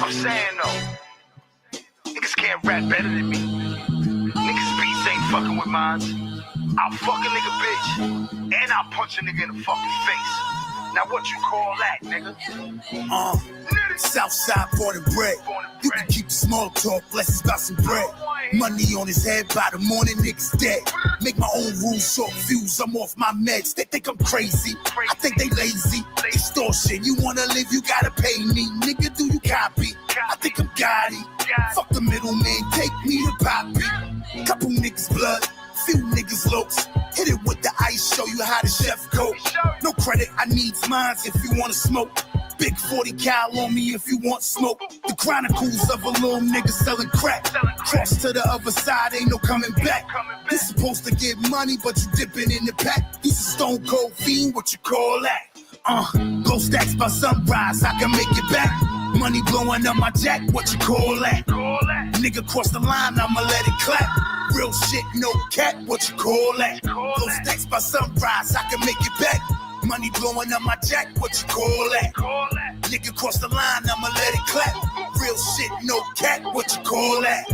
I'm saying though, niggas can't rap better than me. Niggas beats ain't fucking with mine. I'll fuck a nigga bitch, and I'll punch a nigga in the fucking face. Now what you call that, nigga? Southside born and bred. You can keep the small talk, less it's about some bread. Money on his head by the morning, niggas dead. Make my own rules, short fuse, I'm off my meds. They think I'm crazy, I think they lazy. Extortion, you wanna live, you gotta pay me. Nigga, do you copy? I think I'm Gotti. Fuck the middleman, take me to Poppy. Couple niggas blood, few niggas lopes. Hit it with the ice, show you how the chef go. No credit, I needs mines if you wanna smoke. Big 40 cal on me if you want smoke. The chronicles of a little nigga selling crack. Cross to the other side, ain't no coming back. You supposed to get money, but you dipping in the pack. He's a stone cold fiend, what you call that? Blow stacks by sunrise, I can make it back. Money blowing up my jack, what you call that? Nigga cross the line, I'ma let it clap. Real shit, no cap, what you call that? Blow stacks by sunrise, I can make it back. Money blowing up my jack, what you call that? Nigga cross the line, I'ma let it clap. Real shit, no cap, what you call that?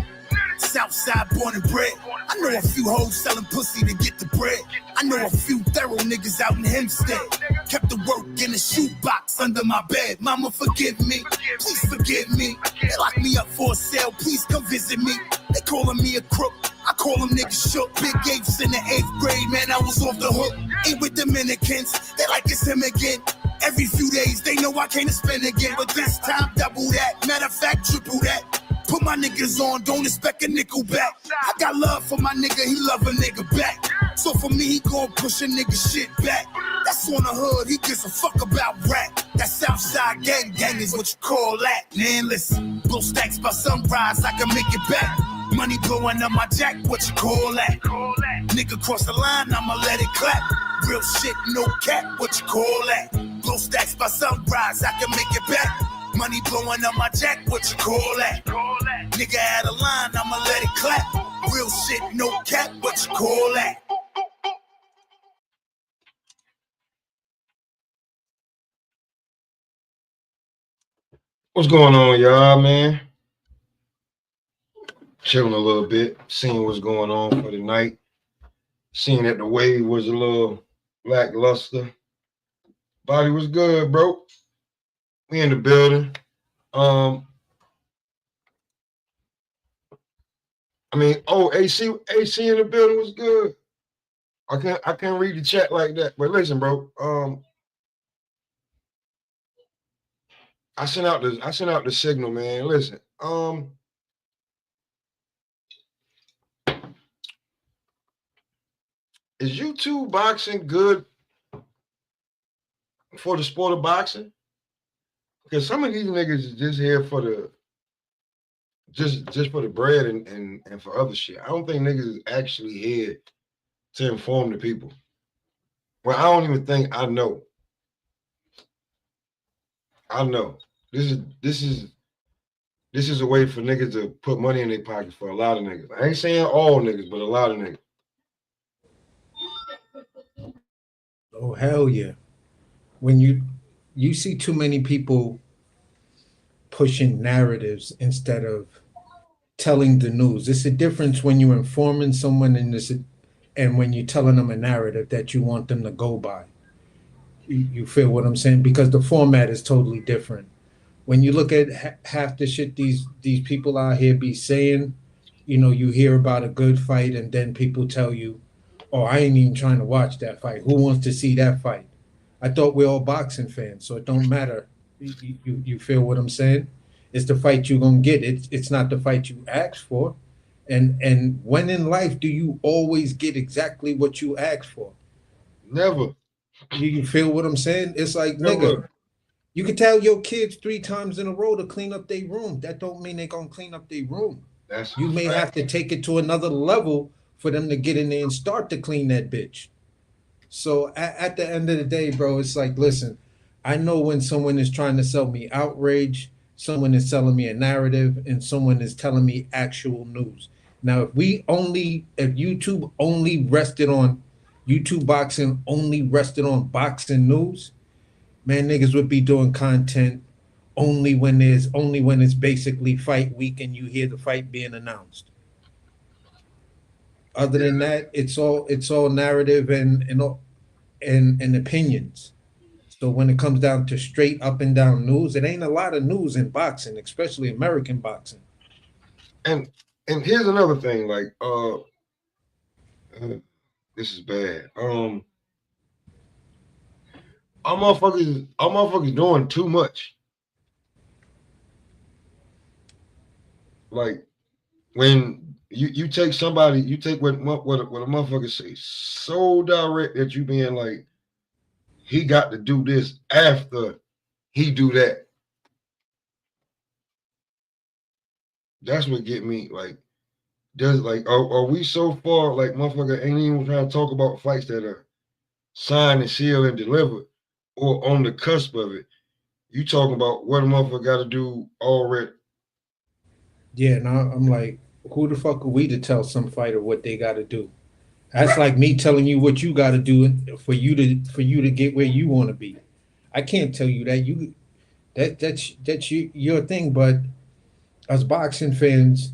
Southside born and bred. I know a few hoes selling pussy to get the bread. I know a few thorough niggas out in Hempstead. Kept the work in the shoebox under my bed. Mama, forgive me, please forgive me. They locked me up for a sale, please come visit me. They calling me a crook, I call them niggas shook. Big Apes in the 8th grade, man, I was off the hook. Ain't with Dominicans, they like it's him again. Every few days, they know I can't spend again. But this time, double that, matter of fact, triple that. Put my niggas on, don't expect a nickel back. I got love for my nigga, he love a nigga back. So for me, he gon' push a nigga shit back. That's on the hood, he gives a fuck about rap. That Southside gang is what you call that. Man, listen, blow stacks by sunrise, I can make it back. Money blowing up my jack, what you call that? Nigga cross the line, I'ma let it clap. Real shit, no cap, what you call that? Blow stacks by sunrise, I can make it back. Money blowing up my jack, what you call that? Nigga out of line, I'ma let it clap. Real shit, no cap, what you call that? What's going on, y'all, man? Chilling a little bit, seeing what's going on for the night. Seeing that the wave was a little lackluster. Body was good, bro. We in the building. AC in the building was good. I can't read the chat like that. But listen, bro. I sent out the signal, man. Listen. Is YouTube boxing good for the sport of boxing? Because some of these niggas is just here for the just for the bread and for other shit. I don't think niggas is actually here to inform the people. Well, I don't even think I know. I know. This is a way for niggas to put money in their pockets for a lot of niggas. I ain't saying all niggas, but a lot of niggas. Oh, hell yeah. When you see too many people pushing narratives instead of telling the news. It's a difference when you're informing someone and when you're telling them a narrative that you want them to go by. You feel what I'm saying? Because the format is totally different. When you look at half the shit these people out here be saying, you hear about a good fight and then people tell you, oh, I ain't even trying to watch that fight. Who wants to see that fight? I thought we're all boxing fans, so it don't matter. You feel what I'm saying? It's the fight you're going to get. It's not the fight you asked for. And when in life do you always get exactly what you asked for? Never. You feel what I'm saying? It's like, Never. nigga, you can tell your kids 3 times in a row to clean up their room. That don't mean they're going to clean up their room. You may have to take it to another level for them to get in there and start to clean that bitch. So at the end of the day, bro, it's like, listen, I know when someone is trying to sell me outrage, someone is selling me a narrative, and someone is telling me actual news. Now, if YouTube boxing only rested on boxing news, man, niggas would be doing content only when it's basically fight week and you hear the fight being announced. Other than that, it's all narrative and opinions. So when it comes down to straight up and down news, it ain't a lot of news in boxing, especially American boxing. And here's another thing, like this is bad. Our motherfuckers doing too much. Like when you take somebody, you take what a motherfucker say so direct that you being like, he got to do this after he do that. That's what get me like. Does like are we so far like motherfucker ain't even trying to talk about fights that are signed and sealed and delivered or on the cusp of it? You talking about what a motherfucker got to do already? Yeah, now I'm like, who the fuck are we to tell some fighter what they got to do? That's like me telling you what you got to do for you to get where you want to be. I can't tell you that. That's your thing. But as boxing fans,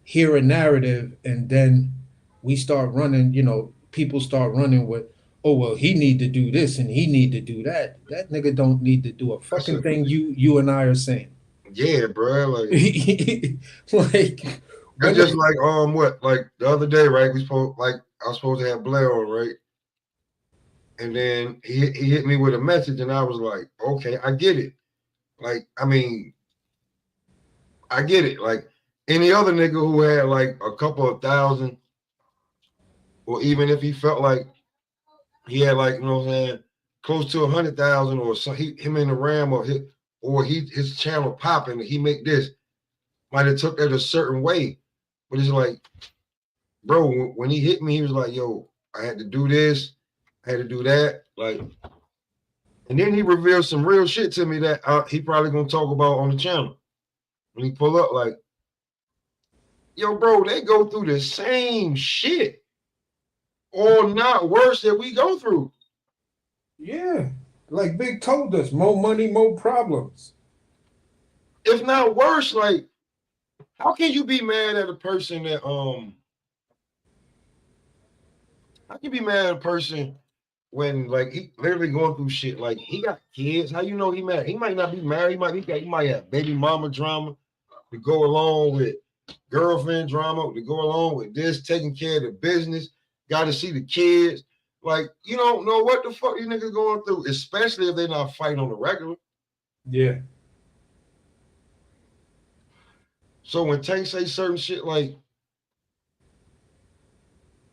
hear a narrative and then we start running. People start running with, oh well, he need to do this and he need to do that. That nigga don't need to do a fucking thing. You and I are saying. Yeah, bro. Like, like it's just like what like the other day, right? I was supposed to have Blair on, right? And then he hit me with a message, and I was like, okay, I get it. Like, I mean, I get it. Like any other nigga who had like a couple of thousand, or even if he felt like he had like, you know what I'm saying, close to 100,000 or so, him in the Ram or his channel popping, he make this, might have took that a certain way. But it's like, bro, when he hit me, he was like, yo, I had to do this, I had to do that. Like, and then he revealed some real shit to me that he probably gonna talk about on the channel. When he pull up, like, yo, bro, they go through the same shit, or not worse, that we go through. Yeah, like Big told us, more money, more problems. If not worse, like, how can you be mad at a person that how can you be mad at a person when like he literally going through shit? Like he got kids. How you know he mad? He might not be married. He might have baby mama drama to go along with girlfriend drama to go along with this, taking care of the business, got to see the kids. Like, you don't know what the fuck these niggas going through, especially if they're not fighting on the regular. Yeah. So when Tank say certain shit like,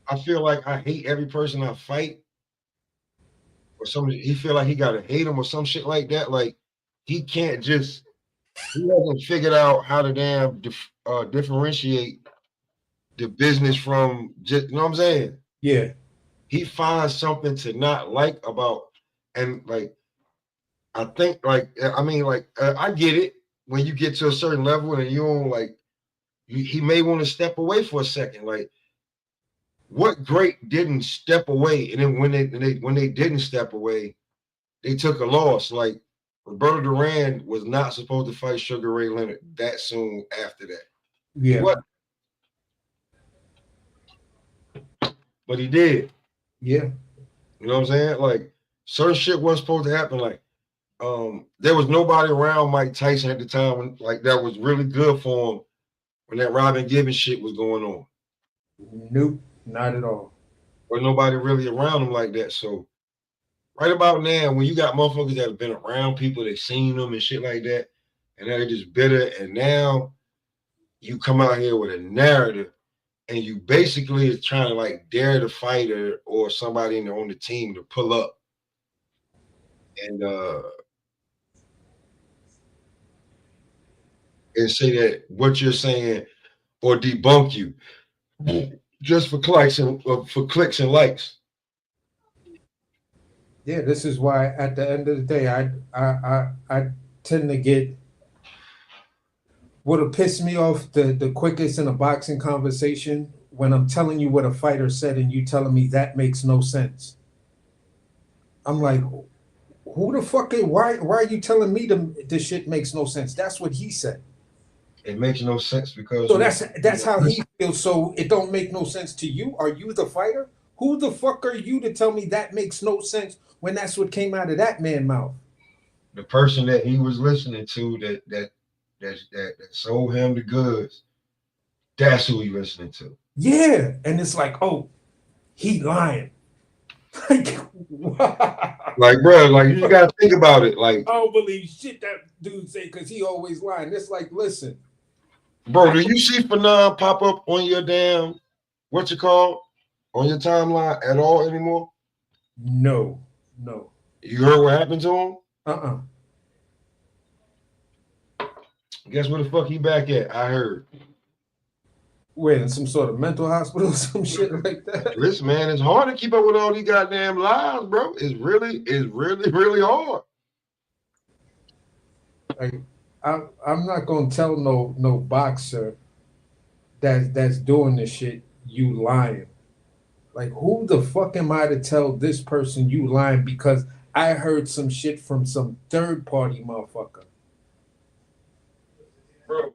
I feel like I hate every person I fight, or something, he feel like he gotta hate him or some shit like that. Like he can't just, he hasn't figured out how to damn differentiate the business from just, you know what I'm saying? Yeah. He finds something to not like about, and like, I think like, I mean, like, I get it when you get to a certain level and you don't like, he may want to step away for a second. Like, what great didn't step away, and then when they didn't step away, they took a loss. Like Roberto Duran was not supposed to fight Sugar Ray Leonard that soon after that. Yeah. What? But he did. Yeah. You know what I'm saying? Like certain shit wasn't supposed to happen. Like there was nobody around Mike Tyson at the time when, like, that was really good for him when that Robin Gibbons shit was going on. Nope, not at all. Or nobody really around him like that. So right about now, when you got motherfuckers that have been around people, they've seen them and shit like that, and now they're just bitter, and now you come out here with a narrative and you basically is trying to like dare the fighter or somebody on the team to pull up and say that what you're saying or debunk you just for clicks and likes. Yeah, this is why at the end of the day, I tend to get what'll piss me off the quickest in a boxing conversation when I'm telling you what a fighter said and you telling me that makes no sense. I'm like, Who the fuck is why are you telling me this shit makes no sense? That's what he said. It makes no sense because So that's how he feels. So it don't make no sense to you. Are you the fighter? Who the fuck are you to tell me that makes no sense when that's what came out of that man's mouth? the person that he was listening to that sold him the goods, that's who he listening to. Yeah, and it's like, oh, he lying. Like, Like, bro, like you gotta think about it. Like, I don't believe shit that dude say because he always lying. It's like, listen, bro, do you see Fanon pop up on your damn on your timeline at all anymore? no. You heard what happened to him? Guess where the fuck he back at? I heard. Where, in some sort of mental hospital or some shit like that? Listen, man, it's hard to keep up with all these goddamn lies, bro. It's really hard. Like, I'm not gonna tell no boxer that's doing this shit you lying. Like, who the fuck am I to tell this person you lying because I heard some shit from some third party motherfucker? Bro,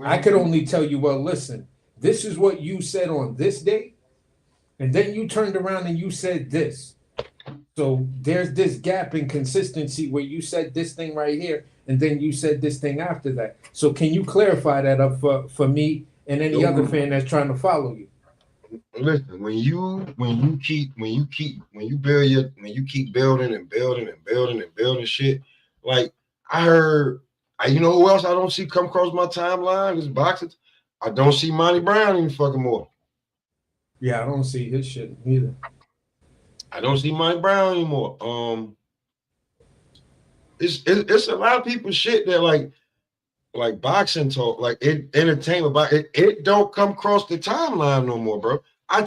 I could only tell you, well, listen, this is what you said on this day, and then you turned around and you said this. So there's this gap in consistency where you said this thing right here, and then you said this thing after that. So can you clarify that up for me and any other fan that's trying to follow you? Listen, when you keep building and building shit, like I heard, you know who else I don't see come across my timeline? This boxers. I don't see Monty Brown any fucking more. Yeah, I don't see his shit either. I don't see Monty Brown anymore. It's a lot of people's shit that like boxing talk, like entertainment, but it don't come across the timeline no more, bro. I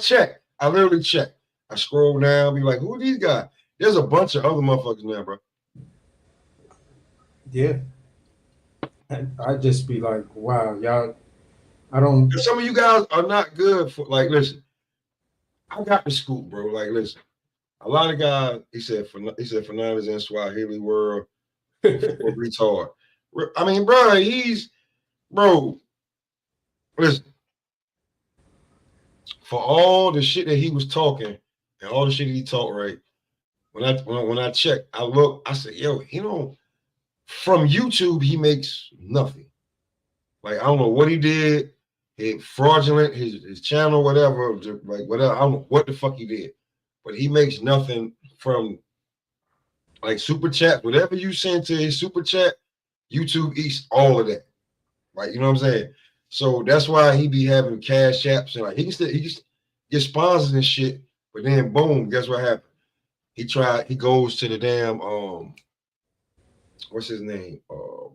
literally check. I scroll down, be like, who are these guys? There's a bunch of other motherfuckers now, bro. Yeah. I just be like, wow, y'all. I don't. Some of you guys are not good for, like, listen. I got the scoop, bro. Like, listen. A lot of guys, he said Fernandez in Swahili world retard. I mean, bro, listen. For all the shit that he was talking and all the shit that he talked, right? When I checked, I look, I said, yo, from YouTube, he makes nothing. Like, I don't know what he did. It fraudulent, his channel, whatever, like whatever. I don't know what the fuck he did. But he makes nothing from like super chat. Whatever you send to his super chat, YouTube eats all of that. Like, you know what I'm saying? So that's why he be having cash apps and like he just get sponsors and shit. But then boom, guess what happened? He goes to the damn what's his name?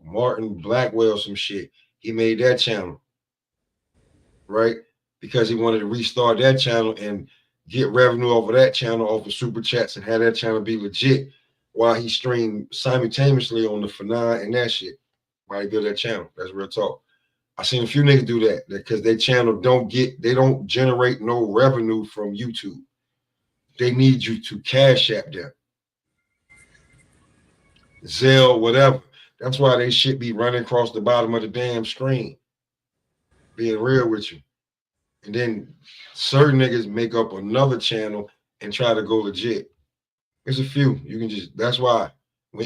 Martin Blackwell, some shit. He made that channel, right? Because he wanted to restart that channel and get revenue off of that channel off of super chats and have that channel be legit while he streamed simultaneously on the Fanon and that shit. While he built that channel. That's real talk. I seen a few niggas do that because their channel they don't generate no revenue from YouTube. They need you to cash app them. Zelle, whatever. That's why they shit be running across the bottom of the damn screen. Being real with you. And then certain niggas make up another channel and try to go legit. There's a few. You can just, that's why.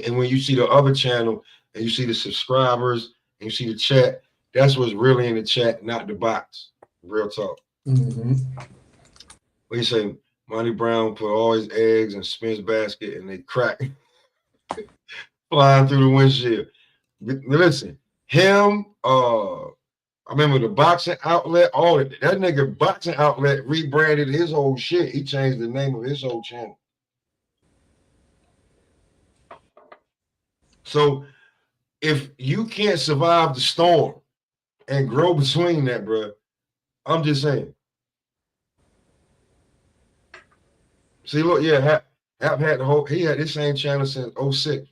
And when you see the other channel and you see the subscribers and you see the chat, that's what's really in the chat, not the box. Real talk. Mm-hmm. What you say? Monty Brown put all his eggs in Spence basket and they crack flying through the windshield. Listen, him, I remember the boxing outlet, all of that nigga boxing outlet rebranded his whole shit. He changed the name of his whole channel. So if you can't survive the storm and grow between that, bro, I'm just saying. See, look, yeah, Hap had he had this same channel since 06.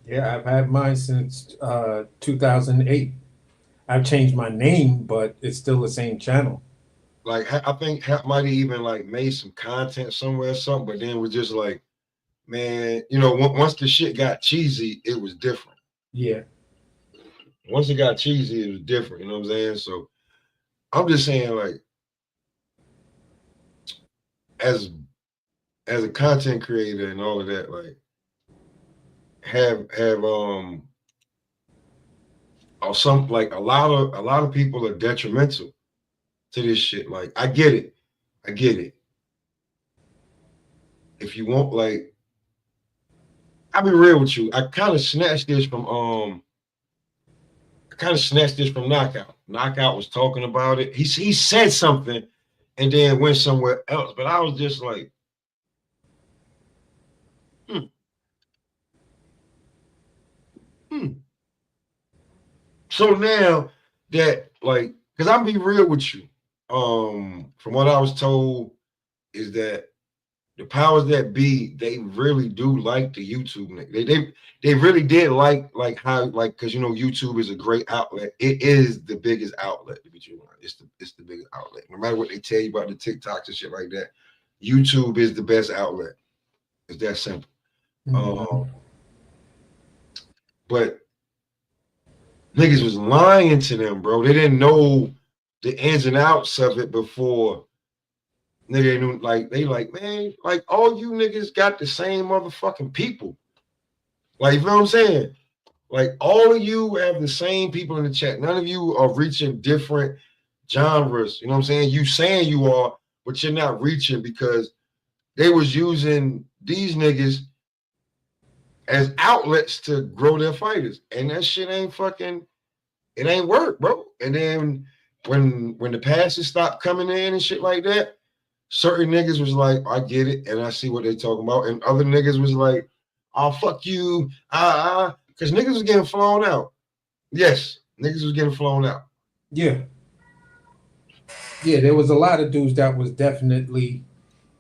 Yeah, I've had mine since 2008. I've changed my name, but it's still the same channel. like I think Hap might have even like made some content somewhere or something, but then was just like, man, you know, once the shit got cheesy, it was different. Yeah. Once it got cheesy, it was different. You know what I'm saying? So I'm just saying, like, as a content creator and all of that, like, have or some like a lot of people are detrimental to this shit. Like, I get it. If you want, like, I'll be real with you. I kind of snatched this from Knockout. Knockout was talking about it. He said something and then went somewhere else. But I was just like, So now that, like, because I'll be real with you. From what I was told is that the powers that be, they really do like the YouTube. They really did like how, like, because you know YouTube is a great outlet. It is the biggest outlet to be true. It's the biggest outlet. No matter what they tell you about the TikToks and shit like that, YouTube is the best outlet. It's that simple. But niggas was lying to them, bro. They didn't know the ins and outs of it before. Nigga knew, like, they like, man, like, all you niggas got the same motherfucking people. Like, you know what I'm saying? Like, all of you have the same people in the chat. None of you are reaching different genres. You know what I'm saying? You saying you are, but you're not reaching because they was using these niggas as outlets to grow their fighters. And that shit ain't fucking, it ain't work, bro. And then when the passes stopped coming in and shit like that, certain niggas was like, I get it, and I see what they talking about. And other niggas was like, oh, fuck you, because niggas was getting flown out. Yes, niggas was getting flown out. Yeah. Yeah, there was a lot of dudes that was definitely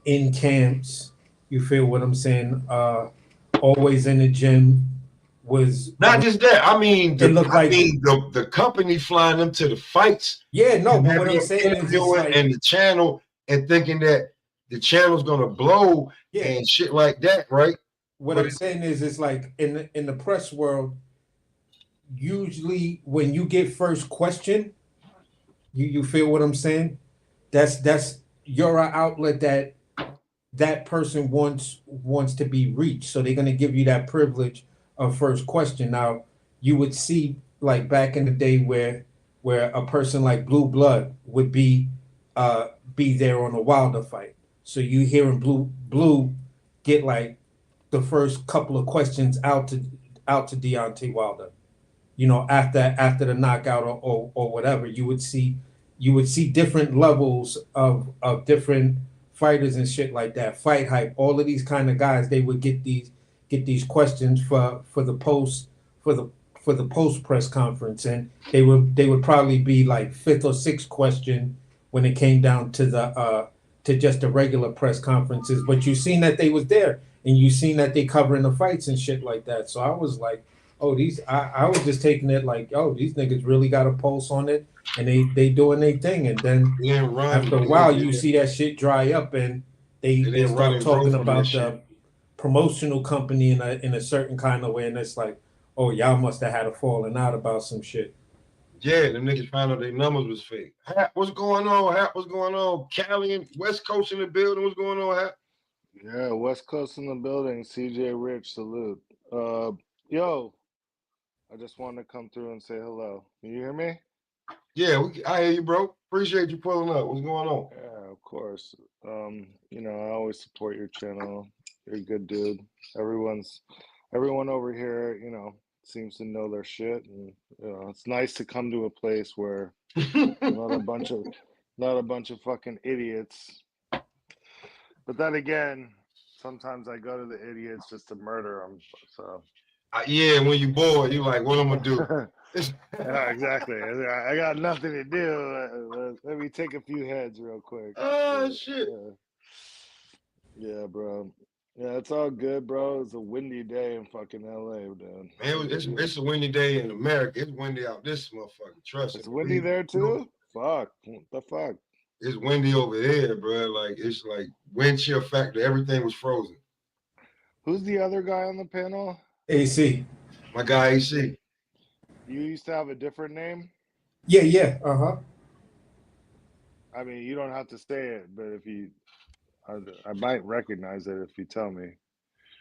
in camps. You feel what I'm saying? Always in the gym. Was not just that. I mean, the company flying them to the fights. Yeah, no, but what I'm saying is, like, and the channel, and thinking that the channel's gonna blow and shit like that, right? What I'm saying is, it's like in the press world, usually when you get first question, you feel what I'm saying? That's you're an outlet that person wants to be reached, so they're gonna give you that privilege of first question. Now, you would see, like, back in the day where a person like Blue Blood would be there on a Wilder fight. So you hearing Blue get like the first couple of questions out to Deontay Wilder. You know, after the knockout or whatever, you would see different levels of different fighters and shit like that. Fight Hype, all of these kind of guys, they would get these questions for the post press conference, and they would probably be like fifth or sixth question when it came down to the to just the regular press conferences. But you seen that they was there, and you seen that they covering the fights and shit like that. So I was like, oh, I was just taking it like, oh, these niggas really got a pulse on it, and they doing their thing. And then after a while, you see that shit dry up, and they start talking about the promotional company in a certain kind of way, and it's like, oh, y'all must have had a falling out about some shit. Yeah, them niggas found out their numbers was fake. Hap, what's going on? Hap, what's going on? Cali and West Coast in the building. What's going on, Hap? Yeah, West Coast in the building. CJ Rich, salute. Yo, I just wanted to come through and say hello. Can you hear me? Yeah, I hear you, bro. Appreciate you pulling up. What's going on? Yeah, of course. You know, I always support your channel. You're a good dude. Everyone over here, you know, seems to know their shit, and you know, it's nice to come to a place where not a bunch of fucking idiots. But then again, sometimes I go to the idiots just to murder them. So yeah, when you bored, you like, what I'm gonna do? Yeah, exactly. I got nothing to do. Let me take a few heads real quick. Oh shit. Yeah, bro. Yeah, it's all good, bro. It's a windy day in fucking LA, dude. Man, it's a windy day in America. It's windy out this motherfucker. Trust me. It's windy there too? Fuck. What the fuck? it's windy over here, bro. Like it's like wind chill factor. Everything was frozen. Who's the other guy on the panel? AC. My guy AC. You used to have a different name? Yeah. Uh-huh. I mean, you don't have to say it, but if you, I might recognize it if you tell me.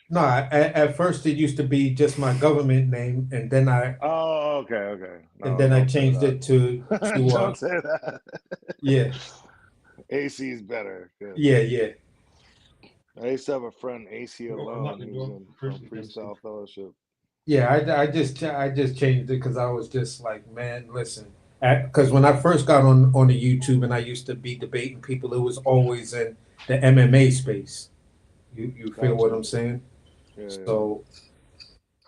No, at first it used to be just my government name, and then I Oh, okay. No, and then I don't say changed that. it to Don't say that. yeah. AC is better. Good. Yeah. I used to have a friend, AC Oh, Alone, unlock the who door. was in Freestyle Fellowship. Yeah, I just changed it because I was just like, man, listen, because when I first got on the YouTube and I used to be debating people, it was always in the MMA space. You feel what Gotcha. I'm saying? Yeah. So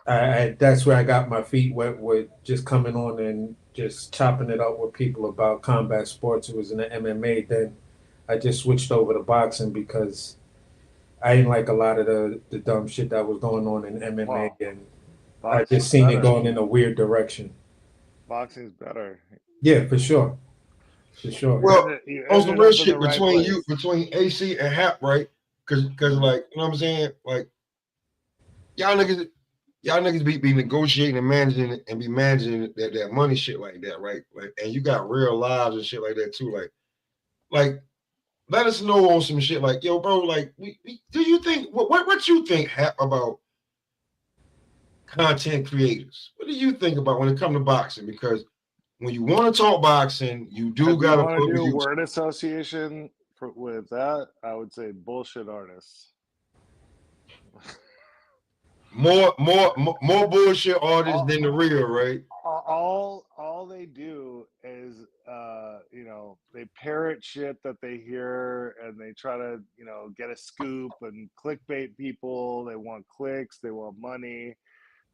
I that's where I got my feet wet with just coming on and just chopping it up with people about combat sports. It was in the MMA. Then I just switched over to boxing because I didn't like a lot of the dumb shit that was going on in MMA, Wow. and I Boxing's just seen it better. going in a weird direction. Boxing's better. Yeah, for sure. For sure. Well, You on some ended real up in shit the right between place. between AC and Hap, right? Cause like, you know what I'm saying? Like y'all niggas be negotiating and managing and be managing that money shit like that, right? Like, and you got real lives and shit like that too. Like let us know on some shit like, yo, bro, like we do you think what you think about content creators? What do you think about when it comes to boxing? Because when you want to talk boxing, you do If you gotta want put to do you word association with that, I would say bullshit artists. more bullshit artists than the real, right? All they do is they parrot shit that they hear, and they try to get a scoop and clickbait people. They want clicks, they want money,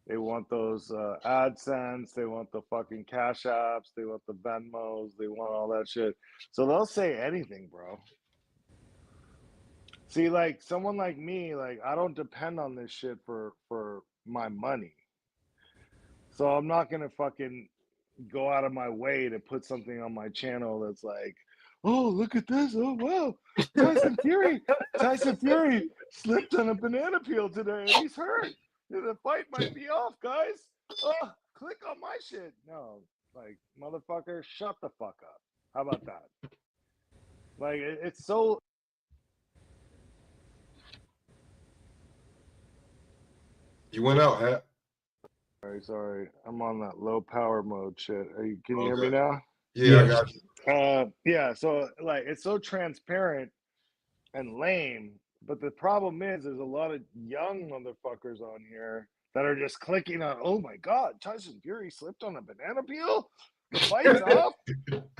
they want those AdSense, they want the fucking Cash Apps, they want the Venmos, they want all that shit. So they'll say anything, bro. See, like someone like me, like I don't depend on this shit for my money. So I'm not gonna fucking go out of my way to put something on my channel that's like, oh, look at this. Oh wow. Tyson Fury slipped on a banana peel today and he's hurt. The fight might be off, guys. Oh, click on my shit. No, like motherfucker, shut the fuck up. How about that? Like it's so. You went out, Hap. Sorry, I'm on that low power mode shit. Can you hear me now? Yeah, I got you. Yeah. So like, it's so transparent and lame. But the problem is, there's a lot of young motherfuckers on here that are just clicking on. Oh my God, Tyson Fury slipped on a banana peel. The fight's off.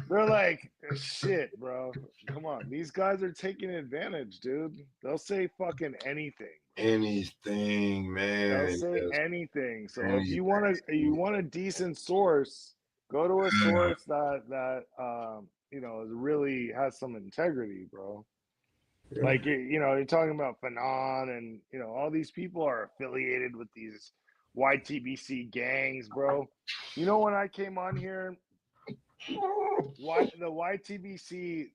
They're like, shit, bro. Come on, these guys are taking advantage, dude. They'll say fucking anything. Anything, man. They'll say anything. So if you want a decent source, go to a source that is really has some integrity, bro. Yeah. Like you're talking about Fanon, and all these people are affiliated with these YTBC gangs, bro. When I came on here, the YTBC,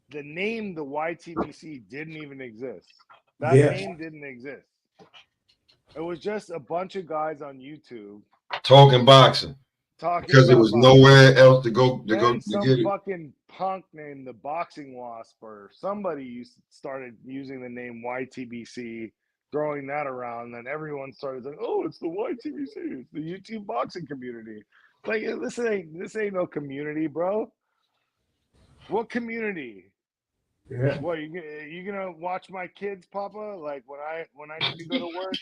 the name the YTBC didn't even exist. That name didn't exist. It was just a bunch of guys on YouTube talking boxing. Because there was nowhere else to go to get it. Fucking punk named the Boxing Wasp or somebody started using the name YTBC, throwing that around. Then everyone started saying, "Oh, it's the YTBC. It's the YouTube boxing community." Like this ain't no community, bro. What community? Yeah. What you gonna watch my kids, Papa? Like when I need to go to work.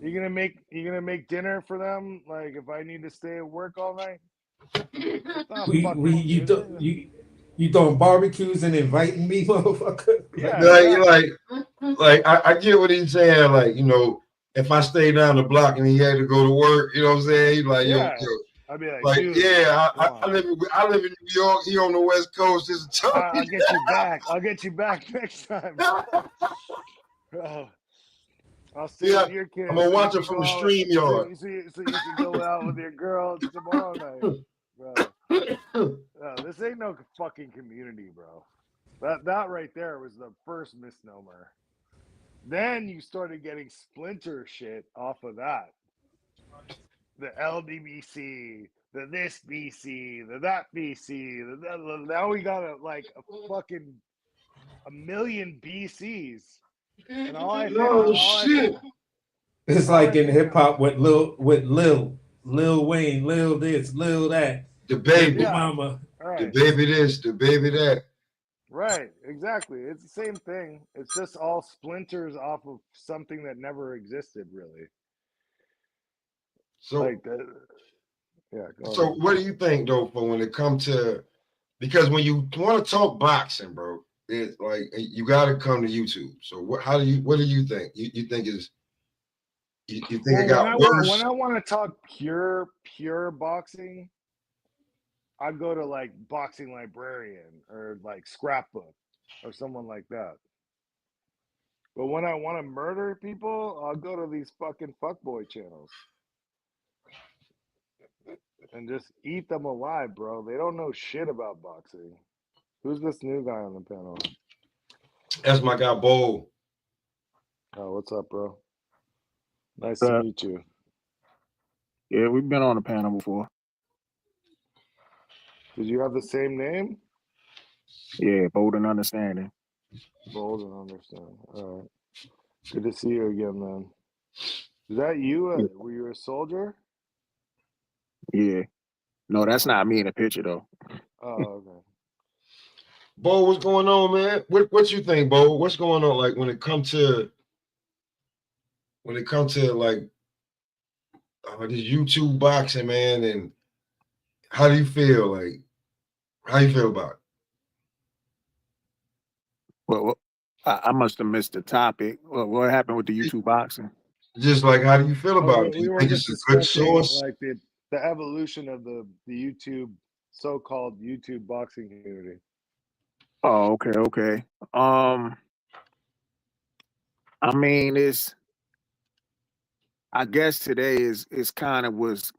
You gonna make dinner for them? Like if I need to stay at work all night? You throwing barbecues and inviting me, motherfucker? Yeah, I get what he's saying. Like, if I stay down the block and he had to go to work, you know what I'm saying? He's like, yo. I'd be like, dude, yeah, I live in New York. He on the West Coast. This is tough. I'll get you back. I'll get you back next time. Bro. I'll stay with your kids. I'm gonna watch it from the StreamYard. So you can go out with your girl tomorrow night, bro. This ain't no fucking community, bro. That right there was the first misnomer. Then you started getting splinter shit off of that. The LDBC, the this BC, the that BC. Now we got a fucking a million BCs. And Oh shit! It's like in hip hop with Lil Wayne, Lil this, Lil that. The baby, Mama. Right. The baby this, the baby that. Right, exactly. It's the same thing. It's just all splinters off of something that never existed, really. So, yeah. So what do you think though, for when it comes to, because when you want to talk boxing, bro, it's like you got to come to YouTube. So what do you think? You think is you think it got worse? When I want to talk pure boxing, I go to like Boxing Librarian or like Scrapbook or someone like that. But when I want to murder people, I'll go to these fucking fuckboy channels and just eat them alive, bro. They don't know shit about boxing. Who's this new guy on the panel? That's my guy, Bo. Oh, what's up, bro? Nice to meet you. Yeah, we've been on the panel before. Did you have the same name? Yeah, Bold and Understanding. Bold and Understanding. All right. Good to see you again, man. Is that you? Were you a soldier? Yeah. No, that's not me in the picture, though. Oh, okay. Bo, what's going on, man? What you think, Bo? What's going on? Like when it comes to like this YouTube boxing, man, and how do you feel? Like, how you feel about it? Well, I must have missed the topic. What happened with the YouTube boxing? Just like, how do you feel about it? Do you think it's a good source? Like the evolution of the YouTube, so-called YouTube boxing community. Oh, okay. I mean, I guess today is kind of was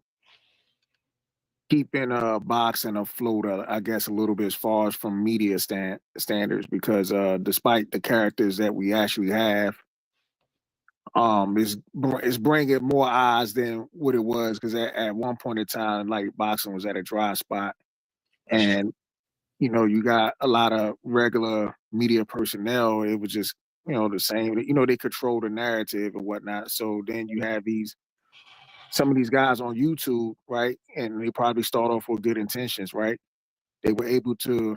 keeping boxing afloat, I guess, a little bit as far as from media standards, because despite the characters that we actually have, it's bringing more eyes than what it was, because at one point in time, like, boxing was at a dry spot, and you got a lot of regular media personnel. It was just the same. They control the narrative and whatnot. So then you have some of these guys on YouTube, right? And they probably start off with good intentions, right? They were able to,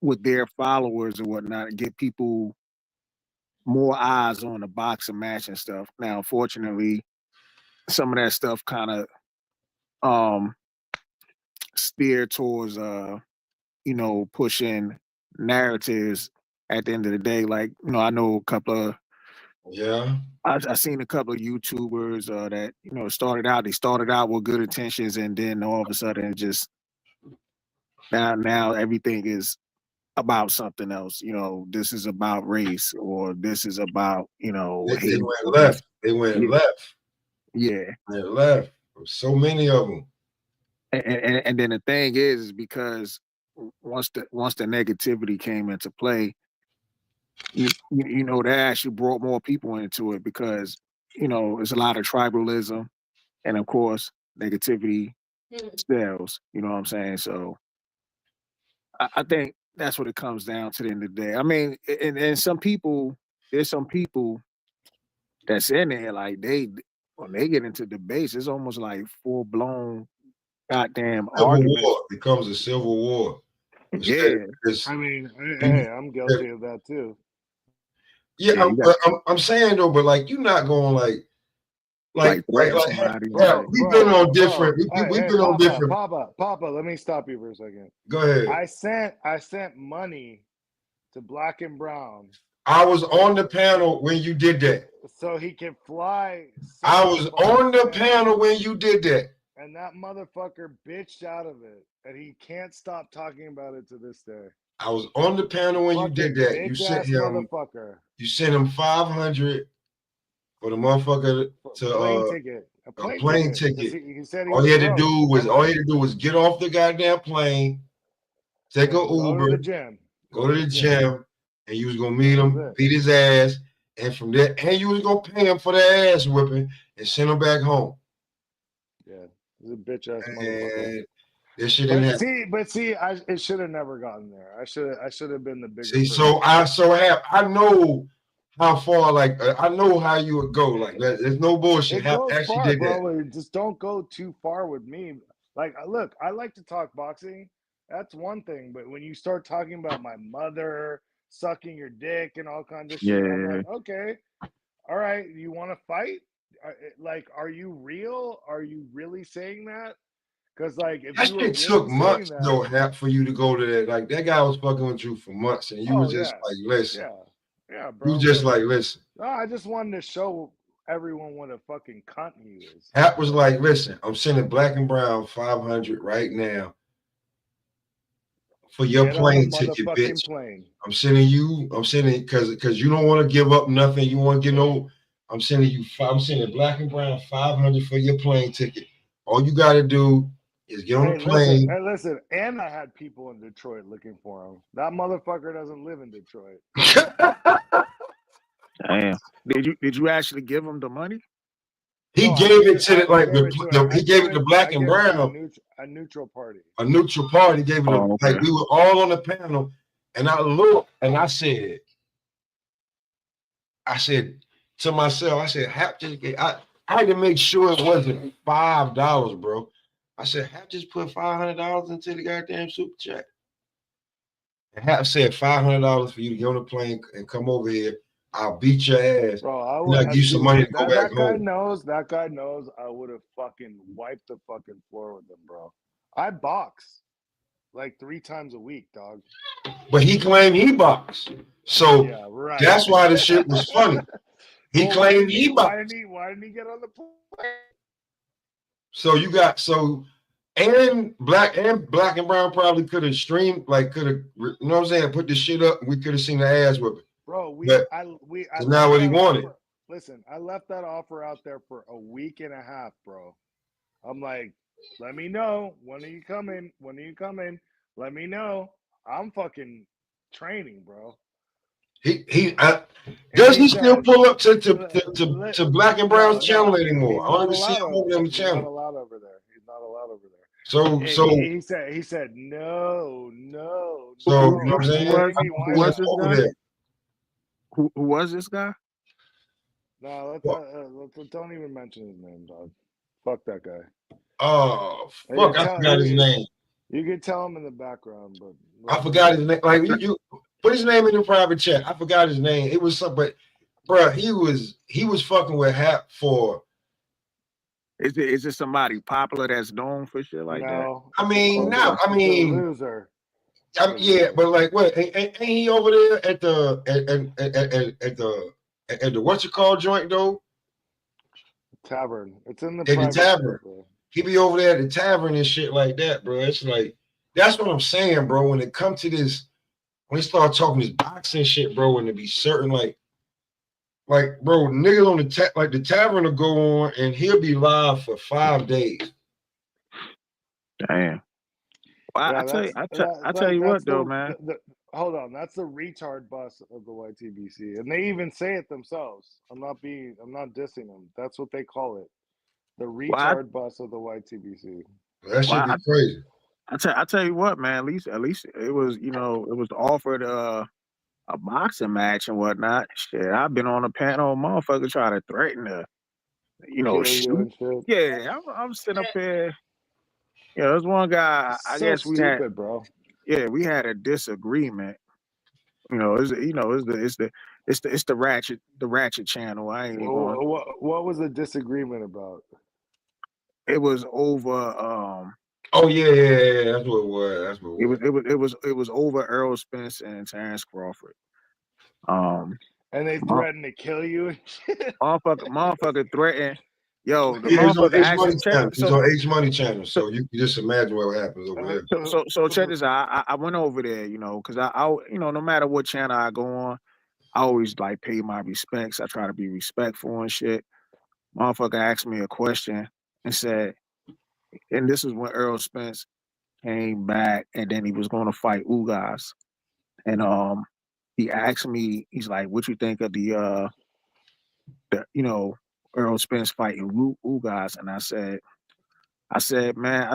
with their followers and whatnot, get people more eyes on the boxing match and stuff. Now, unfortunately, some of that stuff kind of steer towards pushing narratives at the end of the day. Like, I know a couple of I've seen a couple of YouTubers that started out with good intentions, and then all of a sudden it just now everything is about something else. This is about race, or this is about they went left. They went left. Yeah, they left. So many of them. And then the thing is because once the negativity came into play, that actually brought more people into it, because there's a lot of tribalism, and of course negativity sells. You know what I'm saying? So I think that's what it comes down to the end of the day. I mean, and there's some people that's in there, like, when they get into debates, it's almost like full blown goddamn argument. War. It becomes a civil war. Yeah, I mean, hey, I'm guilty of that too. Yeah, I'm saying though, but like, you're not going like we've been on different. We've been on different. Papa, let me stop you for a second. Go ahead. I sent money to Black and Brown. I was on the panel when you did that. So he can fly. I was on the panel when you did that. And that motherfucker bitched out of it, and he can't stop talking about it to this day. I was on the panel when you did that. You sent him. You sent him $500 for the motherfucker plane ticket. A plane ticket. He said he all he had to broke. do was get off the goddamn plane, take an Uber, go to the gym, and you was gonna meet him, beat his ass, and from there, and you was gonna pay him for the ass whipping and send him back home. Yeah, he's a bitch ass motherfucker. This shit didn't happen. It should have never gotten there. I should have been the bigger. See, I know how far, like I know how you would go. Like there's no bullshit. It goes far, bro. Just don't go too far with me. Like, look, I like to talk boxing. That's one thing, but when you start talking about my mother sucking your dick and all kinds of shit, I'm like, okay, all right, you want to fight? Like, are you real? Are you really saying that? Because like, if that you shit took months though, for you to go to that. Like that guy was fucking with you for months, and you was just like, listen, bro. You just like, listen. No, I just wanted to show everyone what a fucking cunt he is. Hap was like, listen, I'm sending Black and Brown 500 right now for your plane ticket, bitch. I'm sending because you don't want to give up nothing. You want to get no. I'm sending Black and Brown 500 for your plane ticket. All you got to do is get on the plane. Listen, and I had people in Detroit looking for him. That motherfucker doesn't live in Detroit. Damn. Did you actually give him the money? He gave it to Black and Brown. A neutral party. A neutral party gave it like we were all on the panel, and I looked and I said to myself, I said, Hap just gave, I had to make sure it wasn't $5, bro. I said, Hap just put $500 into the goddamn super chat. And Hap said $500 for you to get on the plane and come over here. I'll beat your ass. Bro, I'll give you some money to go back home. That guy knows I would have fucking wiped the fucking floor with him, bro. I box like 3 times a week, dog. But he claimed he boxed. So that's why the shit was funny. He claimed he boxed. Why didn't he get on the plane? So and Black and Brown probably could have streamed, like could have, you know what I'm saying, put the shit up and we could have seen the ass whipping. Bro, it's not what he wanted. Listen, I left that offer out there for a week and a half, bro. I'm like, let me know. When are you coming? When are you coming? Let me know. I'm fucking training, bro. Does he still pull up to Black and Brown's channel anymore? I don't see him over on the channel. He's not allowed over there. He's not allowed over there. So he said no. So you know what I'm saying? Who was this guy? Who was this guy? No, don't even mention his name, dog. Fuck that guy. Oh, fuck! I forgot his name. You can tell him in the background, but I forgot his name. Like you put his name in the private chat. I forgot his name. It was something, but bro, he was fucking with Hap for. Is it somebody popular that's known for shit like that? I mean, loser. Yeah, but like, what? Ain't he over there at the what's it called joint though? Tavern. It's in the tavern. He be over there at the tavern and shit like that, bro. It's like that's what I'm saying, bro. When it comes to this, when they start talking this boxing shit, bro, and to be certain, like, bro, niggas on the tavern will go on and he'll be live for 5 days. Damn. Well, I tell you what, though, man. Hold on, that's the retard bus of the YTBC, and they even say it themselves. I'm not dissing them. That's what they call it, the retard bus of the YTBC. That should be crazy. I tell you what, man. At least it was, it was offered a boxing match and whatnot. Shit, I've been on a panel, motherfucker try to threaten to, shoot. Yeah, I'm sitting up here. Yeah, there's one guy. I guess we had, bro. Yeah, we had a disagreement. It's the ratchet channel. I ain't even going. What was the disagreement about? It was over. Oh yeah, that's what it was. It was over Errol Spence and Terrence Crawford. And they threatened to kill you and shit. Motherfucker threatened. Yo, the He's on H Money channel, so you can just imagine what happens over there. So check this out. I went over there, because I no matter what channel I go on, I always like pay my respects. I try to be respectful and shit. Motherfucker asked me a question and said, and this is when Earl Spence came back, and then he was going to fight Ugas, and he asked me, he's like, "What you think of the Earl Spence fighting Ugas?" And I said, man,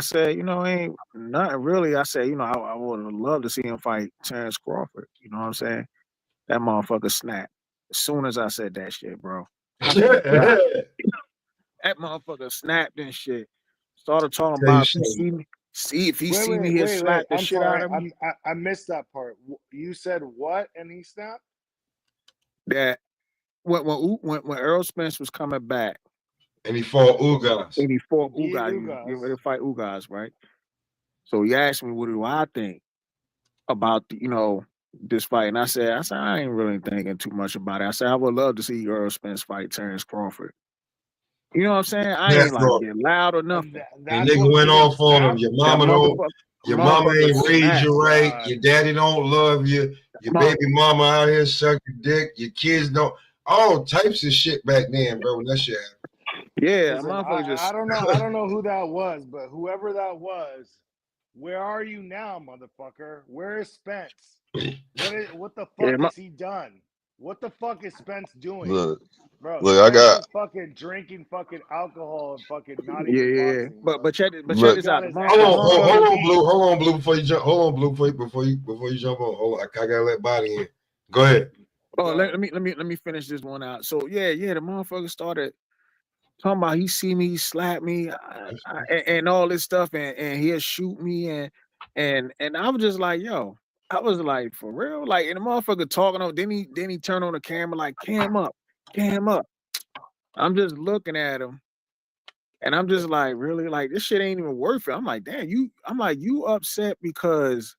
ain't nothing really. I said, I would have loved to see him fight Terrence Crawford. You know what I'm saying? That motherfucker snapped as soon as I said that shit, bro. I swear to God, that motherfucker snapped and shit. Started talking Tell you about if he something. see me, if he see me, Wait, he'll wait, slap wait. the I'm shit out sorry. of me. I missed that part. You said what? And he snapped? That when Earl Spence was coming back And he fought Ugas. and he fought Beat Ugas, he was Ugas. getting ready to fight Ugas, right? So he asked me, what do I think about this fight? And I said, I ain't really thinking too much about it. I said, I would love to see Earl Spence fight Terrence Crawford. You know what I'm saying? I That ain't like bro. getting loud or And nothing. And that's nigga what went made him off on him. snap? That Your mama motherfucker ain't raised snapped. you right. God. Your daddy don't love you. Your baby mama out here suck your dick. Your kids don't. All types of shit back then, bro. When that shit happened. Yeah, Listen, motherfucker I just don't know who that was, but whoever that was, where are you now, motherfucker? Where is Spence? What the yeah, fuck has he done? What the fuck is Spence doing? Look, Bro, look, I Spence got is fucking drinking fucking alcohol and fucking not yeah. even boxing, bro. But check He look. this out. got The his Hold the ass on, fucking motherfucker. hold on, beat. Blue. Hold on, Blue, before you jump. Hold on, Blue, before you jump on. Hold on, I gotta let body in. Go ahead. Oh, Go let ahead. me finish this one out. So yeah, the motherfucker started talking about he see me, he slap me, and all this stuff, and he'll shoot me, and I was just like, yo, I was like, for real, like, and the motherfucker talking on, then he turned on the camera like, cam up. I'm just looking at him, and I'm just like, really, like, this shit ain't even worth it. I'm like, damn, you upset because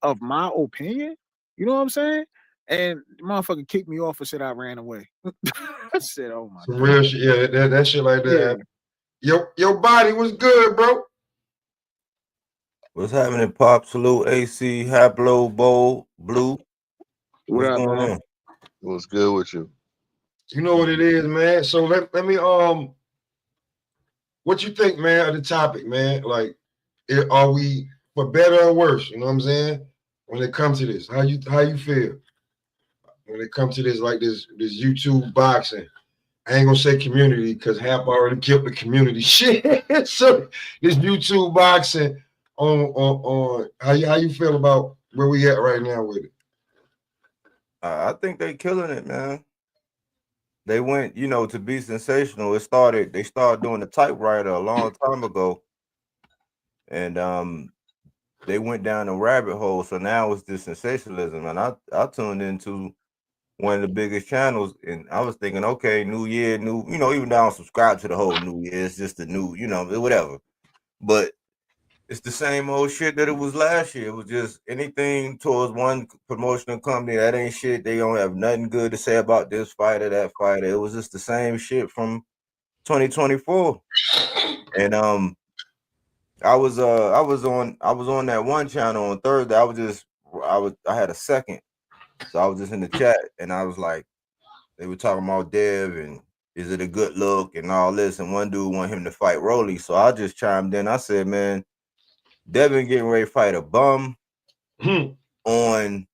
of my opinion? You know what I'm saying? And the motherfucker kicked me off and said I ran away. I said, oh my Some real God. shit. Yeah, that shit like Yeah. that. Your body was good, bro. What's happening, Pop? Salute, AC, Haplo, Bowl, Blue. What What's up, going man? on? What's good with you? You know what it is, man. So let me what you think, man, of the topic, man? Like, are we for better or worse? You know what I'm saying? When it comes to this, how you feel when it comes to this, like this YouTube boxing? I ain't gonna say community because Hap already killed the community shit. So this YouTube boxing on how you feel about where we at right now with it? I think they killing it, man. They went, to be sensational. They started doing the typewriter a long time ago, and they went down a rabbit hole. So now it's this sensationalism, and I tuned into one of the biggest channels, and I was thinking, okay, new year, new, even though I don't subscribe to the whole new year, it's just the new, whatever. But it's the same old shit that it was last year. It was just anything towards one promotional company that ain't shit. They don't have nothing good to say about this fighter, that fighter. It was just the same shit from 2024. And I was on that one channel on Thursday. I had a second. So I was just in the chat and I was like, they were talking about Dev and is it a good look and all this. And one dude wanted him to fight Rolly. So I just chimed in. I said, man, Devin getting ready to fight a bum on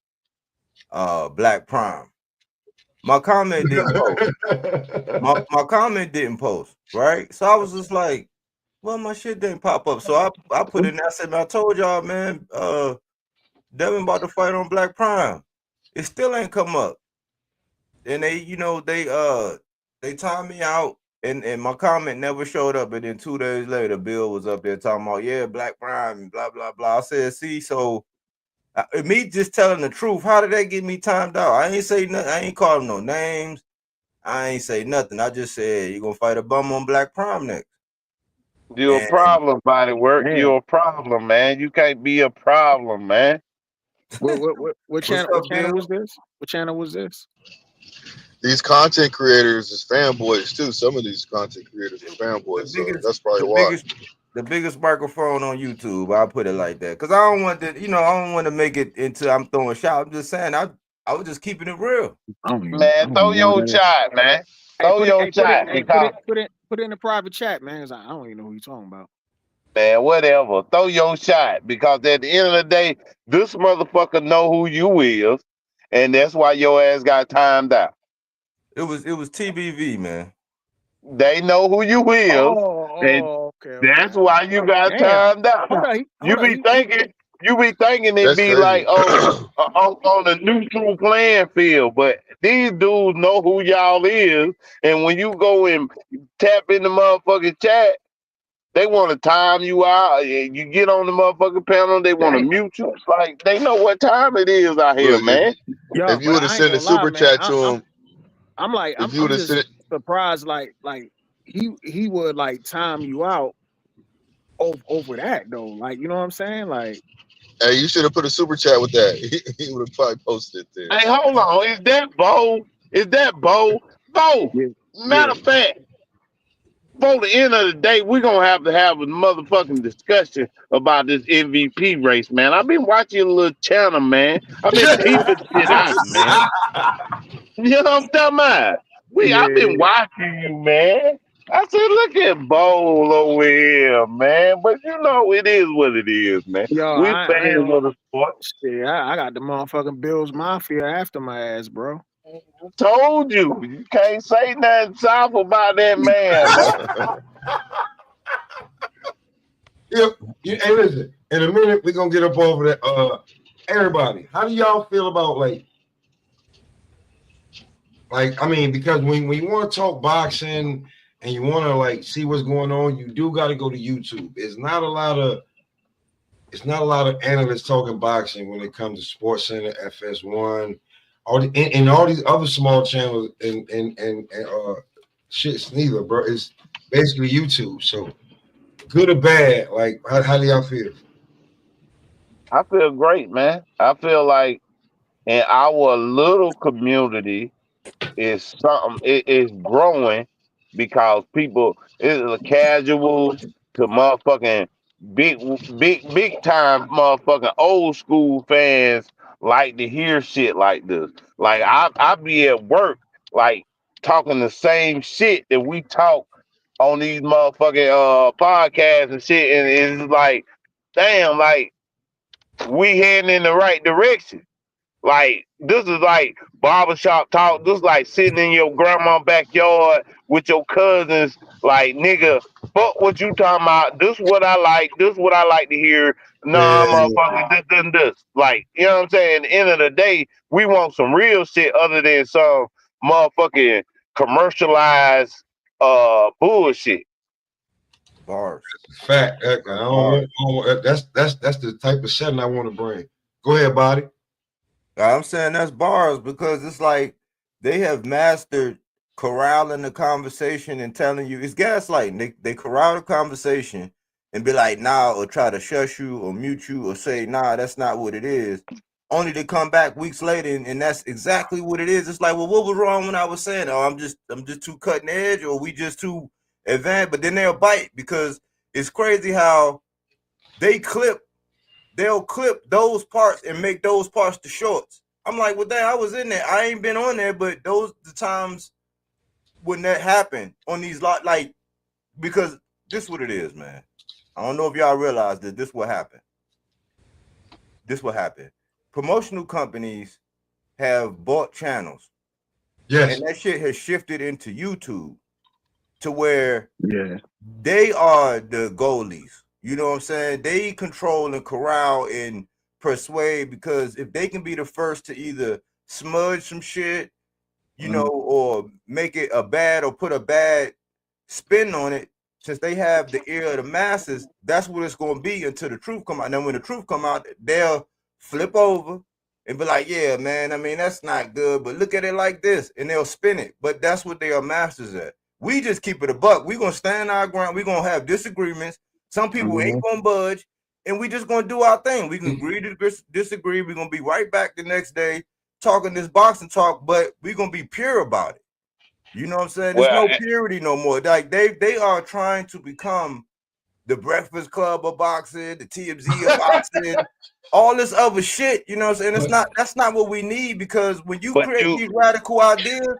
Black Prime. My comment didn't post. My comment didn't post, right? So I was just like, well, my shit didn't pop up. So I put it in there. I said, man, I told y'all, man, Devin about to fight on Black Prime. It still ain't come up. And they timed me out. And my comment never showed up. And then 2 days later, Bill was up there talking about, yeah, Black Prime and blah, blah, blah. I said, see, so me just telling the truth, how did that get me timed out? I ain't say nothing. I ain't call him no names. I ain't say nothing. I just said, you're going to fight a bum on Black Prime next. You a And problem, body work. Damn. You a problem, man. You can't be a problem, man. What channel? What's What up, channel Bill? was this? What channel was this? These content creators is fanboys too. Some of these content creators are fanboys, so that's probably why. The biggest microphone on YouTube. I'll put it like that. Because I don't want to, I don't want to make it into I'm throwing shots. I'm just saying, I was just keeping it real. Man, throw your shot, man. Throw your shot. Put it in the private chat, man. 'Cause I don't even know who you're talking about. Man, whatever. Throw your shot. Because at the end of the day, this motherfucker know who you is. And that's why your ass got timed out. It was TBV, man. They know who you is. And Okay. that's why you got timed out. You be thinking it That's be crazy. like, on the neutral playing field, but these dudes know who y'all is, and when you go and tap in the motherfucking chat, they want to time you out. You get on the motherfucking panel, they want to mute you. Like they know what time it is out here, Look, man. if you would have sent a super chat to him, I'm like, if you would have sent, surprised, like he would like time you out over that though. Like, you know what I'm saying? Like, hey, you should have put a super chat with that. He would have probably posted it there. Hey, hold on. Is that Bo? Bo. Matter of fact, for the end of the day, we're gonna have to have a motherfucking discussion about this MVP race, man. I've been watching your little channel, man. I've been peeping shit out, man. You know what I'm talking about? I've been watching you, man. I said, look at Bowl over here, man. But you know, it is what it is, man. yo, We fans of the sport. Shit, I got the motherfucking Bills Mafia after my ass, bro. I told you, you can't say nothing soft about that man, bro. Hey, listen. In a minute, we're gonna get up over that. Everybody, how do y'all feel about like? I mean, because when you want to talk boxing and you want to like see what's going on, you do got to go to YouTube. It's not a lot of analysts talking boxing when it comes to Sports Center, FS1, and all these other small channels and shit's neither, bro. It's basically YouTube. So good or bad, like how do y'all feel? I feel great, man. I feel like in our little community is something. It is growing because people, it's the casuals to motherfucking big time motherfucking old school fans like to hear shit like this. Like I be at work like talking the same shit that we talk on these motherfucking podcasts and shit, and it's like, damn, like we heading in the right direction. Like this is like barbershop talk. This is like sitting in your grandma's backyard with your cousins. Like, nigga, fuck what you talking about. This what I like. This what I like to hear. Nah, motherfucker, this. Like, you know what I'm saying? At the end of the day, we want some real shit other than some motherfucking commercialized bullshit. Bars. Fact. I don't want, that's the type of setting I want to bring. Go ahead, Body. I'm saying that's bars because it's like they have mastered corralling the conversation and telling you it's gaslighting. They corral the conversation and be like, nah, or try to shush you or mute you or say, nah, that's not what it is. Only to come back weeks later and that's exactly what it is. It's like, well, what was wrong when I was saying, oh, I'm just too cutting edge or we just too advanced, but then they'll bite because it's crazy how they'll clip those parts and make those parts the shorts. I'm like, well, damn, I was in there. I ain't been on there, but those the times when that happened on these like, because this is what it is, man. I don't know if y'all realize that this what happened. Promotional companies have bought channels. Yes. And that shit has shifted into YouTube to where they are the goalies. You know what I'm saying? They control and corral and persuade because if they can be the first to either smudge some shit, you know, or make it a bad or put a bad spin on it, since they have the ear of the masses, that's what it's going to be until the truth come out. And then when the truth come out, they'll flip over and be like, yeah, man, I mean, that's not good, but look at it like this, and they'll spin it. But that's what they are masters at. We just keep it a buck. We're going to stand our ground. We're going to have disagreements. Some people ain't going to budge, and we just going to do our thing. We can agree to disagree. We're going to be right back the next day talking this boxing talk, but we're going to be pure about it. You know what I'm saying? There's no purity no more. Like they are trying to become the Breakfast Club of boxing, the TMZ of boxing, all this other shit. You know what I'm saying? That's not what we need, because when you create these radical ideas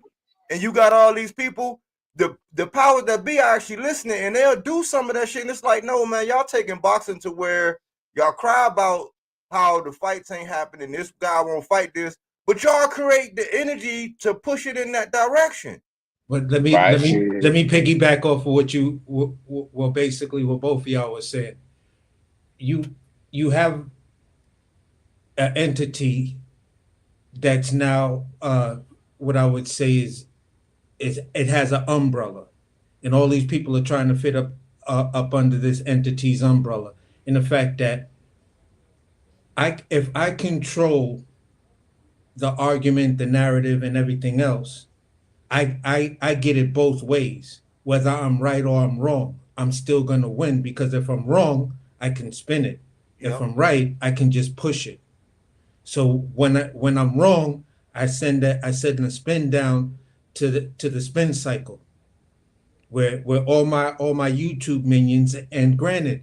and you got all these people, the powers that be are actually listening, and they'll do some of that shit. And it's like, no, man, y'all taking boxing to where y'all cry about how the fights ain't happening, this guy won't fight this, but y'all create the energy to push it in that direction. But let me piggyback off of what you basically what both of y'all was saying. You have an entity that's now what I would say is it has an umbrella, and all these people are trying to fit up under this entity's umbrella. And the fact that if I control the argument, the narrative, and everything else, I get it both ways. Whether I'm right or I'm wrong, I'm still gonna win, because if I'm wrong, I can spin it. Yep. If I'm right, I can just push it. So when I'm wrong, I send a spin down to the spin cycle, where all my YouTube minions, and granted,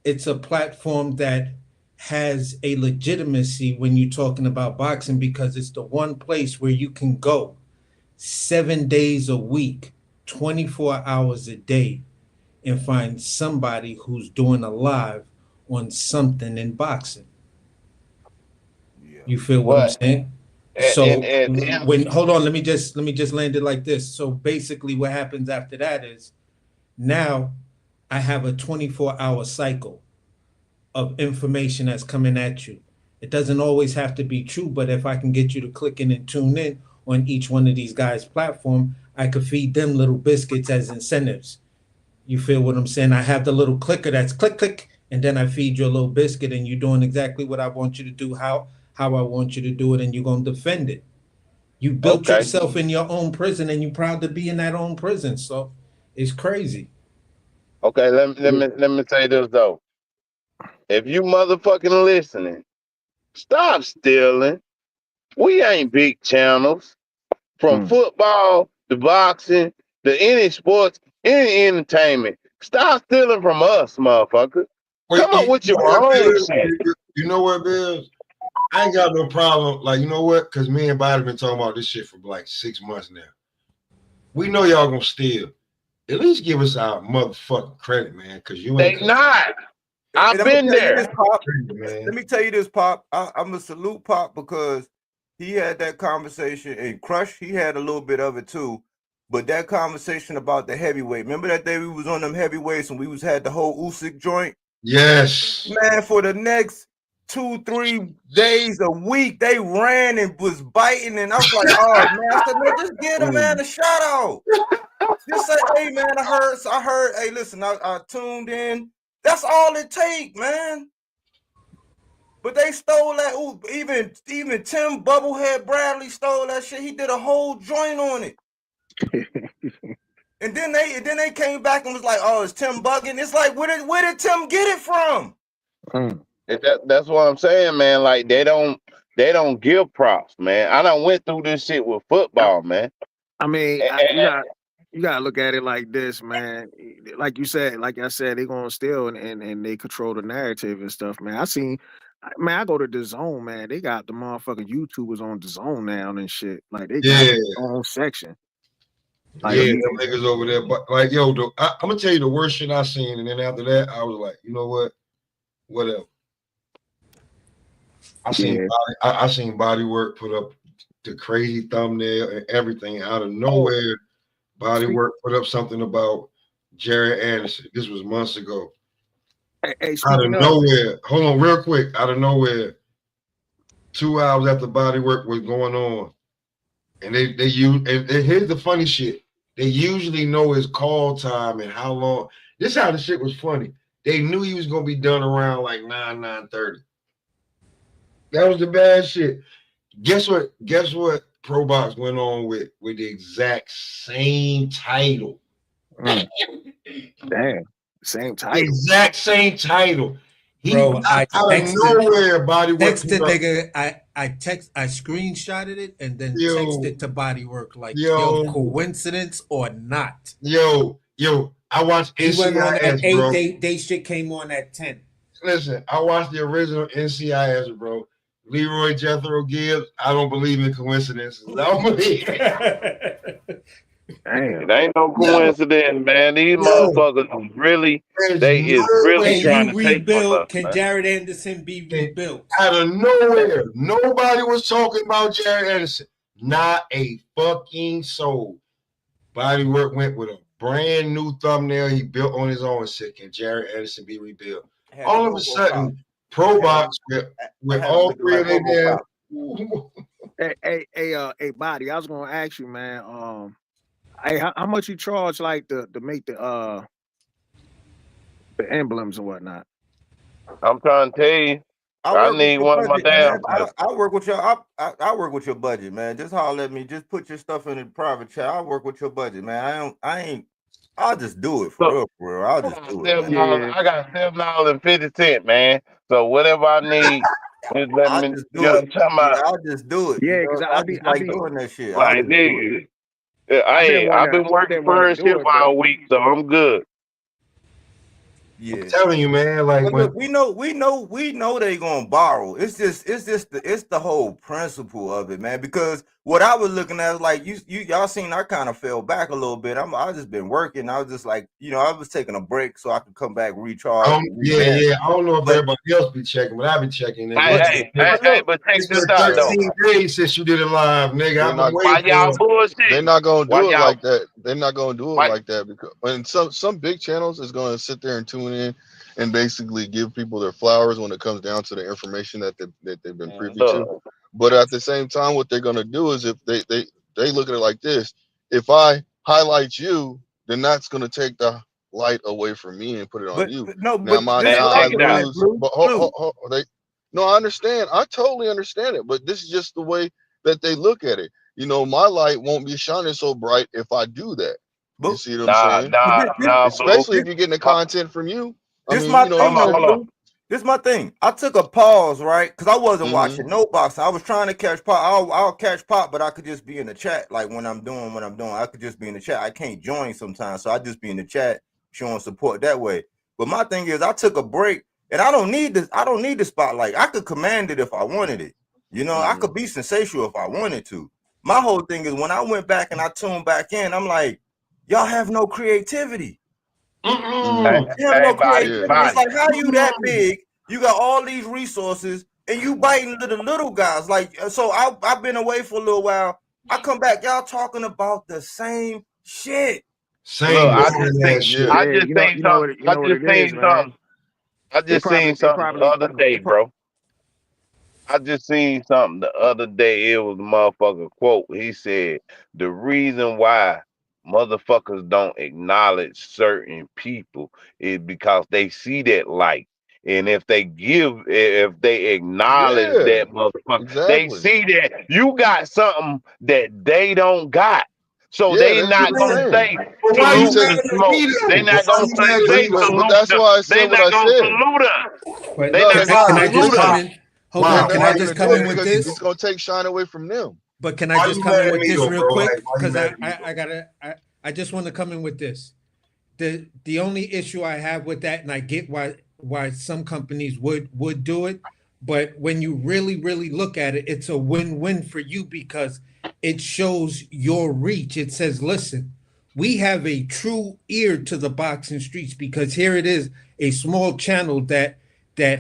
it's a platform that has a legitimacy when you're talking about boxing, because it's the one place where you can go 7 days a week, 24 hours a day, and find somebody who's doing a live on something in boxing. Yeah. You feel what I'm saying? So hold on, let me just land it like this. So basically what happens after that is, now I have a 24-hour cycle of information that's coming at you. It doesn't always have to be true, but if I can get you to click in and tune in on each one of these guys' platform, I could feed them little biscuits as incentives. You feel what I'm saying? I have the little clicker that's click, click, and then I feed you a little biscuit, and you're doing exactly what I want you to do, how I want you to do it, and you're going to defend it. You built yourself in your own prison, and you're proud to be in that own prison. So it's crazy. Okay, let me say this though. If you motherfucking listening, stop stealing. We ain't big channels. From football to boxing to any sports, any entertainment. Stop stealing from us, motherfucker. Come on with your own shit. You know what, Bills? I ain't got no problem. Like, you know what? Because me and Bobby been talking about this shit for like 6 months now. We know y'all gonna steal. At least give us our motherfucking credit, man. Because you ain't not. I've been there. Let me tell you this, Pop. I'm gonna salute Pop, because he had that conversation, and Crush, he had a little bit of it too. But that conversation about the heavyweight, remember that day we was on them heavyweights and we had the whole Usyk joint? Yes. Man, for the next 2-3 days a week, they ran and was biting, and I was like, oh man, I said, man, just give the man a shout out. Just say, hey man, I heard, hey, listen, I tuned in. That's all it take, man. But they stole that. Ooh, even Tim Bubblehead Bradley stole that shit. He did a whole joint on it. And then they came back and was like, oh, it's Tim bugging. It's like, where did Tim get it from? That's what I'm saying, man. Like they don't give props, man. I done went through this shit with football, man. I mean, you gotta look at it like this, man. Like you said, like I said, they're gonna steal and they control the narrative and stuff, man. I go to the Zone, man. They got the motherfucking YouTubers on the Zone now and shit. Like they got their own section. Like, them niggas over there. But like, yo, I'm gonna tell you the worst shit I seen, and then after that, I was like, you know what? Whatever. I seen Bodywork put up the crazy thumbnail and everything out of nowhere. Bodywork put up something about Jerry Anderson. This was months ago. Out of nowhere, hold on, real quick. Out of nowhere, 2 hours after Bodywork was going on, and they use. And here's the funny shit: they usually know his call time and how long. This is how the shit was funny. They knew he was gonna be done around like 9:30. That was the bad shit. Guess what? Pro Box went on with the exact same title. Damn. Same title. Exact same title. Bro, I nowhere texted nigga. I screenshotted it and then texted to Bodywork like, yo, coincidence or not? Yo, I watched He went on at NCIS, 8. bro. They shit came on at 10. Listen, I watched the original NCIS, bro. Leroy Jethro Gibbs. I don't believe in coincidences. I don't believe. It ain't no coincidence, man. These motherfuckers really, they is really Can trying you to take from rebuild? us, Can man. Jared Anderson be rebuilt? Out of nowhere, nobody was talking about Jared Anderson. Not a fucking soul. Bodywork went with a brand new thumbnail he built on his own shit. Can Jared Anderson be rebuilt? All of a sudden, Pro Box with all three of their Hey, Body, I was gonna ask you, man. Hey, how much you charge like to make the emblems and whatnot? I'm trying to tell you, I need one of my damn. I work with your I work with your budget, man. Just holler at me. Just put your stuff in the private chat. I work with your budget, man. I'll just do it for real. I'll just do it. Man. I got $7.50, man. So whatever I need, just let me. Just do it. I'll just do it. Yeah, because I be doing that shit. Like nigga, I've been working first shift all week, so I'm good. Yeah, I'm telling you, man. Like look, we know they gonna borrow. It's the whole principle of it, man. Because what I was looking at is like y'all seen I kind of fell back a little bit. I just been working. I was just like, I was taking a break so I could come back, recharge. Yeah. I don't know if everybody else be checking, but I be checking. Hey, but check this out though. 13 days since you did it live, nigga. Why y'all bullshit? They're not gonna do it like that. They're not gonna do it like that because when some big channels is gonna sit there and tune in and basically give people their flowers when it comes down to the information that they've been privy to. But at the same time, what they're gonna do is if they look at it like this: if I highlight you, then that's gonna take the light away from me and put it on you. No, I understand. I totally understand it, but this is just the way that they look at it. My light won't be shining so bright if I do that. You see what I'm saying? Especially if you're getting the content from you. This is my thing. I took a pause, right? Because I wasn't watching no boxing. I was trying to catch Pop. I'll catch Pop, but I could just be in the chat. Like when I'm doing, I could just be in the chat. I can't join sometimes, so I just be in the chat showing support that way. But my thing is, I took a break, and I don't need this. I don't need the spotlight. I could command it if I wanted it. I could be sensational if I wanted to. My whole thing is when I went back and I tuned back in, I'm like, y'all have no creativity. It's like, how you that big? You got all these resources and you biting the little guys. Like, so I've been away for a little while. I come back, y'all talking about the same shit. I just seen something the other day, bro. I just seen something the other day. It was a motherfucker quote. He said, the reason why motherfuckers don't acknowledge certain people is because they see that light. And if they acknowledge that motherfucker, they see that you got something that they don't got. So they not gonna say salute the smoke. They not gonna say salute. That's why I said what I said. Salute us. They not gonna salute us. Hold on, can I just come in with this? It's gonna take shine away from them. But can I just come in with this real quick? Because I just want to come in with this. The only issue I have with that, and I get why some companies would do it, but when you really look at it, it's a win-win for you because it shows your reach. It says, listen, we have a true ear to the boxing streets because here it is, a small channel that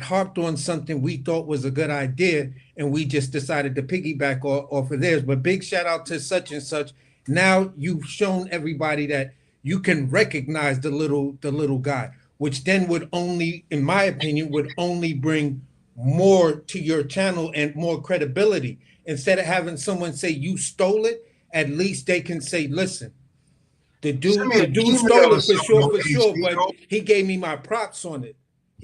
harped on something we thought was a good idea, and we just decided to piggyback off of theirs. But big shout out to such and such. Now you've shown everybody that you can recognize the little guy, which then would only, in my opinion, would only bring more to your channel and more credibility. Instead of having someone say you stole it, at least they can say, listen, the dude stole it for sure, but he gave me my props on it.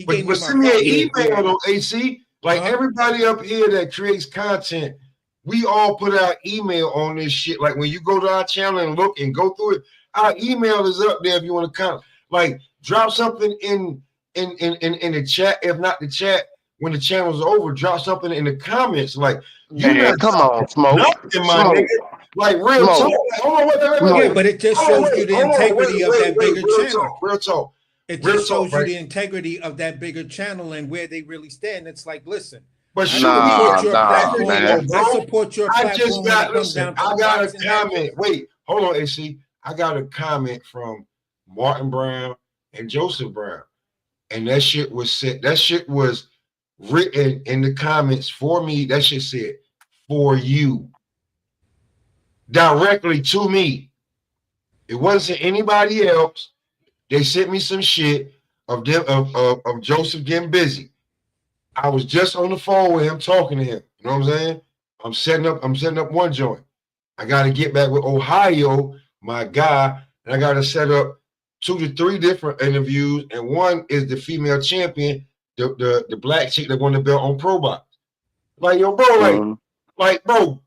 But send me an email though, AC. Like everybody up here that creates content, we all put our email on this shit. Like when you go to our channel and look and go through it, our email is up there if you want to comment. Like drop something in the chat. If not the chat, when the channel's over, drop something in the comments. Like, you Man, not come on, Smoke. nothing, my Smoke. nigga. Like, real talk. Smoke. Like, hold on, wait. Yeah, but it just Hold on, shows you the hold on, integrity of that bigger real channel. talk, real talk. It Real just talk, shows you right? the integrity of that bigger channel and where they really stand. It's like, listen, But I Nah, support your nah, platform. man. bro. I support your I just platform when got, it comes listen, down to I the got a boxing matches. comment. Wait, hold on, AC. I got a comment from Martin Brown and Joseph Brown. And that shit was said, that shit was written in the comments for me. That shit said, for you. Directly to me. It wasn't anybody else. They sent me some shit of them of Joseph getting busy. I was just on the phone with him talking to him. You know what I'm saying? I'm setting up one joint. I got to get back with Ohio, my guy, and I got to set up 2 to 3 different interviews. And one is the female champion, the black chick that won the belt on Pro Box. Like, yo, bro, bro,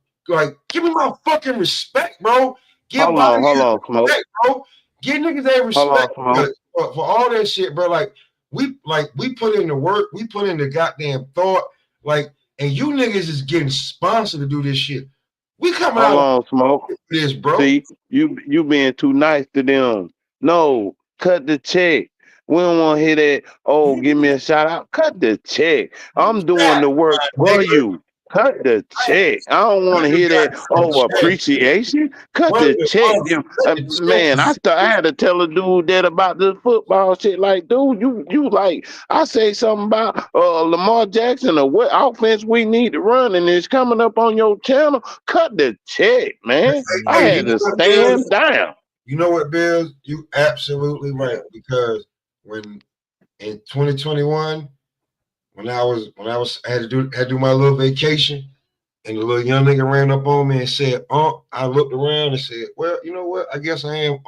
give me my fucking respect, bro. Give Hold on, Smoke. respect, bro. Give niggas that respect Hold on, Smoke. for all that shit, bro. Like we put in the work, we put in the goddamn thought, like, and you niggas is getting sponsored to do this shit. We coming Hold out on, Smoke. of this, bro. See, you being too nice to them. No, cut the check. We don't want to hear that. Oh, give me a shout out. Cut the check. I'm doing the work for you. Cut the check. I don't want to hear that. Oh, appreciation. Cut the check. Man, I had to tell a dude that about the football shit. Like, dude, you like, I say something about Lamar Jackson or what offense we need to run, and it's coming up on your channel. Cut the check, man. I had to stand down. You know what, Bills? You absolutely right. Because when in 2021, when I had to do my little vacation, and the little young nigga ran up on me and said, I looked around and said, well, you know what? I guess I am.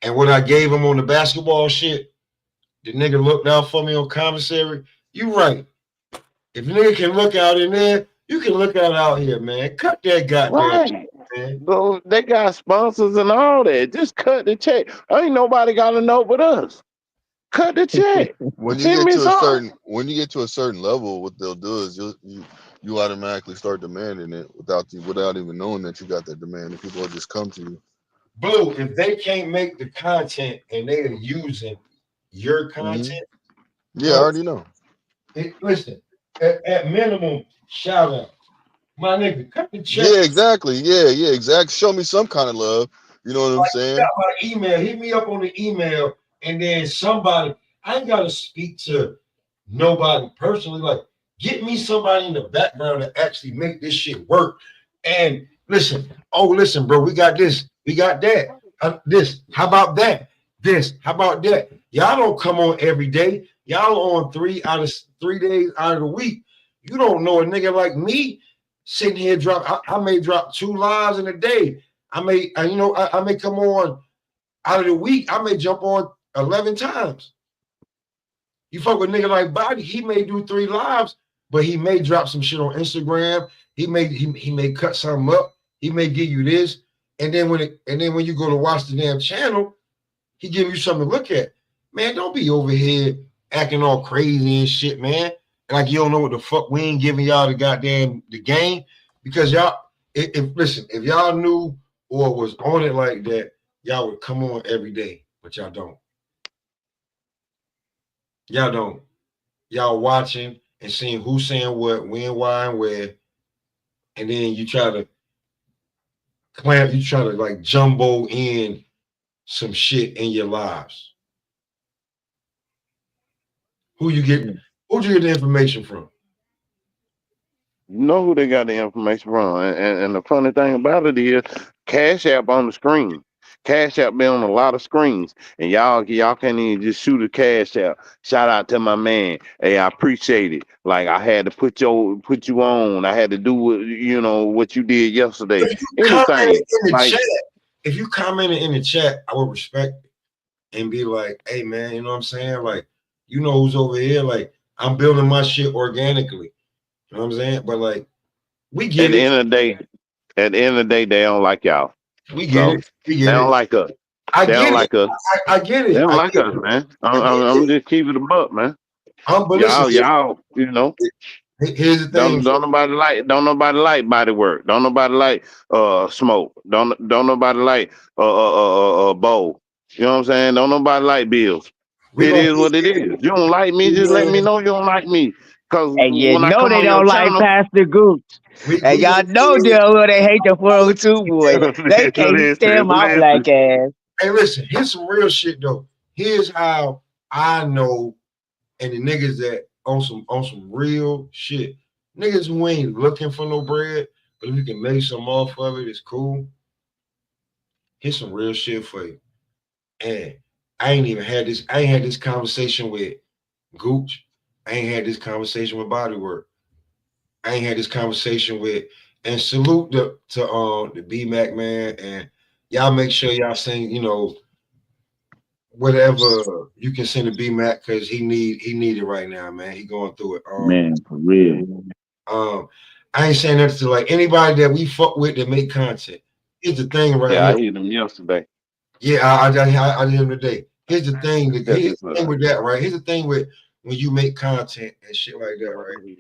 And what I gave him on the basketball shit, the nigga looked out for me on commissary. You right. If the nigga can look out in there, you can look out here, man. Cut that goddamn shit, man. Bro, they got sponsors and all that. Just cut the check. Ain't nobody got to know but us. Cut the check. When you get to a certain level, what they'll do is you automatically start demanding it without even knowing that you got that demand, and people will just come to you. Blue, if they can't make the content and they are using your content, I already know. Listen, at minimum, shout out. My nigga, cut the check. Yeah, exactly. Yeah, exactly. Show me some kind of love. You know what I'm saying? My email, hit me up on the email, and then somebody, I ain't gotta speak to nobody personally. Like, get me somebody in the background to actually make this shit work. And listen, bro, we got this, we got that. This, how about that? This, how about that? Y'all don't come on every day. Y'all on 3 days out of the week. You don't know a nigga like me sitting here I may drop 2 lives in a day. I may come on out of the week. I may jump on 11 times. You fuck with a nigga like Body, he may do 3 lives, but he may drop some shit on Instagram. He may cut something up. He may give you this, and then when you go to watch the damn channel, he give you something to look at. Man, don't be over here acting all crazy and shit, man. Like you don't know what the fuck. We ain't giving y'all the game, because y'all. If y'all knew or was on it like that, y'all would come on every day, but y'all don't. Y'all don't. Y'all watching and seeing who's saying what, when, why, and where, and then you try to like jumbo in some shit in your lives. Who'd you get the information from? You know who they got the information from. And the funny thing about it is Cash App on the screen. Cash App been on a lot of screens. And y'all can't even just shoot a Cash App. Shout out to my man. Hey, I appreciate it. Like, I had to put you on. I had to do what you did yesterday. Anything. If you commented in the chat, I would respect it and be like, hey man, you know what I'm saying? Like, you know who's over here? Like, I'm building my shit organically. You know what I'm saying? But like, we get it. At the end of the day, they don't like y'all. We get it. They don't like us. I get it. I get it. They don't like us, man. I'm just keeping it a buck, man. But listen, y'all, you know. here's the thing. Don't nobody like body work. Don't nobody like smoke. Don't nobody like bowl. You know what I'm saying? Don't nobody like bills. We It gonna is what it is. You don't like me, just let me know you don't like me. Cause And you when I know come they on your don't like channel, Pastor Gooch. And we y'all gonna know they hate the 402 boy. They can't stand my listen. black ass. Hey, listen, here's some real shit though. Here's how I know, and the niggas that on some real shit. Niggas who ain't looking for no bread, but if you can make some off of it, it's cool. Here's some real shit for you. And I ain't had this conversation with Gooch. I ain't had this conversation with Bodywork. I ain't had this conversation with, and salute to the BMAC man, and y'all make sure y'all sing, whatever you can send to BMAC because he need it right now, man. He going through it. Man, for real. I ain't saying that to like anybody that we fuck with that make content. Here's the thing right Yeah, here. I hit him yesterday. Yeah, I did him today. Here's the thing. Here's the thing with that, right? Here's the thing with when you make content and shit like that, right?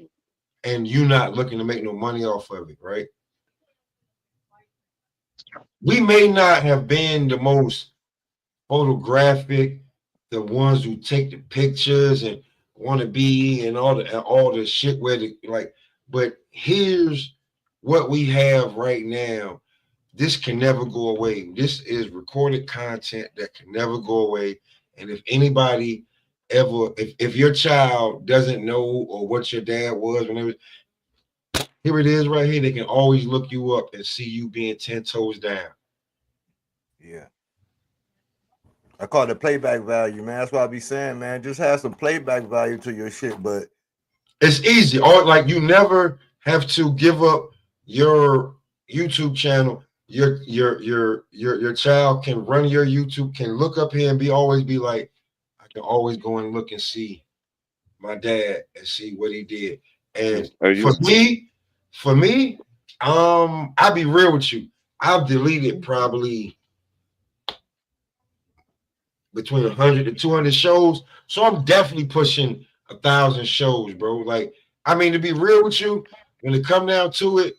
And you not looking to make no money off of it, right? We may not have been the most photographic, the ones who take the pictures and want to be and all the shit where the like, but here's what we have right now. This can never go away. This is recorded content that can never go away. And if anybody ever, if your child doesn't know or what your dad was, whenever, here it is right here. They can always look you up and see you being 10 toes down. Yeah. I call it the playback value, man. That's what I be saying, man. Just have some playback value to your shit, but it's easy. Or like you never have to give up your YouTube channel. Your child can run your YouTube, can look up here and always be like, I can always go and look and see my dad and see what he did. And for me, I'll be real with you. I've deleted probably between 100 and 200 shows. So I'm definitely pushing 1,000 shows, bro. Like, I mean, to be real with you, when it come down to it,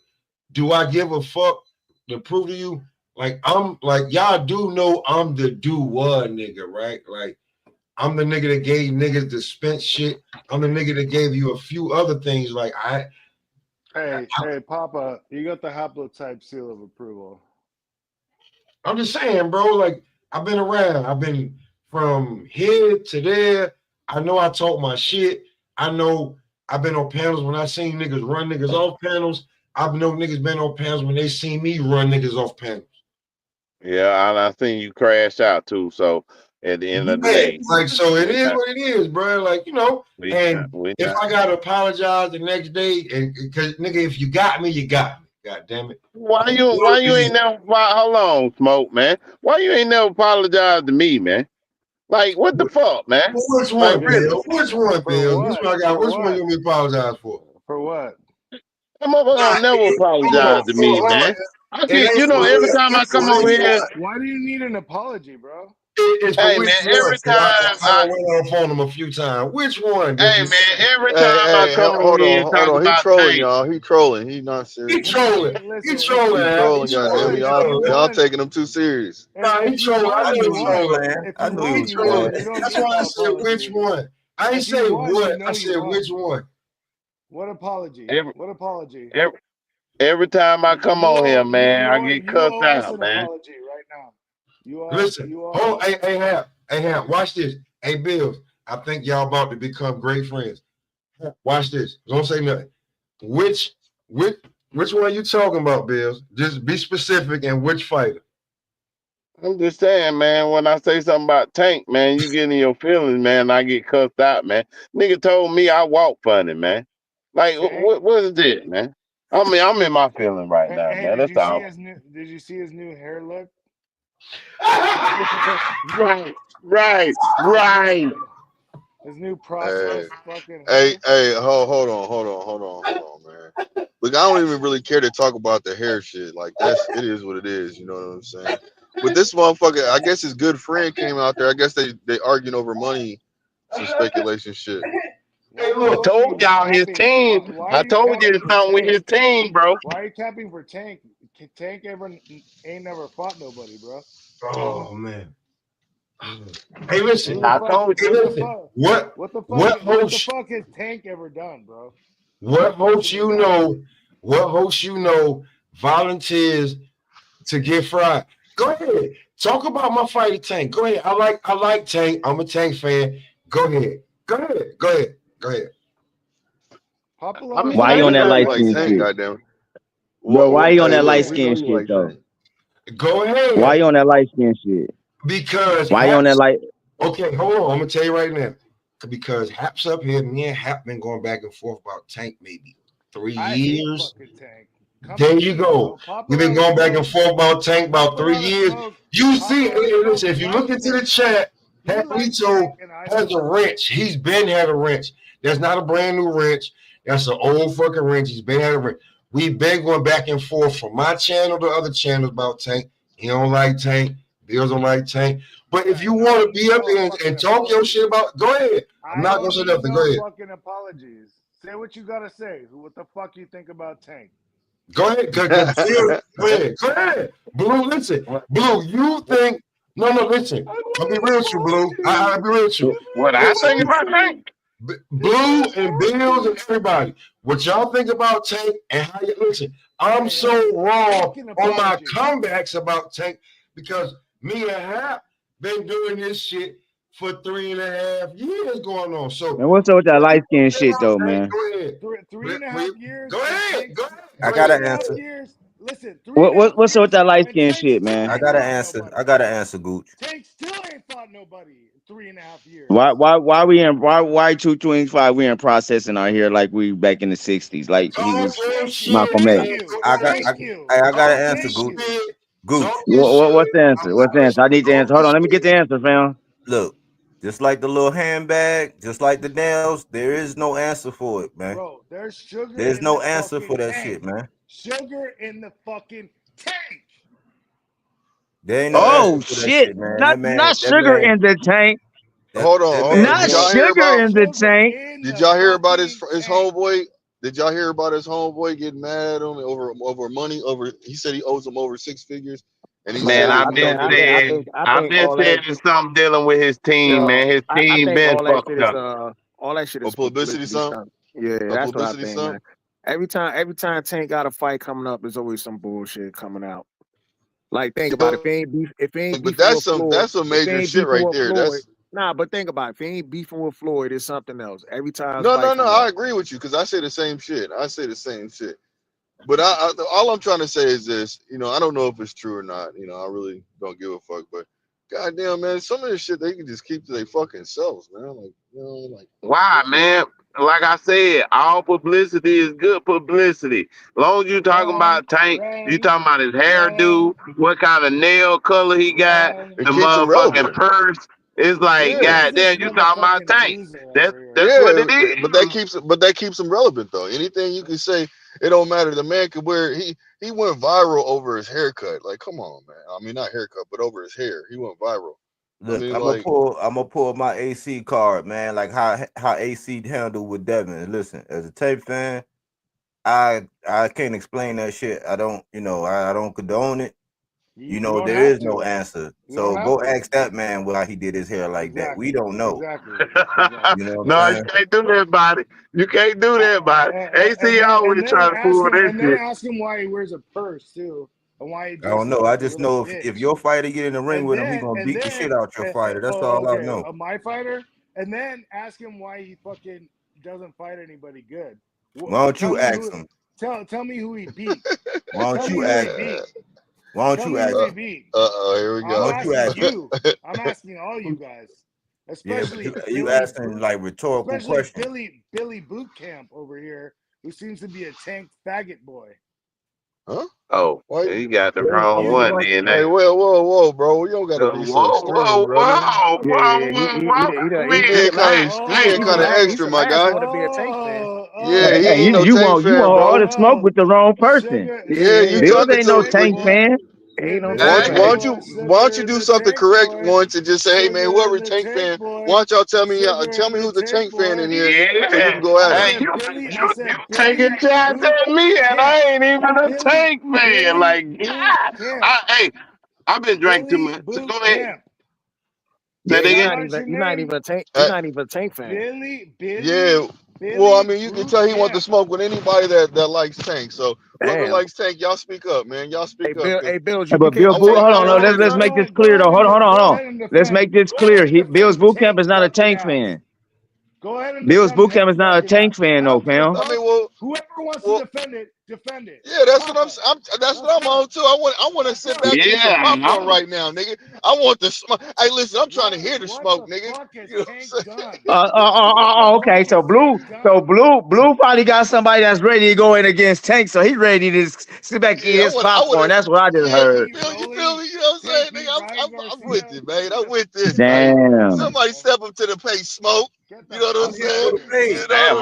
do I give a fuck to prove to you? Like, I'm like, y'all do know I'm the do what nigga, right? Like, I'm the nigga that gave niggas the spent shit. I'm the nigga that gave you a few other things. Like, Hey, Papa, you got the haplotype seal of approval. I'm just saying, bro, like, I've been around. I've been from here to there. I know I talk my shit. I know I've been on panels when I seen niggas run niggas off panels. I've known niggas been on panels when they seen me run niggas off panels. Yeah, and I seen you crash out too. So at the end of the day, like, so it is what it is, bro. Like, and if I gotta apologize the next day, and because nigga, if you got me, you got me. God damn it. Why you ain't never? Hold on, Smoke, man. Why you ain't never apologized to me, man? Like, what the fuck, man? Which one, Bill? Which one, Bill? Which one I got? Which one you want me to apologize for? For what? I'm gonna never apologize to me, man. I see, every time I come over here. Why do you need an apology, bro? Hey man, every time I went on the phone him a few times. Which one? Hey man, every time I come over here and talk He about trolling, Tank. y'all. He trolling. He not serious. He trolling. He trolling. He trolling. Goddamn, y'all taking him too serious. Nah, he trolling. I know he trolling. I knew he was trolling. playing. That's why I said which one. I ain't say what. I said which one. What apology? What apology? Every time I come on here, man, I get cussed out, man. Apology right now. Listen, hey, Hap, watch this. Hey, Bill, I think y'all about to become great friends. Watch this. Don't say nothing. Which one you talking about, Bill? Just be specific and which fighter. I'm just saying, man, when I say something about Tank, man, you get in your feelings, man, I get cussed out, man. Nigga told me I walk funny, man. Like, what is this, man? I mean, I'm in my feeling right now, man. That's all. Did you see his new hair look? Right. His new process, fucking. Hey, hold on, man. Look, I don't even really care to talk about the hair shit. Like, it is what it is. You know what I'm saying? But this motherfucker, I guess his good friend came out there. I guess they arguing over money, some speculation shit. I told y'all his team. I told you it's something with his team, bro. Why are you capping for Tank? Tank ain't never fought nobody, bro. Oh man. Hey, listen. I told you. What the fuck has Tank ever done, bro? What host you know? What host you know volunteers to get fried? Go ahead. Talk about my fight at Tank. Go ahead. I like Tank. I'm a Tank fan. Go ahead. I mean, Why you on that light skin Tank, shit? goddamn. Bro, why you on that light We skin know you like shit though? Tank. Go ahead. Why you on that light skin shit? Because why you on that light? Okay, hold on. I'm gonna tell you right now. Because Hap's up here. Me and Hap been going back and forth about Tank maybe 3 years. There you go. We've been going back and forth about Tank about 3 years. You see, listen, if you look into the chat, Haplito has a wrench. He's been had a wrench. That's not a brand new wrench. That's an old fucking wrench. He's been had a wrench. We've been going back and forth from my channel to other channels about Tank. He don't like Tank. Bills don't like Tank. But if you want to be up here and talk your shit about, go ahead. I'm not gonna say nothing. Go ahead. Fucking apologies. Say what you gotta say. What the fuck you think about Tank? Go ahead. Go ahead. Blue, listen. Blue, you think? No, listen. I'll be real with you, Blue. I'll be real with you. What I think about Tank? Blue and Bills and everybody. What y'all think about Tank and how you listen? I'm so raw on my comebacks about Tank because me and Hap been doing this shit for 3.5 years going on. So man, what's up with that light skin shit though, man? Go ahead. 3.5 years. Go ahead. I got an answer. Listen, what's up with that light skin shit, man? I got an answer, Gooch. Tank still ain't fought nobody in 3.5 years. Why 225 we in processing out here like we back in the 60s, like he was Malcolm X. I got an answer, Gooch. What's the answer? What's the answer? I need the answer. Hold on, let me get the answer, fam. Look, just like the little handbag, just like the nails, there is no answer for it, man. Bro, there's sugar. There's no answer for that shit, man. Sugar in the fucking tank. There ain't no shit, man. Not sugar in the tank. Hold on. Not sugar in the tank. Did y'all hear about his homeboy? Did y'all hear about his homeboy getting mad at him over money? He said he owes him over 6 figures. And he I've been saying it's something dealing with his team, man. His team been fucked up. All that shit is publicity stunt. Yeah, that's what I think, man. Every time Tank got a fight coming up, there's always some bullshit coming out. Like, think about it. If it ain't but that's some major shit right there. But think about it. If he ain't beefing with Floyd, it's something else. Every time. No. I agree with you because I say the same shit. But all I'm trying to say is this. I don't know if it's true or not. I really don't give a fuck. But goddamn, man, some of this shit they can just keep to their fucking selves, man. Why, man? Like I said, all publicity is good publicity. As long as you talking about Tank, you talking about his hairdo, what kind of nail color he got, the motherfucking purse. It's like, goddamn, you talking about Tank. That's what it is. But that keeps him relevant though. Anything you can say, it don't matter. The man could wear. He went viral over his haircut. Like, come on, man. I mean, not haircut, but over his hair. He went viral. Look, I'm gonna pull my AC card, man. Like how AC handled with Devin. Listen, as a tape fan, I can't explain that shit. I don't condone it. There is no answer. So go ask that man why he did his hair like that. We don't know. Exactly. No, you can't do that, buddy. You can't do that, buddy. AC always trying to pull that shit. And then ask him why he wears a purse too. And why he I don't know. I just know if your fighter get in the ring with him, he's gonna beat the shit out your fighter. That's all I know. My fighter, and then ask him why he fucking doesn't fight anybody good. Why don't you ask him? Tell me who he beat. Why don't you ask him? Why don't you ask him? Here we go. I'm asking all you guys, especially you asking like rhetorical questions. Billy Bootcamp over here, who seems to be a Tank faggot boy. Huh? Oh, you got the wrong one, then. Hey, whoa, bro. You don't gotta be so extreme, bro. He being kind of extra, my guy. Yeah, you want all the smoke with the wrong person. Yeah, Bills ain't no Tank fan. Ain't no Why tank don't fan. why don't you do something correct once and just say, hey man, whoever Tank fan, why don't y'all tell me who's a Tank fan in here so we can go at Hey, it. you taking shots at me, and I ain't even a Tank fan. Like, yeah. I've been drinking too much. So go ahead. Say it again. You're not even a tank. You're not even a tank fan. Yeah. Well, I mean, you can tell he wants to smoke with anybody that likes Tank. So whoever Damn. likes Tank, y'all speak up, man. Y'all speak up. Hey, Bills, Hey, you but can't Bill say Boot, hold on, I no, let's make this clear though. Hold on. Let's make this clear. Bill's boot camp is not a Tank fan. Go ahead and Bill's defend boot camp is not a Tank fan, though, fam. I mean, well, whoever wants to defend it, defend it. yeah, that's what that's what I'm on too. I want to sit back and eat some popcorn right now, nigga. I want the smoke. Hey, listen, I'm trying to hear the smoke, nigga. You know what I'm saying? Okay. So Blue probably got somebody that's ready to go in against Tank, so he's ready to sit back and eat his popcorn. That's what I just heard. You feel me? You know what I'm saying, nigga? I'm with it, man. I'm with this. Damn. Somebody step up to the pace, smoke. You know what I'm saying? Damn,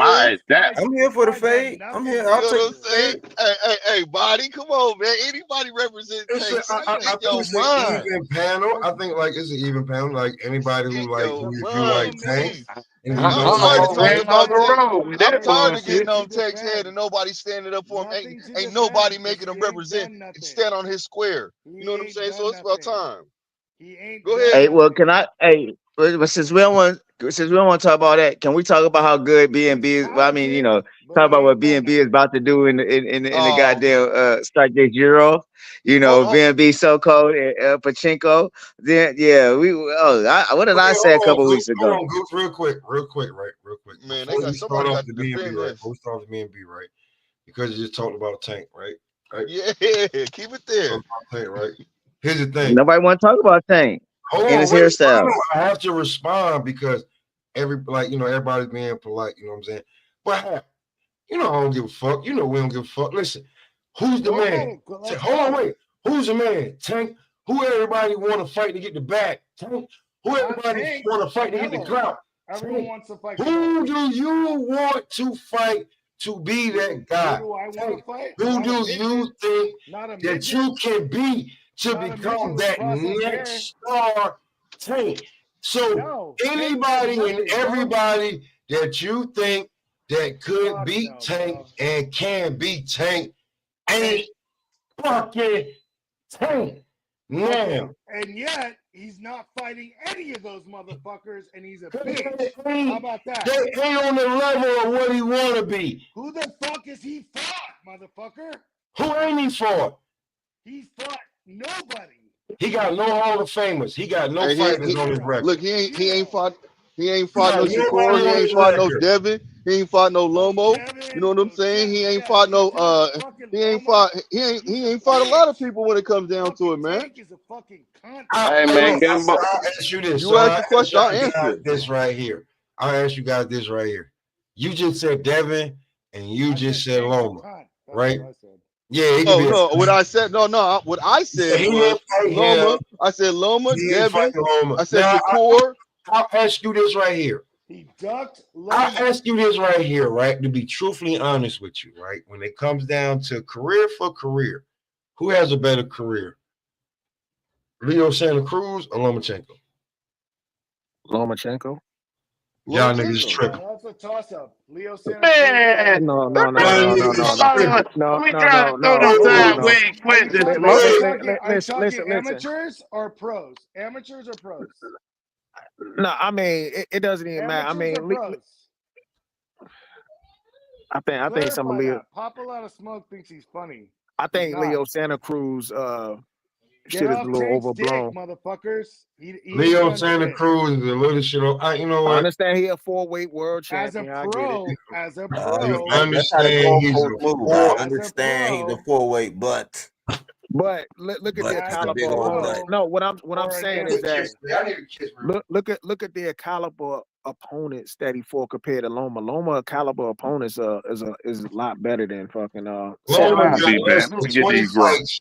I'm here for the fade. I'm here. I'll You know take what I'm saying? Hey, body, come on, man. Anybody represent Tank? I think it's an even panel. I think like it's an even panel. Like anybody who like who you like Tank. And I'm you tired like of talking Tank. about Tank. I'm tired of getting on Tank's head and nobody standing up for him. Ain't nobody making him represent and stand on his square. You know what I'm saying? So it's about time. Go ahead. Hey, well, can I? Hey, but since we don't want to talk about that, can we talk about how good B&B is? Well, I mean, you know, talk about what B&B is about to do in the goddamn strike this Euro. You know, B&B so cold and Pachinko. Then what did I say a couple weeks ago? Hold on, Goose, real quick, right? Man, Before they got we start somebody off got the to B&B, defend right? this. Before we start off the B&B, right? Because you just talked about Tank, right? Yeah, keep it there. Tank, right? Here's the thing. Nobody want to talk about Tank and his hairstyle. I have to respond because everybody's being polite. You know what I'm saying? But I don't give a fuck. We don't give a fuck. Listen, who's the man? Hold on, wait. Who's the man? Tank. Who everybody want to fight to get the bag? Tank. Who everybody want to fight to get the clout? Everyone wants to fight. Who do you want to fight to be that guy? Who do I want to fight? Who do you think that you can be to become that next star Tank? So anybody and everybody that you think that could beat Tank and can beat Tank ain't fucking Tank. Now. And yet he's not fighting any of those motherfuckers, and he's a bitch. How about that? They ain't on the level of what he wanna be. Who the fuck is he fought, motherfucker? Who ain't he fought? He fought nobody. He got no Hall of Famers. He got no fighters on his record. Look, he ain't fought no Shakur. He ain't fought no Devin. He ain't fought no Lomo. You know what I'm saying? He ain't fought no he ain't fought a lot of people when it comes down to it, man. Hey man, I'll ask you this. You ask the question, I'll answer it. This right here. I'll ask you guys this right here. You just said Devin and you just said Loma, right? Yeah. No. What I said what I said was Loma. I said Loma, Devin. I said Shakur. I'll ask you this right here. He ducked Loma. I'll ask you this right here, right? To be truthfully honest with you, right? When it comes down to career for career, who has a better career? Leo Santa Cruz or Lomachenko? Lomachenko. Y'all niggas tripping. That's a toss-up. Leo Santa Man, No. Let me try to throw the sideways question. Are you talking amateurs or pros? Amateurs or pros? No, I mean it doesn't even matter. I mean, I think some of Leo. Pop a lot of smoke thinks he's funny. I think Leo Santa Cruz shit is a little overblown. Motherfuckers. Leo Santa Cruz is a little shit. You know what? I understand he a 4-weight world champion. As a pro, I understand he's a I understand he's a 4-weight, but look at the caliber opponent. No, what I'm saying is that look at the caliber opponents that he fought compared to Loma. Loma caliber opponents is a lot better than fucking Loma got less than 20 fights.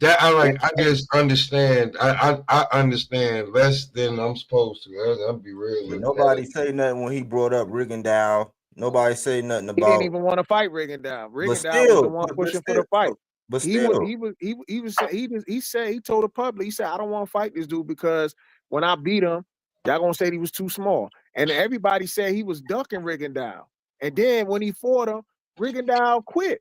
That I just understand. I understand less than I'm supposed to. I'll be real. Nobody say nothing when he brought up Rigondeaux. Nobody say nothing about. He didn't even want to fight Rigondeaux. Rigondeaux was the one pushing for the fight. But he still, said he told the public, he said, I don't want to fight this dude because when I beat him, y'all gonna say he was too small. And everybody said he was ducking Rigondeaux. And then when he fought him, Rigondeaux quit.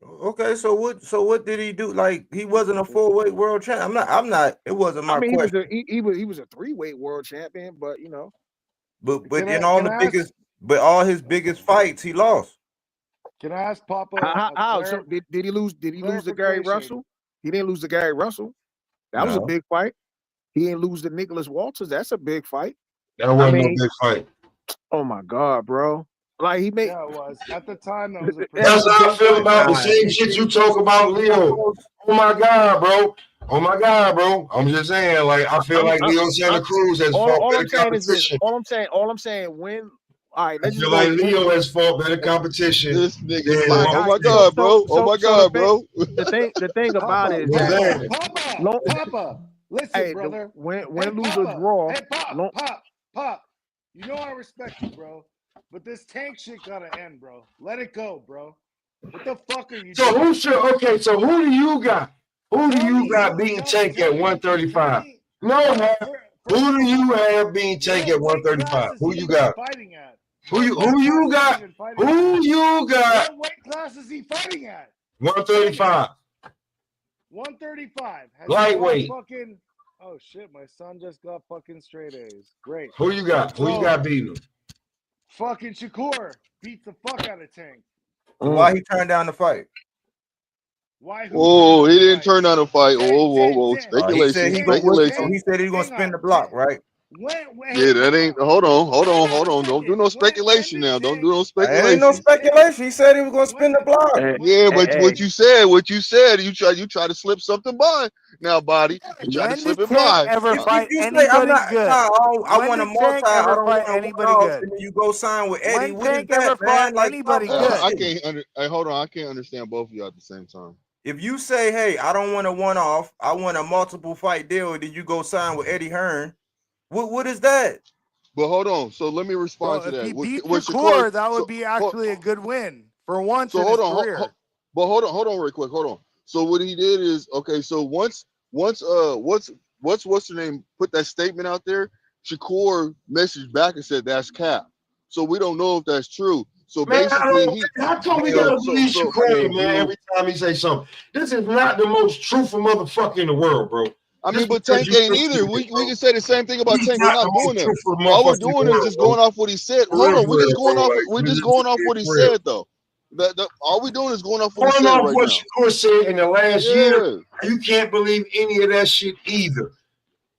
okay, so what did he do? Like, he wasn't a 4-weight world champ. I'm not. It wasn't my question. He was a 3-weight world champion, but you know. But all his biggest fights he lost. Can I ask Papa? How? So did he lose? Did he lose to Gary Russell? He didn't lose to Gary Russell. That was a big fight. He didn't lose to Nicholas Walters. That's a big fight. That wasn't a big fight. Oh my God, bro! Like he made. Yeah, it was at the time. That was a That's how I feel about the same shit you talk about, Leo. Oh my God, bro. Oh my God, bro. I'm just saying, like, I feel like Leo Santa Cruz has fought better competition. All I'm saying, when. All right, I feel like Leo has fought better competition. This nigga, oh my God, bro. Oh my God, bro. The thing about it is that Papa, listen, brother. When lose or draw, hey, Pop. You know I respect you, bro. But this Tank shit gotta end, bro. Let it go, bro. What the fuck are you doing? So who do you got? Who do you got beating Tank at 135? No, man. Who do you have beating Tank at 135? Who you got? Who you got? Who you got? What weight class is he fighting at? 135. 135. Lightweight. Oh shit, my son just got fucking straight A's. Great. Who you got? Who you got beating him? Fucking Shakur beat the fuck out of Tank. Why he turned down the fight? Why? Oh, he didn't turn down the fight. Whoa. Speculation. He said he was gonna spin the block, right? Yeah, that ain't. Hold on. Don't do no speculation now. Don't do no speculation. Ain't no speculation. He said he was gonna spin the block. Yeah, but what you said, you try to slip something by. Now, body, you try to slip it by. Ever fight you anybody say I'm not good? I want a multi. I don't want anybody good. And then you go sign with Eddie. When Tank ever fought anybody good? I can't. Hold on. I can't understand both of you at the same time. If you say, "Hey, I don't want a one-off. I want a multiple fight deal," and then you go sign with Eddie Hearn. What is that? But hold on. So let me respond to that. If he beat Shakur, that would be actually a good win for once in his career. But hold on, real quick. Hold on. So what he did is okay. So once what's her name put that statement out there, Shakur messaged back and said that's cap. So we don't know if that's true. So basically, how come we gotta believe Shakur, man? Every time he say something, this is not the most truthful motherfucker in the world, bro. I mean, but Tank ain't either. We can say the same thing about Tank. We're not doing that. All we're doing is just going off what he said. Hold on, we're just going off what he said, though. All we're doing is going off what he said right now. What Shakur said in the last year, you can't believe any of that shit either.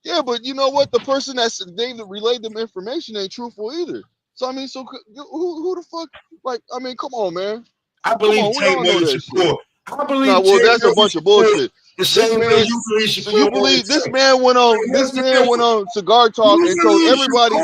Yeah, but you know what? The person they relayed them information ain't truthful either. So I mean, who the fuck? Like, I mean, come on, man. I believe Tank knows Shakur. I believe that's a bunch of bullshit. The same way you believe Shakur. So you believe this man went on Cigar Talk and told everybody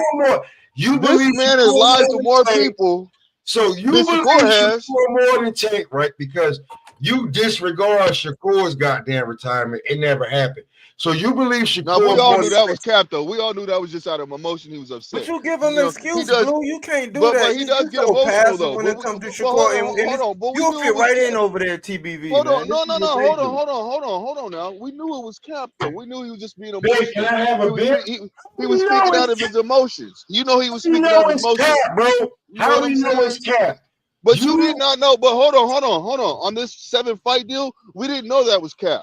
this man has lied to more people. So you believe Shakur more than Tank, right? Because you disregard Shakur's goddamn retirement. It never happened. So you believe Shakur? Now we all knew that was cap, though. We all knew that was just out of emotion. He was upset. But you give him an excuse, Blue. You can't do that. But he does get emotional though. When it comes to Shakur, you'll fit right in over there, TBV. Hold on, no. Hold on. Now we knew it was cap, though. We knew he was just being emotional. Can I have a bit? He was speaking out of his emotions. You know he was speaking out of his emotions, cap, bro. How do you know it's cap? But you did not know. But hold on. On this 7-fight deal, we didn't know that was cap.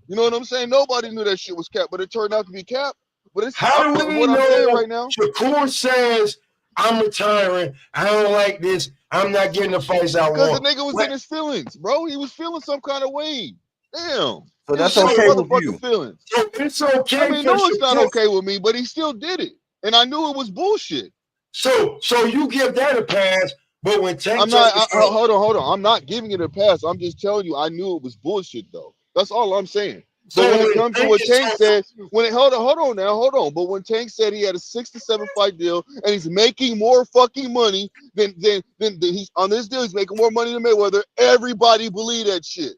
You know what I'm saying? Nobody knew that shit was cap, but it turned out to be cap. But it's how do we know right now? Shakur says, "I'm retiring. I don't like this. I'm not getting the fights I want." Because the nigga was in his feelings, bro. He was feeling some kind of way. Damn. So that's okay with you. Feelings. So it's okay. I mean, no, it's not okay with me, but he still did it, and I knew it was bullshit. So you give that a pass, but when Tank, I'm not. Hold on. I'm not giving it a pass. I'm just telling you, I knew it was bullshit, though. That's all I'm saying. So when it comes to what Tank said, hold on. But when Tank said he had a 6 to 7 fight deal and he's making more fucking money than he's on this deal, he's making more money than Mayweather. Everybody believe that shit.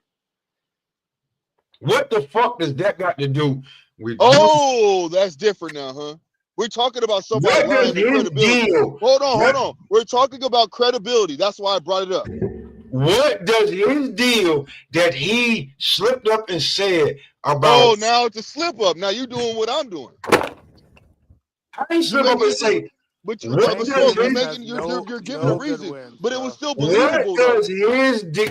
What the fuck does that got to do with? Oh, that's different now, huh? We're talking about somebody lying to credibility. Hold on. We're talking about credibility. That's why I brought it up. What does his deal that he slipped up and said about? Oh, now it's a slip up. Now you doing what I'm doing. I ain't slip up and say. But you, What does you're his, making, you're giving a reason, but it was still believable.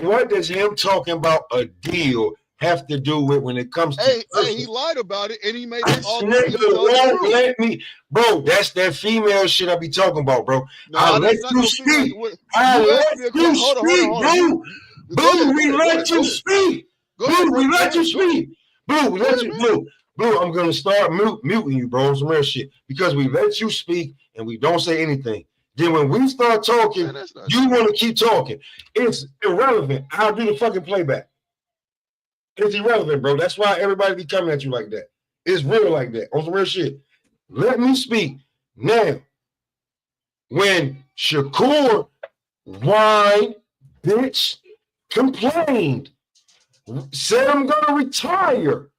What does him talking about a deal have to do with when it comes to? Hey, he lied about it and he made it all let me, bro. That's that female shit I be talking about, bro. No, I let you speak. I let you speak, bro. Boo, we let you speak. Boo, we let you speak. Boo, we let you. Blue, I'm gonna start muting you, bro. Some real shit because we let you speak and we don't say anything. Then when we start talking, you want to keep talking. It's irrelevant. I'll do the fucking playback. It's irrelevant, bro. That's why everybody be coming at you like that. It's real like that. On some real shit. Let me speak. Now, when Shakur whined, bitch, complained, said I'm gonna retire.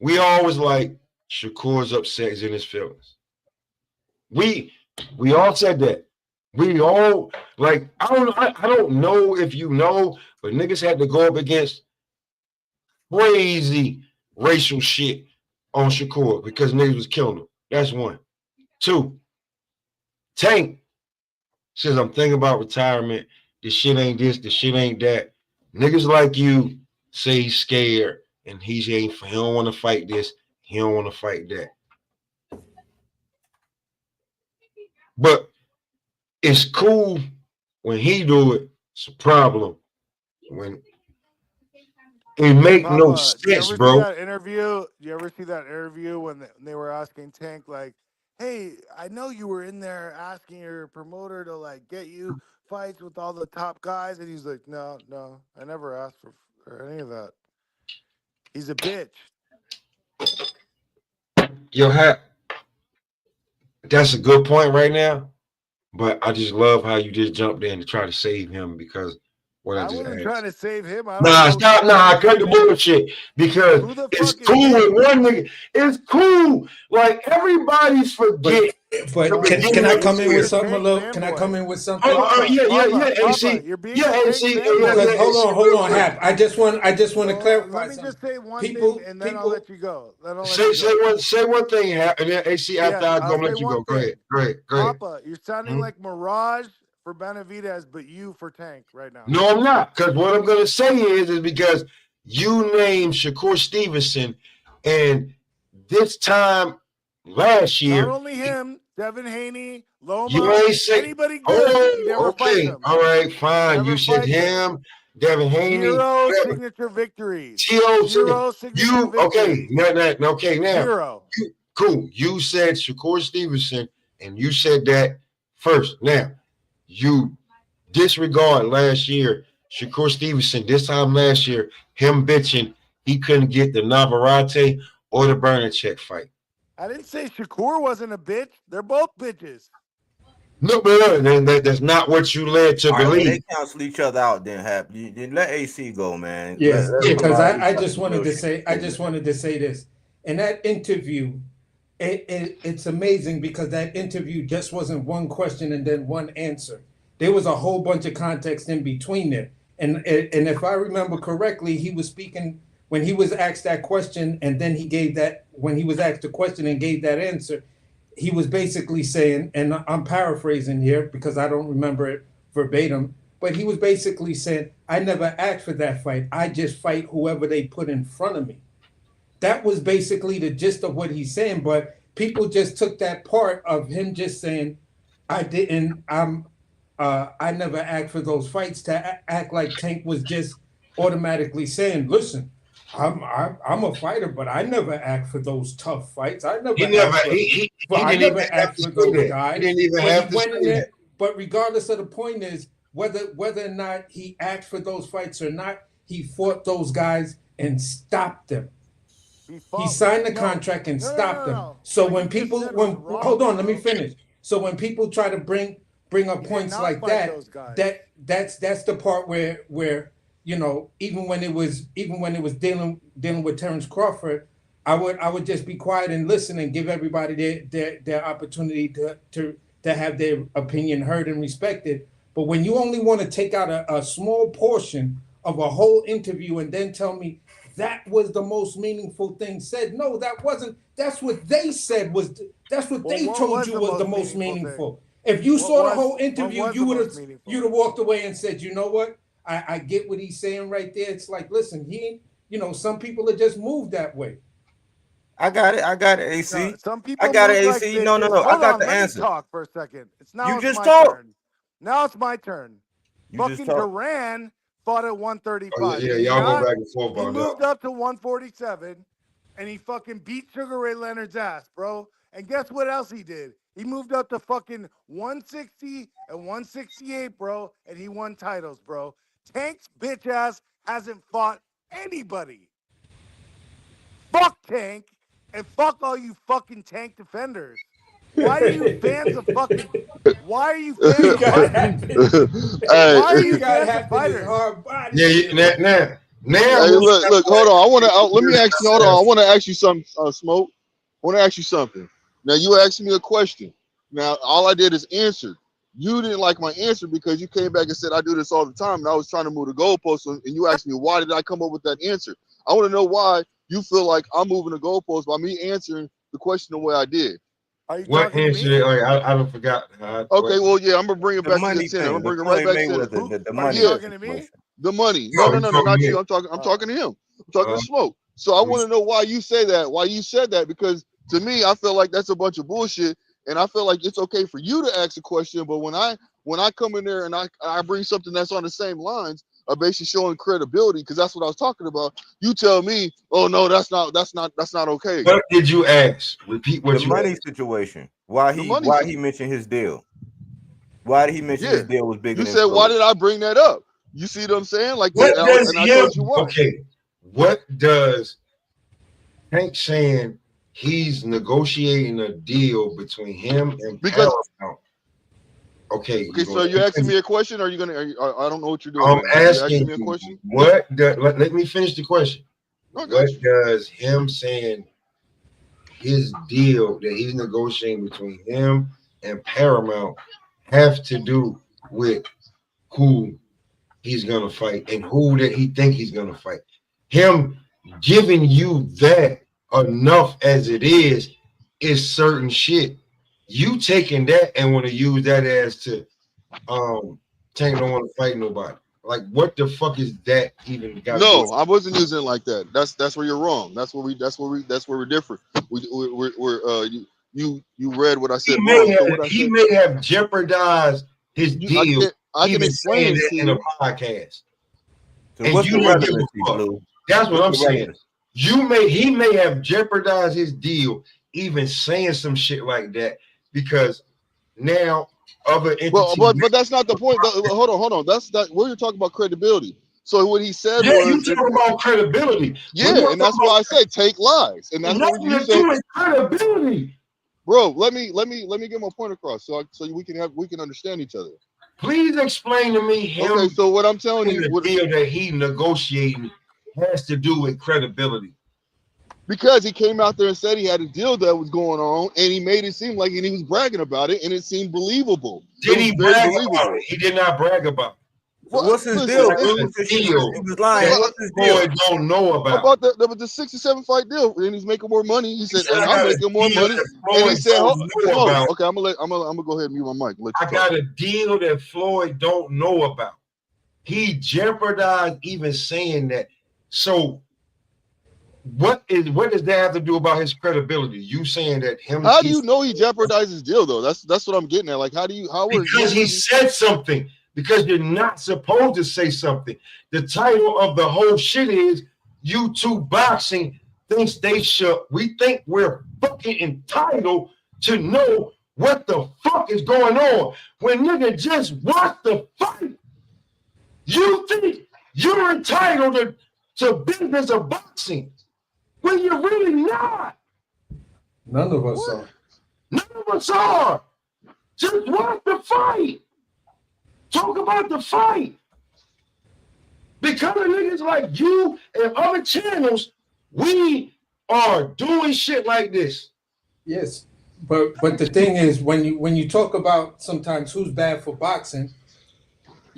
We always like Shakur's upset, he's in his feelings. We all said that. We all like I don't know if you know, but niggas had to go up against crazy racial shit on Shakur because niggas was killing him. That's one. Two, Tank says I'm thinking about retirement. This shit ain't this, this shit ain't that. Niggas like you say he's scared and he don't want to fight this, he don't want to fight that. But it's cool when he do it. It's a problem when it make no sense, bro. See that interview? Do you ever see that interview when they were asking Tank like, "Hey, I know you were in there asking your promoter to like get you fights with all the top guys," and he's like, "No, I never asked for any of that." He's a bitch. Yo, that's a good point right now. But I just love how you just jumped in to try to save him because what I just wasn't asked. trying to save him. Stop. I cut the bullshit because it's cool with one nigga. It's cool. Like everybody's forget. But can I come in with something a little? Can I come in with something? Yeah, AC. Hold on, Hap. I just want to clarify. Let me just say one thing, and then I'll let you go. Say one thing, Hap, and then AC after I go, let you go. Go ahead. Papa, you're sounding like Mirage for Benavidez, but you for Tank right now. No, I'm not. Because what I'm gonna say is because you named Shakur Stevenson, and this time last year, not only him, Devin Haney, Loma, you ain't say anybody good. You never fight them. All right, fine. You said him, Devin Haney. Zero signature victories. Zero signature victories. Okay, now. Zero. Cool. You said Shakur Stevenson, and you said that first. Now, you disregard last year, Shakur Stevenson, this time last year, him bitching he couldn't get the Navarrete or the Bernacek fight. I didn't say Shakur wasn't a bitch. They're both bitches. No, but that's not what you led to believe. They cancel each other out. Then Hap, you let AC go, man. Yes, because I just wanted to say this. In that interview, it's amazing because that interview just wasn't one question and then one answer. There was a whole bunch of context in between there. And if I remember correctly, he was speaking when he was asked that question, and then when he was asked the question and gave that answer, he was basically saying, and I'm paraphrasing here because I don't remember it verbatim, but he was basically saying, I never asked for that fight. I just fight whoever they put in front of me. That was basically the gist of what he's saying, but people just took that part of him just saying, I never asked for those fights to act like Tank was just automatically saying, listen, I'm a fighter, but I never asked for those tough fights. I never asked for those guys. He didn't even have to say that. But regardless of the point is, whether or not he asked for those fights or not, he fought those guys and stopped them. He signed the contract and stopped them. So when people, hold on, let me finish. So when people try to bring up points like that, that's the part where you know, even when it was dealing with Terrence Crawford, I would just be quiet and listen and give everybody their opportunity to have their opinion heard and respected. But when you only want to take out a small portion of a whole interview and then tell me that was the most meaningful thing said, no, that wasn't. That's what they said was. That's what they told you was the most meaningful. If you saw the whole interview, you would have walked away and said, you know what? I get what he's saying right there. It's like, listen, some people are just moved that way. I got it, AC. No, some people I got it, like AC. No. Hold I got on, the let answer. me talk for a second. You just my talk. turn. Now it's my turn. You Fucking just talk. Duran fought at 135. Oh, yeah, y'all go back and forth He on moved that. up to 147, and he fucking beat Sugar Ray Leonard's ass, bro. And guess what else he did? He moved up to fucking 160 and 168, bro, and he won titles, bro. Tank's bitch ass hasn't fought anybody. Fuck Tank, and fuck all you fucking Tank defenders. Why are you fans of fucking? Why are you fans of fighters? Why are you fans of fighters? Now. Hey, look, hold on. Let me ask you. Hold on. I want to ask you something, Smoke. I want to ask you something. Now you asked me a question. Now all I did is answer. You didn't like my answer because you came back and said I do this all the time, and I was trying to move the goalpost, and you asked me why did I come up with that answer. I want to know why you feel like I'm moving the goalpost by me answering the question the way I did. Are you what answer? I don't forgot. Okay, well, yeah, I'm gonna bring it back to the 10. I'm gonna bring it right back to the money. Are you talking to me? The money. No, not you. I'm talking to him. I'm talking to Smoke. So I want to know why you say that. Why you said that? Because to me, I feel like that's a bunch of bullshit, and I feel like it's okay for you to ask a question, but when I come in there and I bring something that's on the same lines, basically showing credibility, because that's what I was talking about. You tell me, oh no, that's not okay. What did you ask? Repeat what you money asked. situation. Why he mentioned his deal? Why did he mention his deal was bigger? You than said, Floyd? why did I bring that up? You see what I'm saying? Like, what does I told you why. Okay, what does Tank saying he's negotiating a deal between him and Paramount? Okay, so you're asking me a question, or are you gonna? I don't know what you're doing. I'm asking me a question. Let me finish the question. What does him saying his deal that he's negotiating between him and Paramount have to do with who he's gonna fight and who that he think he's gonna fight? Him giving you that enough as it is certain shit. You taking that and want to use that as to Tank don't want to fight nobody. Like, what the fuck is that even got? No, I wasn't using it like that. That's where you're wrong. That's where we're different. You read what I said. He may have jeopardized his deal. I can explain it in a podcast. So and what's you the don't give relevancy, a fuck. Blue? That's what I'm saying. He may have jeopardized his deal, even saying some shit like that, because now other entities. But that's not the point. Hold on. That's where you're talking about credibility. So what he said was, you talking about credibility. Yeah, and that's why I say take lies, and that's what you said. Credibility, bro. Let me get my point across, so we can understand each other. Please explain to me him. Okay, so what I'm telling you, the deal that he negotiating has to do with credibility. Because he came out there and said he had a deal that was going on, and he made it seem like he was bragging about it, and it seemed believable. Did he brag about it? He did not brag about it. So what's his deal? He was lying. What's his deal? Don't know about the 67 fight deal, and he's making more money. He said, and I'm making more money. And he said, okay, I'm gonna go ahead and mute my mic. I got a deal that Floyd don't know about. He jeopardized even saying that. So what does that have to do about his credibility? You saying that him? How do you know he jeopardized his deal though? That's what I'm getting at. Like, because he said something. Because you're not supposed to say something. The title of the whole shit is YouTube Boxing thinks we think we're fucking entitled to know what the fuck is going on. When nigga just watch the fight, you think you're entitled to business of boxing when you're really not. None of us are. None of us are. Just watch the fight. Talk about the fight. Because of niggas like you and other channels, we are doing shit like this. Yes, but the thing is, when you talk about sometimes who's bad for boxing,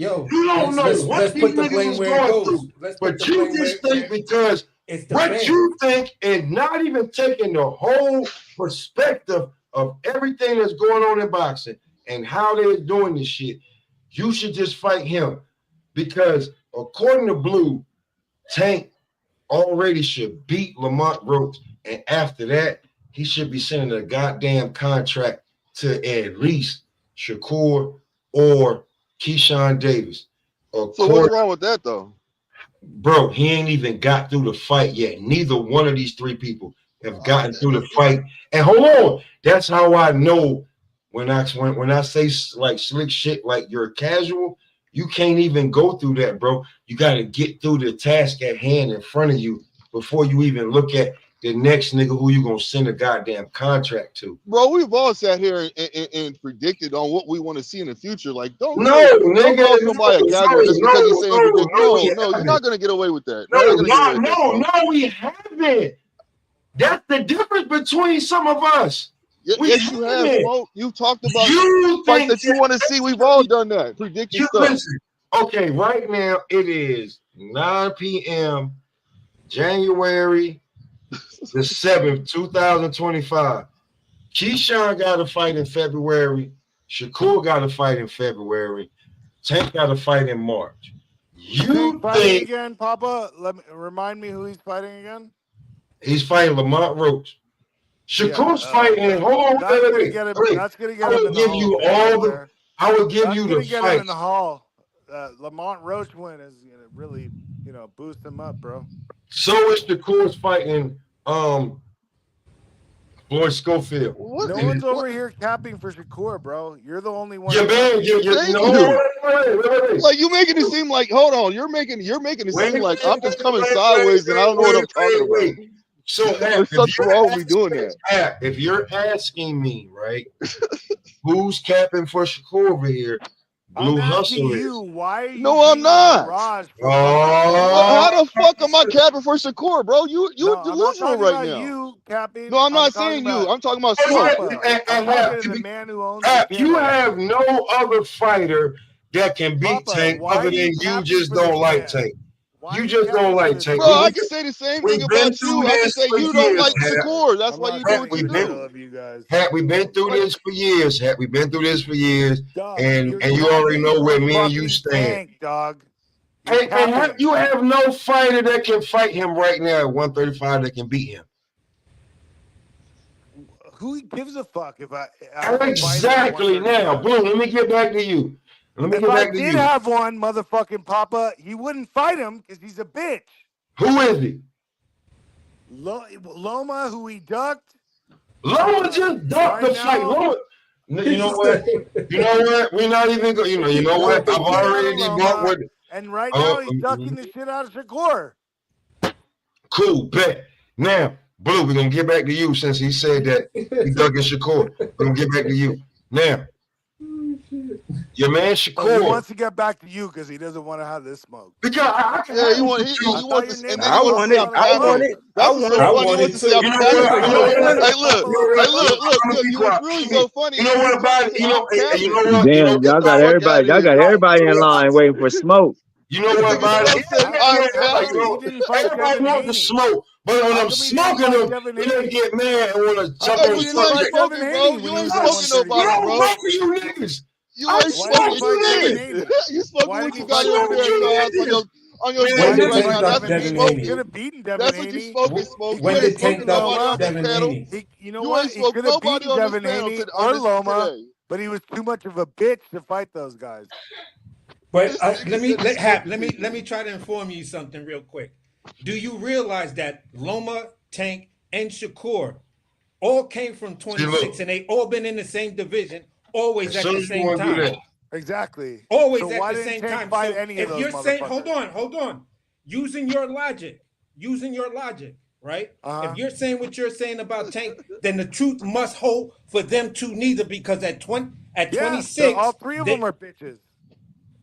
Yo, You don't know what let's these put the niggas blame is where it going goes. through. Let's put But the you blame just where think because it's the what fans. you think and not even taking the whole perspective of everything that's going on in boxing and how they're doing this shit, you should just fight him. Because according to Blue, Tank already should beat Lamont Roach. And after that, he should be sending a goddamn contract to at least Shakur or Keyshawn Davis. So what's wrong with that though? Bro, he ain't even got through the fight yet. Neither one of these three people have gotten through the fight. And hold on, that's how I know when I say like slick shit, like you're casual, you can't even go through that, bro. You got to get through the task at hand in front of you before you even look at the next nigga who you gonna send a goddamn contract to. Bro, we've all sat here and predicted on what we want to see in the future. Like, don't nigga, call somebody a casual just because he's saying predict. No, you're not gonna get away with that. No, we haven't. That's the difference between some of us. Yes, you have, Smoke. You talked about fights that you want to see. We've all done that. Predicting stuff. Listen, okay, right now it is 9 p.m. January the 7th, 2025. Keyshawn got a fight in February. Shakur got a fight in February. Tank got a fight in March. You fighting again, Papa? Remind me who he's fighting again. He's fighting Lamont Roach. Shakur's fighting. Hold on, That's gonna get him in the hall. I would give you the get fight. him in the hall. Lamont Roach win is gonna really, boost him up, bro. So is Shakur's fighting Floyd Schofield. No one's over here capping for Shakur, bro. You're the only one. Like you making it seem like, hold on, you're making it seem like I'm just coming sideways and I don't know what I'm talking about. So there's something wrong with me doing that. If you're asking me, right, who's capping for Shakur over here? Blue Hustle is. Why are you I'm not. How the fuck am I capping for Shakur, bro? You're delusional right now. You capping. No, I'm not saying you. I'm talking about Smoke. I'm talking to the man who owns you have no other fighter that can beat Tank other than you just don't like Tank. You just don't like Tank. Bro, I can say the same thing about you. I can say you don't like Shakur. That's why you do what you do. We've been through this for years. We've been through this for years. And you already know where me and you stand. Dog. And you have no fighter that can fight him right now at 135 that can beat him. Who gives a fuck if I exactly now, Blue? Let me get back to you. If I did have one, motherfucking Papa, he wouldn't fight him because he's a bitch. Who is he? Loma, who he ducked. Loma just ducked the fight. Loma. You know what? We're not even going. You know what? I've already debunked with. And right now he's ducking the shit out of Shakur. Cool, bet. Now, Blue, we're gonna get back to you since he said that he ducking Shakur. We're gonna get back to you now. Your man Shakur. He wants to get back to you because he doesn't want to have this smoke. Because he want this. I want it. Look. You was really so funny. You know what about it? You know what? Damn, y'all got everybody in line waiting for smoke. You know what about it? Everybody wants to smoke, but when I'm smoking them, they get mad and want to jump on the subject. You ain't smoking nobody, bro. You niggas. You ain't smoking you. You smoking what you got over there on your shoulder right now. That's what you smoking. Could have beaten Devin That's what you smoking, Smoke. When did Tank duck Devin Haney? You know what? He could have beaten Devin Haney or Loma, but he was too much of a bitch to fight those guys. But let me try to inform you something real quick. Do you realize that Loma, Tank, and Shakur all came from 26 and they all been in the same division, always at the same time? Exactly. Always at the same time. So if you're saying, hold on, using your logic, right? If you're saying what you're saying about Tank, then the truth must hold for them two neither, because at 26, all three of them are bitches.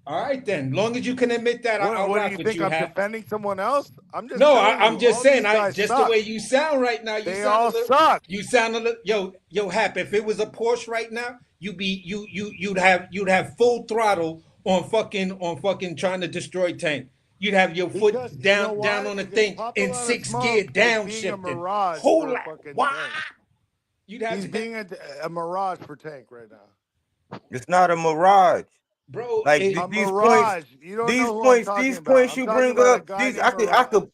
All right, then. Long as you can admit that, I'll rock with you. I'm defending someone else? I'm just I'm just saying. The way you sound right now, they all suck. You sound a little, yo, Hap. If it was a Porsche right now, you'd have full throttle on fucking trying to destroy Tank. You'd have your foot Because you down know why? on the Because thing Papa in Lot of 6th gear, Smoke is being a downshifting. mirage Whole for lot. fucking Why? Tank. You'd have He's to, being a mirage for Tank right now. It's not a mirage. bro. Like A these points, mirage. You don't know who I'm talking these about. points I'm you talking bring about a up, guy these named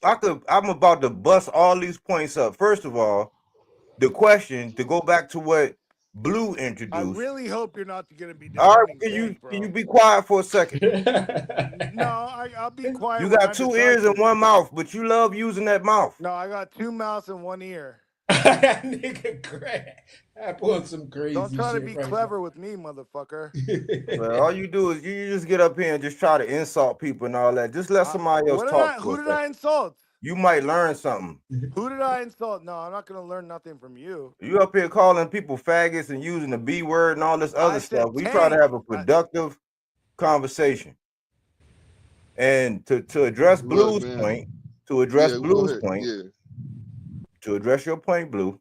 Mirage. I'm about to bust all these points up. First of all, the question to go back to what Blue I introduced. really hope you're not going to be All right, defending Tank, bro. can you be quiet for a second? No, I'll be quiet. You when got I 2 decide ears and to. 1 mouth, but you love using that mouth. No, I got 2 mouths and 1 ear. Nigga, I'm on some crazy Don't try to shit be right clever with me, motherfucker. Well, all you do is you just get up here and just try to insult people and all that. Just let somebody else talk. Who did I insult? You might learn something. Who did I insult? No, I'm not going to learn nothing from you. You up here calling people faggots and using the B word and all this other stuff. We try to have a productive conversation. And to address Blue's point, to address your point, Blue.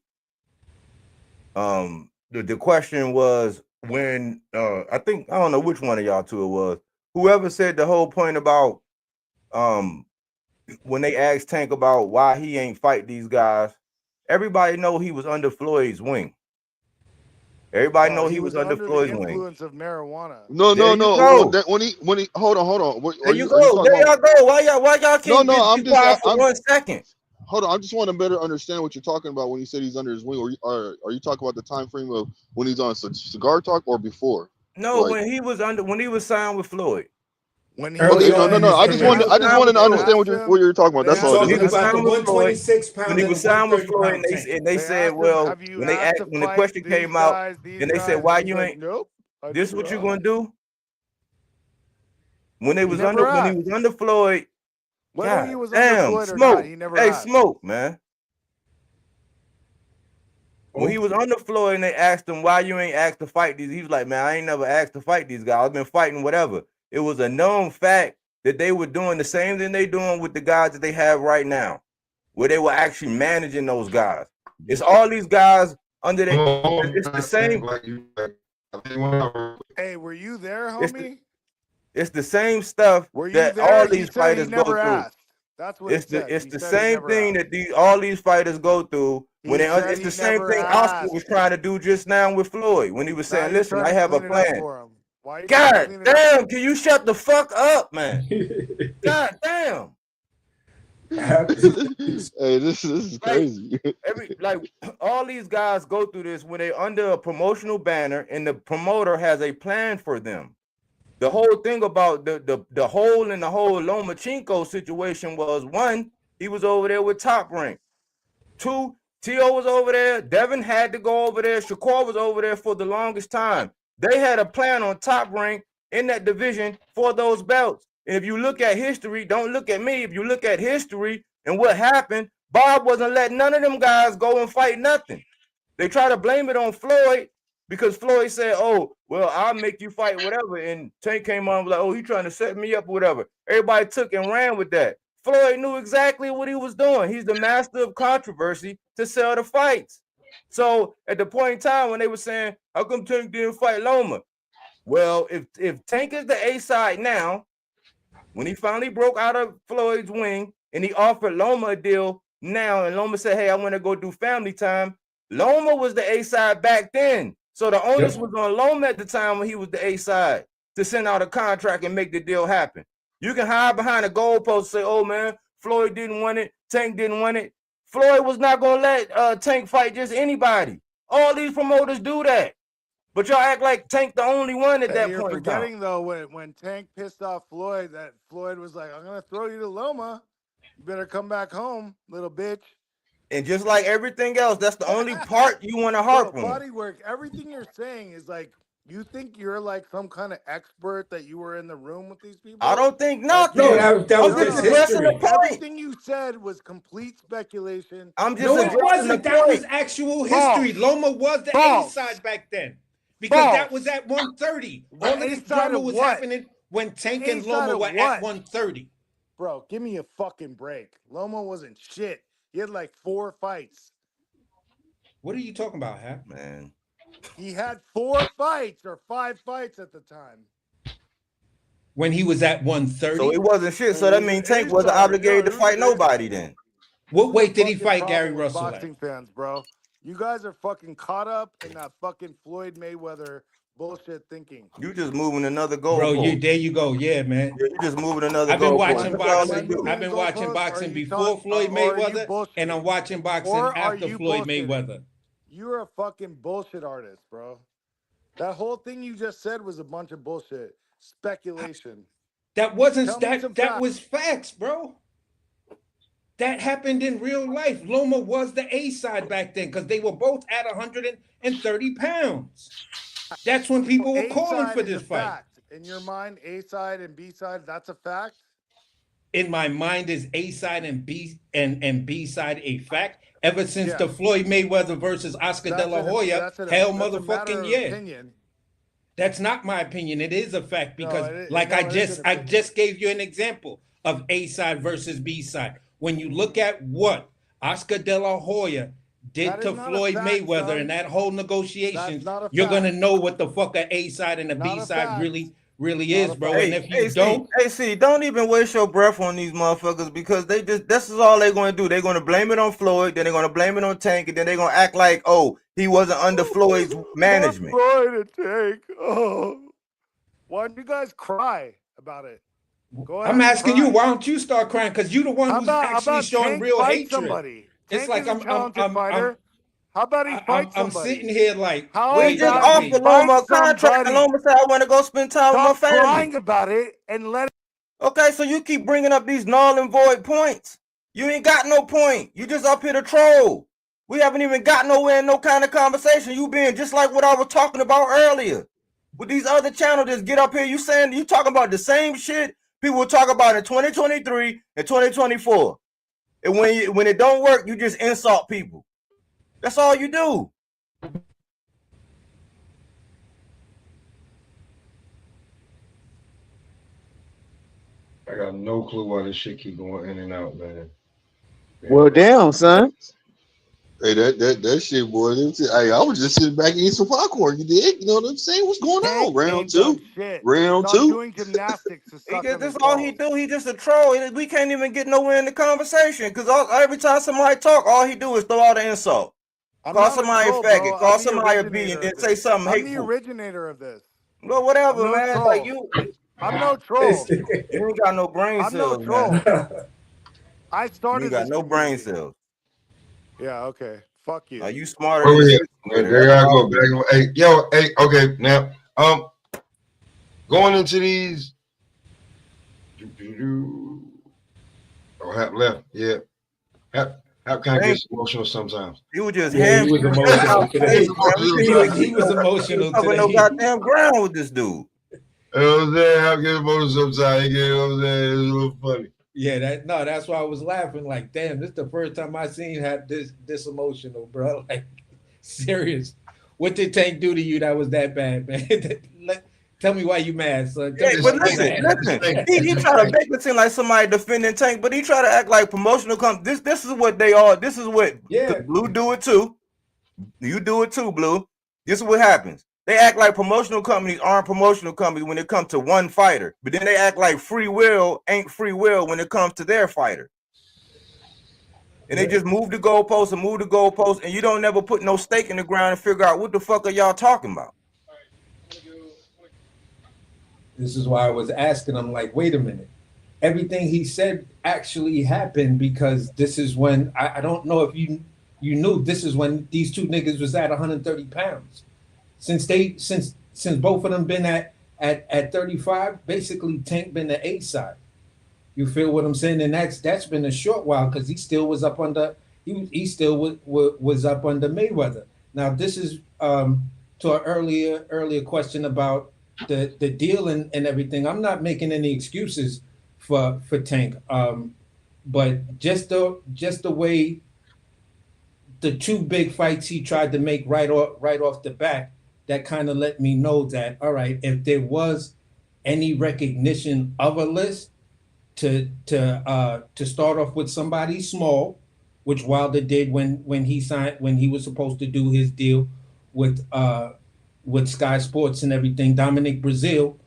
The question was when I don't know which one of y'all two it was. Whoever said the whole point about when they asked Tank about why he ain't fight these guys, everybody know he was under Floyd's wing. Everybody know he was under Floyd's wing. Influence of marijuana. No. When he hold on. There you go. There y'all go. Why y'all can't be quiet for 1 second? Hold on, I just want to better understand what you're talking about when you said he's under his wing. Are you talking about the time frame of when he's on Cigar Talk or before? No, when he was signed with Floyd. When he no. I just wanted to understand what you're talking about. That's all. Talking about the 126 pounds when he was signed with Floyd, and they said, well, when the question came out, and they said, why you ain't? Nope. This is what you're gonna do? When he was under Floyd. Whether he was under Floyd or not, he never asked. Smoke, man. When he was under Floyd and they asked him why you ain't asked to fight these, he was like, man, I ain't never asked to fight these guys. I've been fighting whatever. It was a known fact that they were doing the same thing they doing with the guys that they have right now, where they were actually managing those guys. It's all these guys under it's the same. Hey, were you there, homie? It's the same stuff that all these fighters go through. Asked. That's what it's the same thing that all these fighters go through when it's the same thing Oscar was trying to do just now with Floyd when he was saying, "Listen, I have a plan." God damn, can you shut the fuck up, man? God damn. Hey, this is crazy. All these guys go through this when they're under a promotional banner and the promoter has a plan for them. The whole thing about the hole in the whole Lomachenko situation was, 1, he was over there with Top Rank. 2, T.O. was over there. Devin had to go over there. Shakur was over there for the longest time. They had a plan on Top Rank in that division for those belts. And if you look at history, don't look at me. If you look at history and what happened, Bob wasn't letting none of them guys go and fight nothing. They try to blame it on Floyd because Floyd said, oh, well, I'll make you fight whatever. And Tank came on and was like, oh, he trying to set me up or whatever. Everybody took and ran with that. Floyd knew exactly what he was doing. He's the master of controversy to sell the fights. So at the point in time when they were saying, how come Tank didn't fight Loma? Well, if Tank is the A side now, when he finally broke out of Floyd's wing and he offered Loma a deal now, and Loma said, hey, I want to go do family time. Loma was the A side back then. So the onus was on Loma at the time when he was the A side to send out a contract and make the deal happen. You can hide behind a goalpost and say, oh man, Floyd didn't want it, Tank didn't want it. Floyd was not going to let Tank fight just anybody. All these promoters do that. But y'all act like Tank the only one at that You're point. Forgetting though, when Tank pissed off Floyd, that Floyd was like, I'm going to throw you to Loma. You better come back home, little bitch. And just like everything else, that's the only part you want to harp on. Body work, everything you're saying is like, you think you're like some kind of expert that you were in the room with these people? I don't think nothing. No, that was just history. Everything you said was complete speculation. I'm just it wasn't. That was actual history. Loma was the A side back then. Because that was at 130. All this drama was happening when Tank and Loma were at 130. Bro, give me a fucking break. Loma wasn't shit. He had like 4 fights. What are you talking about, Hap? Man. He had 4 fights or 5 fights at the time. when he was at 130. So he wasn't shit. So that means Tank wasn't obligated to fight nobody then. What weight did he Fucking fight Gary problem with Russell at? boxing fans, bro. You guys are fucking caught up in that fucking Floyd Mayweather bullshit thinking. You just moving another Bro, goalpost. there you go. Yeah, man. Yeah, you just moving another I've been goalpost. watching That's all they boxing. do. I've been watching Goalposts, boxing are you before talking- Floyd or are you Mayweather, bullshitting? and I'm watching boxing Or are after you Floyd bullshitting? Mayweather. You're a fucking bullshit artist, bro. That whole thing you just said was a bunch of bullshit. Speculation. That wasn't Tell me some that facts. was facts, bro. That happened in real life. Loma was the A side back then because they were both at 130 pounds. That's when people were calling A-side for is this a fight. fact. In your mind, A side and B side, that's a fact. In my mind, is A side and B side a fact? Ever since Yeah. the Floyd Mayweather versus Oscar De La Hoya, hell motherfucking yeah. Opinion. That's not my opinion. It is a fact because, it I just gave you an example of A side versus B side. When you look at what Oscar De La Hoya did That to is not a Floyd fact, Mayweather son. and that whole negotiation, That's not a you're fact. gonna know what the fuck a A side and a Not B a side fact. really Not is, a bro. fact. And if you don't, don't even waste your breath on these motherfuckers because this is all they're going to do. They're going to blame it on Floyd, then they're going to blame it on Tank, and then they're going to act like, oh, he wasn't under Floyd's management. Floyd and Tank. Oh. Why don't you guys cry about it? Go ahead. I'm asking you, why don't you start crying? Because you're the one who's How actually about showing Tank real fight hatred. somebody? It's Tank like is a talented fighter. How about he fights I'm somebody? sitting here like, How We wait, just about offered he Loma a fights contract, and somebody? Loma said, I want to go spend time with my Stop family. crying about it and let it. Okay, so you keep bringing up these null and void points. You ain't got no point. You just up here to troll. We haven't even got nowhere in no kind of conversation. You being just like what I was talking about earlier. With these other channels that get up here, you talking about the same shit people were talking about in 2023 and 2024. And when it don't work, you just insult people. That's all you do. I got no clue why this shit keep going in and out, man. Well, damn, son. Hey, that shit, boy. Hey, I was just sitting back eating some popcorn. You dig? You know what I'm saying? What's going on? Round two. Round Stop two. doing gymnastics. This all he do. He just a troll. We can't even get nowhere in the conversation because every time somebody talk, all he do is throw out an insult. Call somebody a faggot. Call somebody a B, and then say something hateful. I'm the originator of this. Well, whatever, I'm no man. troll. Like you I'm no troll. You ain't got no brain I'm no cells, troll. man. I started. You ain't got this no brain community. cells. Yeah. Okay. Fuck you. Are you smarter? Oh than yeah, Twitter? there I go. Hey, yo, hey, okay, now, going into these. Oh, Hap left. Yeah, Hap kind of gets emotional sometimes. You were just he was emotional today. He was emotional today. No goddamn ground with this dude. You know what I'm saying? Hap gets emotional sometimes. You know what I'm saying? It's a little funny. Yeah, that's why I was laughing. Like, damn, this is the first time I seen Hap this emotional, bro. Like, serious. What did Tank do to you that was that bad, man? Tell me why you mad, son. Hey, but listen. He try to make it seem like somebody defending Tank, but he try to act like promotional company. This is what they are. This is what Blue do it too. You do it too, Blue. This is what happens. They act like promotional companies aren't promotional companies when it comes to one fighter, but then they act like free will ain't free will when it comes to their fighter. And they just move the goalposts, and you don't never put no stake in the ground and figure out what the fuck are y'all talking about. This is why I was asking him, like, wait a minute. Everything he said actually happened because this is when, I don't know if you knew, this is when these two niggas was at 130 pounds. Since both of them been at 35, basically Tank been the A side. You feel what I'm saying? And that's been a short while because he still was up under was up under Mayweather. Now this is to an earlier question about the deal and everything. I'm not making any excuses for Tank, but just the way the two big fights he tried to make right off the bat, that kind of let me know that, all right, if there was any recognition of a list to start off with somebody small, which Wilder did when he was supposed to do his deal with Sky Sports and everything. Dominic Brazil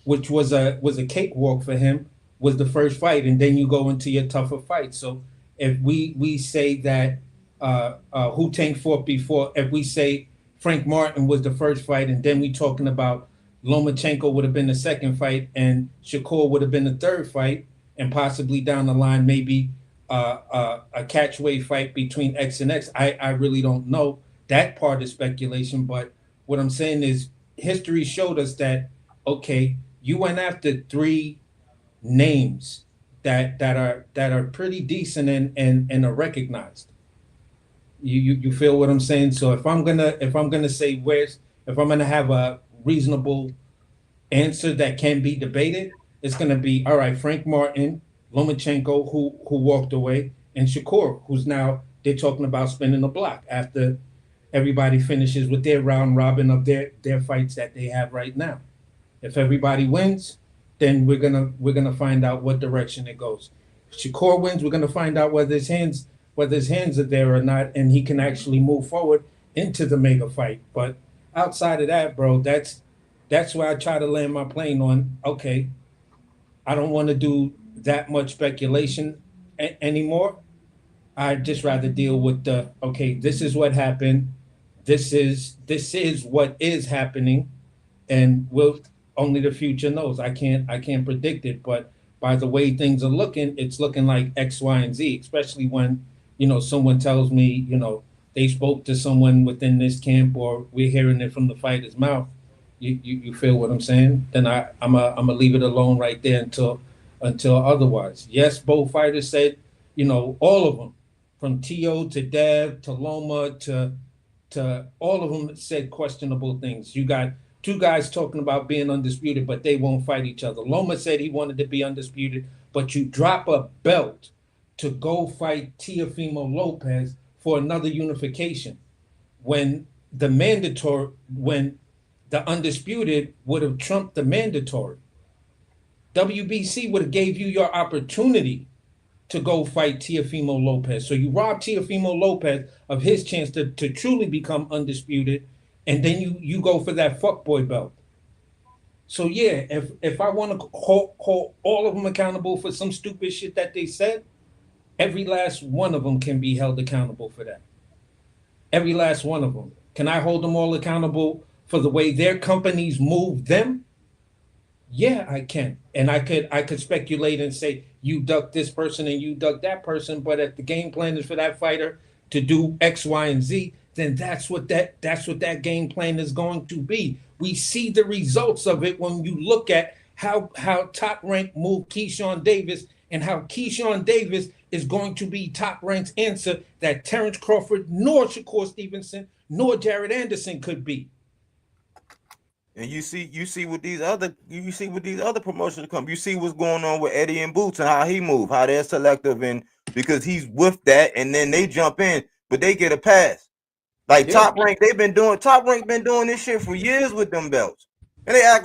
which was a cakewalk for him, was the first fight, and then you go into your tougher fight. So if we say that Wu Tang fought before, if we say Frank Martin was the first fight, and then we talking about Lomachenko would have been the second fight, and Shakur would have been the third fight, and possibly down the line maybe a catchweight fight between X and X. I really don't know. That part is speculation, but what I'm saying is history showed us that, okay, you went after three names that are pretty decent and are recognized. You feel what I'm saying? So if I'm gonna say if I'm gonna have a reasonable answer that can be debated, it's gonna be all right, Frank Martin, Lomachenko, who walked away, and Shakur, who's now they're talking about spinning the block after everybody finishes with their round robin of their fights that they have right now. If everybody wins, then we're gonna find out what direction it goes. If Shakur wins, we're gonna find out whether his hands are there or not, and he can actually move forward into the mega fight. But outside of that, bro, that's where I try to land my plane on. Okay, I don't want to do that much speculation anymore. I'd just rather deal with the okay. This is what happened. This is what is happening, and only the future knows. I can't predict it, but by the way things are looking, it's looking like X, Y, and Z. Especially when someone tells me they spoke to someone within this camp, or we're hearing it from the fighter's mouth. You feel what I'm saying? Then I'm gonna leave it alone right there until otherwise. Yes, both fighters said, all of them, from T.O. to Dev to Loma to all of them said questionable things. You got two guys talking about being undisputed, but they won't fight each other. Loma said he wanted to be undisputed, but you drop a belt to go fight Teofimo Lopez for another unification when the undisputed would have trumped the mandatory. WBC would have gave you your opportunity to go fight Teofimo Lopez. So you rob Teofimo Lopez of his chance to truly become undisputed, and then you go for that fuckboy belt. So yeah, if I want to hold all of them accountable for some stupid shit that they said, every last one of them can be held accountable for that. Every last one of them. Can I hold them all accountable for the way their companies move them? Yeah, I can. And I could speculate and say, you duck this person and you duck that person, but if the game plan is for that fighter to do X, Y, and Z, then that's what that game plan is going to be. We see the results of it when you look at how Top Rank moved Keyshawn Davis, and how Keyshawn Davis is going to be Top Rank's answer that Terrence Crawford nor Shakur Stevenson nor Jared Anderson could be. And you see with these other promotions come. You see what's going on with Eddie and Boots and how he move, how they're selective, and because he's with that, and then they jump in, but they get a pass. Like Top Rank been doing this shit for years with them belts, and they act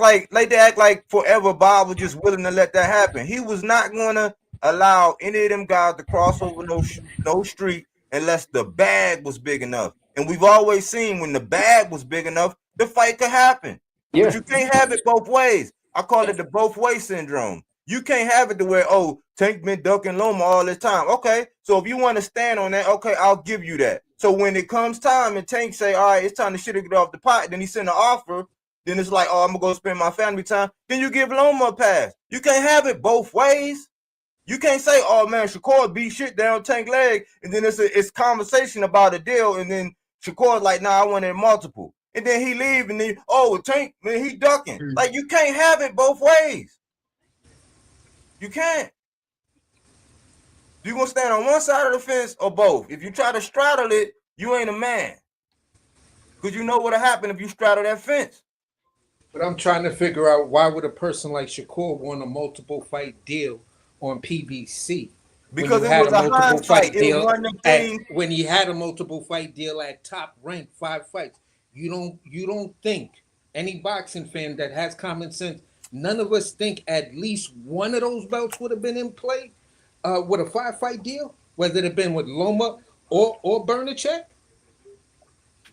like forever Bob was just willing to let that happen. He was not going to allow any of them guys to cross over no street unless the bag was big enough. And we've always seen when the bag was big enough, the fight could happen. Yeah. But you can't have it both ways. I call it the both way syndrome. You can't have it to where, Tank been ducking Loma all this time. Okay, so if you want to stand on that, okay, I'll give you that. So when it comes time and Tank say, all right, it's time to shit get off the pot, then he send an offer, then it's like, I'm going to go spend my family time. Then you give Loma a pass. You can't have it both ways. You can't say, oh, man, Shakur beat shit down Tank leg, and then it's conversation about a deal, and then Shakur's like, nah, I wanted multiple. And then he leave, and then, Tank, man, he ducking. Like, you can't have it both ways. You can't. You're going to stand on one side of the fence or both. If you try to straddle it, you ain't a man. Because you know what'll happen if you straddle that fence. But I'm trying to figure out, why would a person like Shakur want a multiple fight deal on PBC? Because it was a hindsight. It was one of the things. When he had a multiple fight deal at Top Rank, 5 fights, you don't think, any boxing fan that has common sense, none of us think at least one of those belts would have been in play with a 5-fight deal, whether it had been with Loma or Bernacek?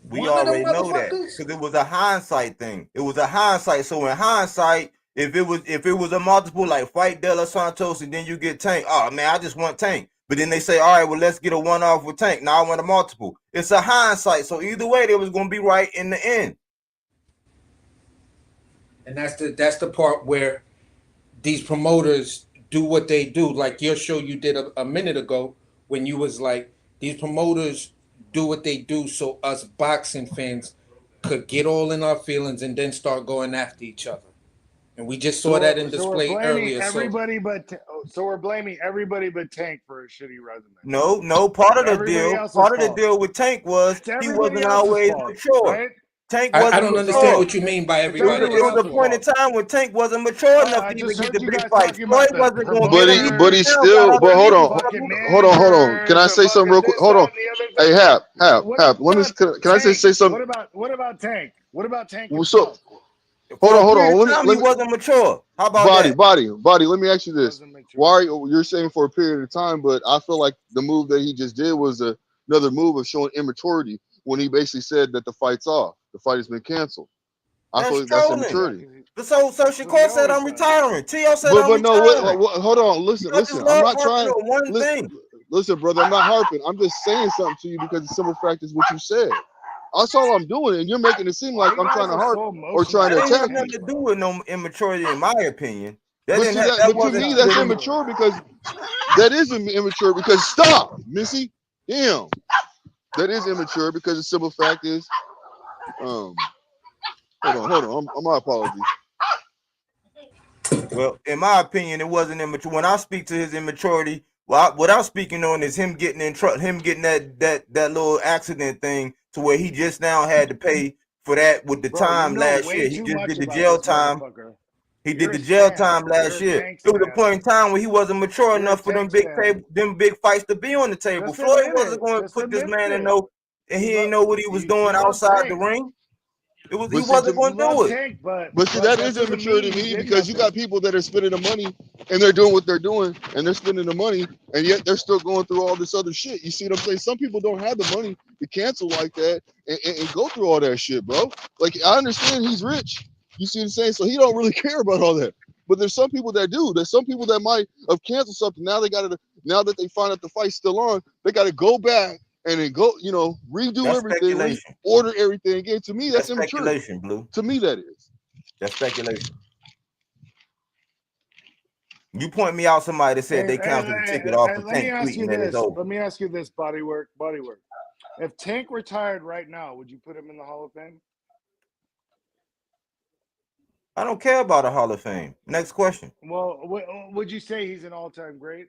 We already know that because it was a hindsight thing. It was a hindsight. So in hindsight, If it was a multiple like fight De Los Santos and then you get Tank, oh man, I just want Tank. But then they say, all right, well, let's get a one-off with Tank. Now I want a multiple. It's a hindsight. So either way, they was gonna be right in the end. And that's the part where these promoters do what they do. Like your show you did a minute ago when you was like, these promoters do what they do so us boxing fans could get all in our feelings and then start going after each other. And we just saw that in display earlier. Everybody so we're blaming everybody but Tank for a shitty resume. No, part of the deal with Tank was he wasn't always mature. Right? Tank wasn't I don't mature. understand what you mean by everybody. It was a point in time when Tank wasn't mature enough to even get the big fights. Floyd wasn't going to But he's still. But hold on. Can I say something real quick? Hold on. Hey, Hap. Let me. Can I say something? What about Tank? What about Tank? So, hold on. He wasn't mature. How about that? Body. Let me ask you this: why you're saying for a period of time, but I feel like the move that he just did was another move of showing immaturity when he basically said that the fight's off, the fight has been canceled. I feel like that's immaturity. So Shakur said I'm retiring. T.O. said I'm retiring. Hold on. Listen. I'm not trying. Listen, brother. I'm not harping. I'm just saying something to you because the simple fact is what you said. That's all I'm doing, and you're making it seem like I'm trying to harp or trying to attack you. Nothing to do with no immaturity, in my opinion. But to me, that's immature because that is immature because stop, Missy. Damn, that is immature because the simple fact is, hold on. My apologies. Well, in my opinion, it wasn't immature. When I speak to his immaturity, what I'm speaking on is him getting in trouble, him getting that little accident thing to where he just now had to pay for that with the time last year. He just did the jail time. He did the jail time last year. It was a point in time where he wasn't mature enough for them big fights to be on the table. Floyd wasn't going to put this man in and he didn't know what he was doing outside the ring. He wasn't going to do it. But see, that is immature to me because you got people that are spending the money and they're doing what they're doing and they're spending the money and yet they're still going through all this other shit. You see what I'm saying? Some people don't have the money to cancel like that and go through all that shit, bro. Like, I understand he's rich. You see what I'm saying? So he don't really care about all that. But there's some people that do. There's some people that might have canceled something. Now that they find out the fight's still on, they got to go back and then go, redo everything, order everything again. To me, that's immature. Speculation, Blue. To me, that is. That's speculation. You point me out somebody that said they canceled the ticket off of Tank tweeting that it's over. Let me ask you this, bodywork. If Tank retired right now, would you put him in the Hall of Fame? I don't care about a Hall of Fame. Next question. Well, would you say he's an all-time great?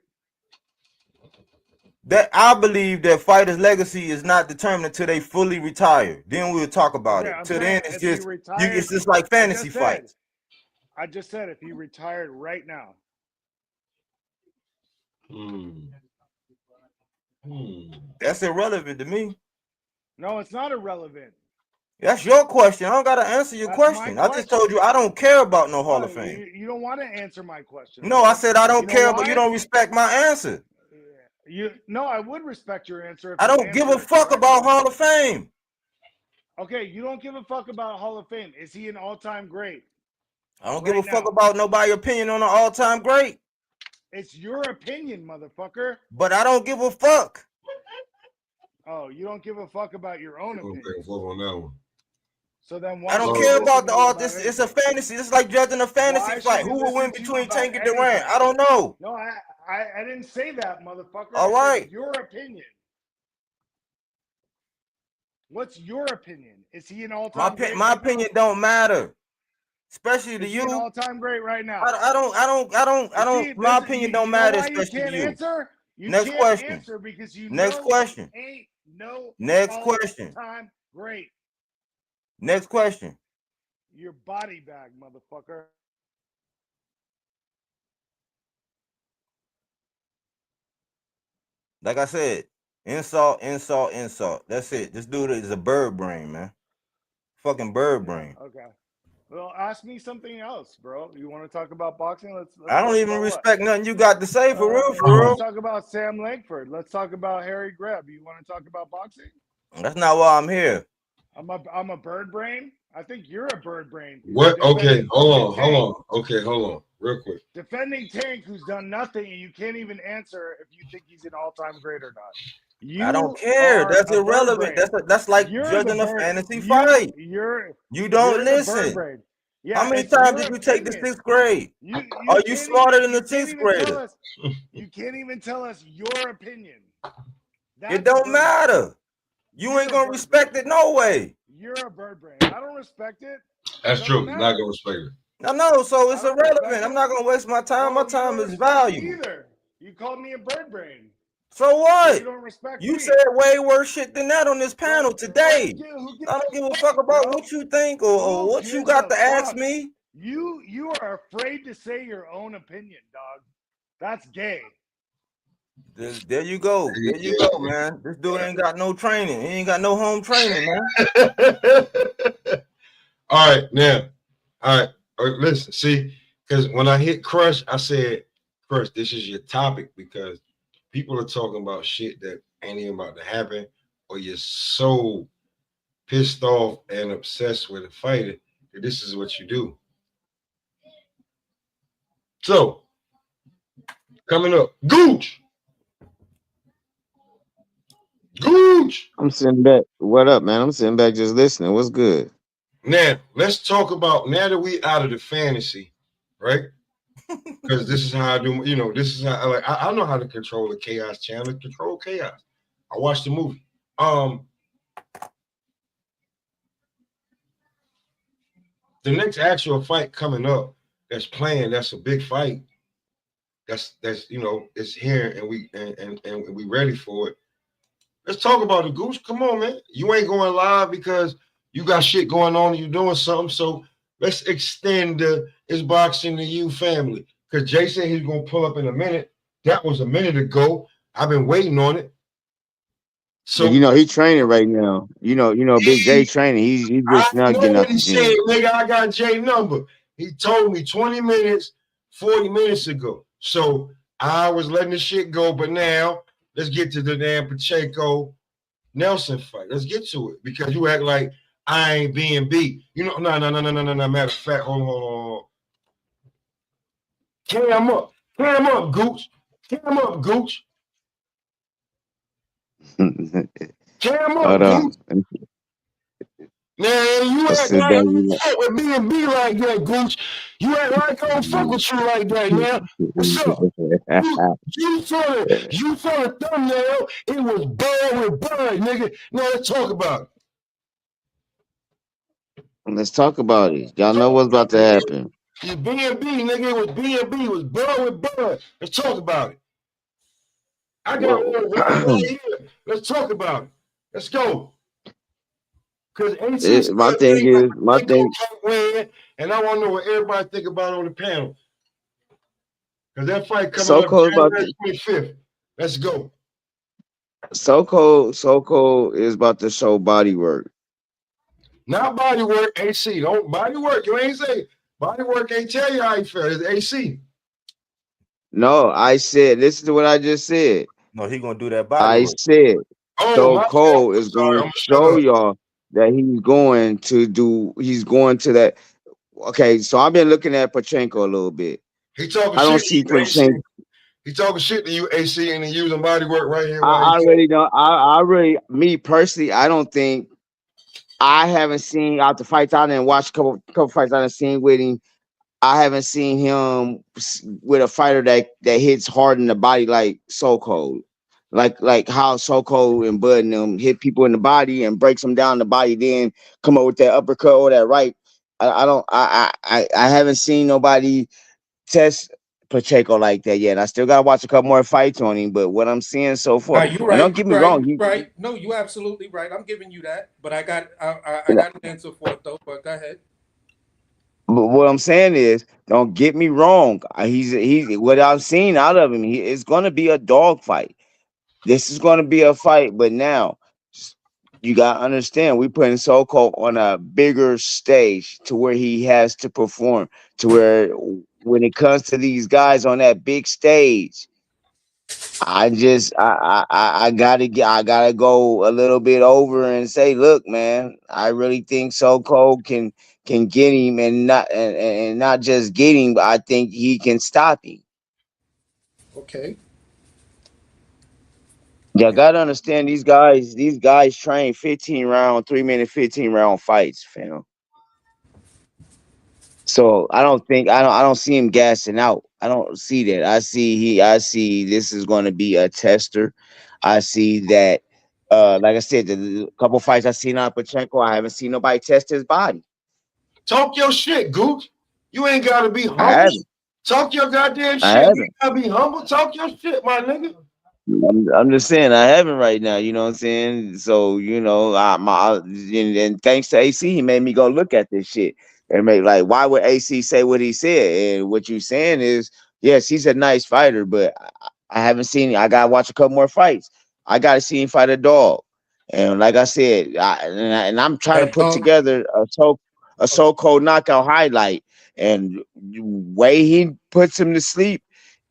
That I believe that fighters' legacy is not determined until they fully retire. Then we'll talk about it. Till then, it's just like fantasy fights. I just said if he retired right now. That's irrelevant to me. No, it's not irrelevant. That's your question. I don't gotta answer your question. I just told you I don't care about no Hall of Fame. You don't want to answer my question. No, I said I don't care, but you don't respect my answer. No, I would respect your answer. I don't give a fuck about Hall of Fame. Okay, you don't give a fuck about Hall of Fame. Is he an all-time great? I don't give a fuck about nobody's opinion on an all-time great. It's your opinion, motherfucker. But I don't give a fuck. Oh, you don't give a fuck about your own opinion. On that one. So then why? I don't care about the all. It's a fantasy. It's like judging a fantasy fight. Who will win between Tank and Durant? I don't know. No, I didn't say that, motherfucker. All right. Your opinion. What's your opinion? Is he an all-time great? My opinion don't matter, especially to you. Is he an all-time great right now? I don't. My opinion don't matter, especially to you. Answer? Next question. Answer because you next question. Ain't no next question. All-time great. Next question. Your body bag, motherfucker. Like I said, insult. That's it. This dude is a bird brain, man. Fucking bird brain. Okay. Well, ask me something else, bro. You want to talk about boxing? Let's I don't even respect nothing you got to say for real. Let's talk about Sam Langford. Let's talk about Harry Greb. You want to talk about boxing? That's not why I'm here. I'm a bird brain. I think you're a bird brain. What? Okay, Defending hold fucking on. Tank. Okay, hold on, real quick. Defending Tank, who's done nothing, and you can't even answer if you think he's an all-time great or not. I don't You care. are That's a bird irrelevant. brain. That's like You're the judging a bird. fantasy fight. You're You don't the bird listen. brain. Yeah, How many it's times your did you take the opinion. 6th grade? You Are you can't smarter even than the 6th grader? tell us. You can't even tell us your opinion. That's It don't bird matter. brain. You You're ain't a gonna bird respect brain. it no way. You're a bird brain. I don't respect it. That's Doesn't true. You're not matter. gonna respect it. I know, so I it's don't respect irrelevant. I'm it. not gonna waste my time. Well, My you time don't is respect me valuable. either. You called me a bird brain. So So what? you don't respect You me. said way worse shit than that on this panel Well, today. who gives I don't give a a fuck fuck, about bro? what you think or Who what you gives got a to ask fuck? me. You are afraid to say your own opinion, dog. That's gay. There you go. There you go, man. This dude ain't got no training. He ain't got no home training, man. All right, now. All right. Listen, see, because when I hit Crush, I said, Crush, this is your topic because people are talking about shit that ain't even about to happen, or you're so pissed off and obsessed with a fighter that this is what you do. So, coming up, Gooch. Gooch. I'm sitting back. What up, man? I'm sitting back just listening. What's good? Now, let's talk about now that we out of the fantasy, right? Because this is how I do, this is how I know how to control the chaos channel, control chaos. I watched the movie. The next actual fight coming up that's playing, that's a big fight. That's it's here and we ready for it. Let's talk about it, Goose. Come on, man. You ain't going live because you got shit going on and you doing something. So let's extend the It's Boxing to You family. Because Jay said he's gonna pull up in a minute. That was a minute ago. I've been waiting on it. So he training right now. Big J training. He's I just now know getting what out he the said, gym. nigga. I got Jay number. He told me 20 minutes, 40 minutes ago. So I was letting the shit go, but now let's get to the damn Pacheco Nelson fight. Let's get to it because you act like I ain't being beat. No. Matter of fact, hold on. Cam up, Gooch. Cam up, Gooch. Cam up, Hold Gooch. on. Man, you Let's act sit like back. I don't fuck with B&B like that, Gooch. You act like I don't fuck with you like that, man. What's up? You saw the thumbnail. It was Bud with Bud, nigga. Now let's talk about it. Let's talk about it. Y'all know what's about to happen. You B&B, nigga. It was B&B. It was Bud with Bud. Let's talk about it. I got one right here. Let's talk about it. Let's go. Because AC My thing is, can't win, and I want to know what everybody think about on the panel. Because that fight coming up January 25th. Let's go. So is about to show body work. Not body work, AC. Don't body work. You ain't say body work ain't tell you how you feel. It's AC. No, I said this is what I just said. No, he gonna do that body work. Said So Cole is going to show y'all that he's going to that. Okay, so I've been looking at Pachenko a little bit. He talking I don't shit see to you, AC. Pachenko. He talking shit to you, AC, and then using body work right here. I really don't. I really, me personally, I don't think. I haven't seen out the fights. I didn't watch a couple fights I done seen with him. I haven't seen him with a fighter that hits hard in the body like So Cold. Like how So Cold and Bud and them hit people in the body and breaks them down the body, then come up with that uppercut or that right. I haven't seen nobody test Pacheco like that yet. I still gotta watch a couple more fights on him, but what I'm seeing so far, You're and right. don't get me wrong, Right. No, you're absolutely right. I'm giving you that, but I got an answer for it though. But go ahead. But what I'm saying is, don't get me wrong. He's what I've seen out of him. It's going to be a dog fight. This is going to be a fight. But now, you got to understand, we putting Soko on a bigger stage to where he has to perform. To where when it comes to these guys on that big stage, I gotta go a little bit over and say, look, man, I really think So Cold can get him, and not just get him, but I think he can stop him. Okay. You gotta understand these guys train 3-minute 15 round fights, fam. So I don't see him gassing out. I don't see that. I see this is going to be a tester. I see that like I said, the couple fights I seen on Pachenko, I haven't seen nobody test his body. Talk your shit, Gooch. You ain't gotta be I humble. haven't. Talk your goddamn I shit. You haven't. gotta be humble. Talk your shit, my nigga. I'm just saying I haven't right now. You know what I'm saying? So and thanks to AC, he made me go look at this shit and make like, why would AC say what he said? And what you saying is, yes, he's a nice fighter, but I haven't seen. I gotta watch a couple more fights. I gotta see him fight a dog. And like I said, I'm trying to That put dog. together a so-called knockout highlight, and the way he puts him to sleep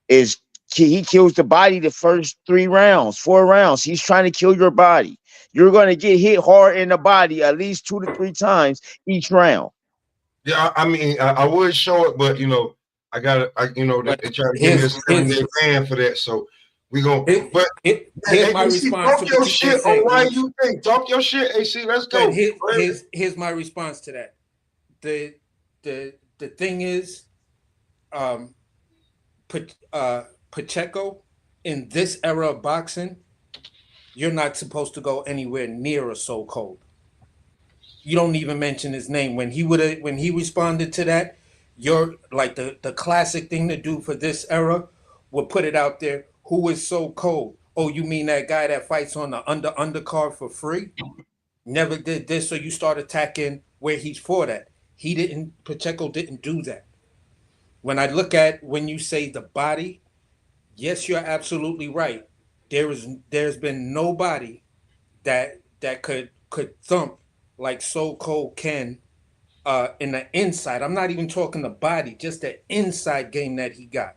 is he kills the body the first 3 rounds, 4 rounds. He's trying to kill your body. You're going to get hit hard in the body at least 2 to 3 times each round. Yeah, I mean, I would show it, but I got to, they But try to give me a here's 7-day ban for that. So we going but here's my AC, response talk to your what you shit just on said, why Gooch. you think. Talk your shit, AC. Let's But go. here's my response to that. The thing is, um, Pacheco in this era of boxing, you're not supposed to go anywhere near a So Cold. You don't even mention his name when he responded to that. You're like the classic thing to do for this era would put it out there. Who is So Cold? Oh, you mean that guy that fights on the undercard for free? Never did this, so you start attacking where he's for that. He didn't. Pacheco didn't do that. When you say the body, yes, you're absolutely right. There's been nobody that could thump like So Cold can in the inside. I'm not even talking the body, just the inside game that he got.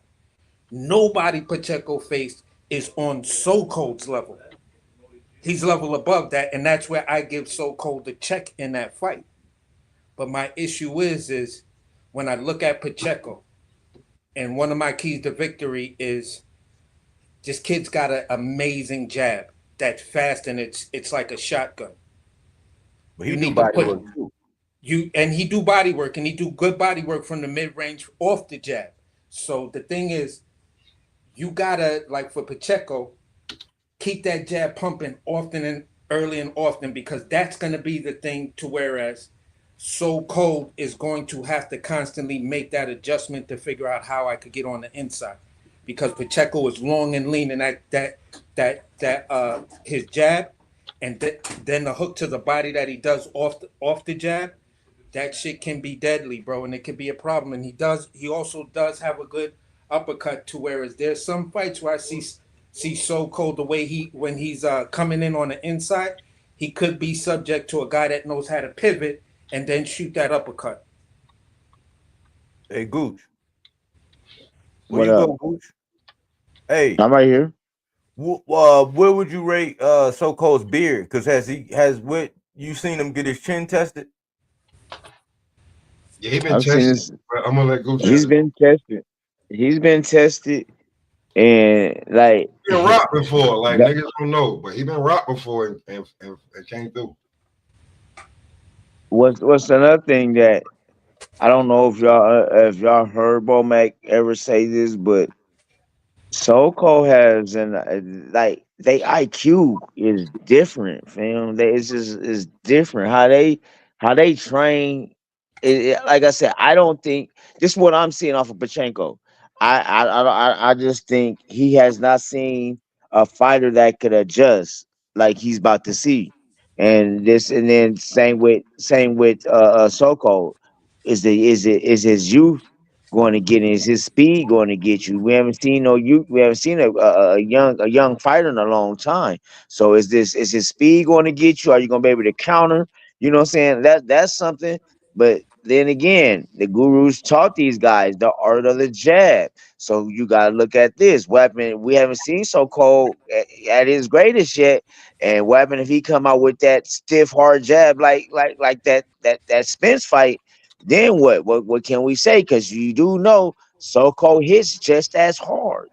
Nobody Pacheco faced is on So Cold's level. He's level above that, and that's where I give So Cold the check in that fight. But my issue is when I look at Pacheco, and one of my keys to victory is this kid's got an amazing jab that's fast and it's like a shotgun. But You he do need to body put work too. he do body work and he do good body work from the mid range off the jab. So the thing is, you gotta like for Pacheco, keep that jab pumping often and early and often because that's gonna be the thing to whereas So Cold is going to have to constantly make that adjustment to figure out how I could get on the inside. Because Pacheco is long and lean and that his jab and then the hook to the body that he does off the jab, that shit can be deadly, bro, and it can be a problem. And he also does have a good uppercut to whereas there's some fights where I see So Cold the way when he's coming in on the inside, he could be subject to a guy that knows how to pivot and then shoot that uppercut. Hey, Gooch. Where What you up? go, Gooch? Hey, I'm right here. where would you rate So Cold's beard? Because has what you seen him get his chin tested? Yeah, he been I've seen tested. this. But I'm gonna let Gooch He's answer. been tested. He's been tested, and like He been rocked before, like that- niggas don't know, but he been rocked before and came through. what's another thing that I don't know if y'all heard Bomac ever say this, but Soko has like they IQ is different, fam. It's just is different how they train. Like I said, I don't think this is what I'm seeing off of Pachenko. I just think he has not seen a fighter that could adjust like he's about to see, and then same with Soko. Is his youth going to get in? Is his speed going to get you? We haven't seen no youth. We haven't seen a young fighter in a long time. So is his speed going to get you? Are you going to be able to counter? You know what I'm saying? That's something. But then again, the gurus taught these guys the art of the jab. So you gotta look at this weapon. We haven't seen So Cold at his greatest yet. And weapon, if he come out with that stiff, hard jab like that Spence fight, then what can we say? Because you do know So Cold hits just as hard.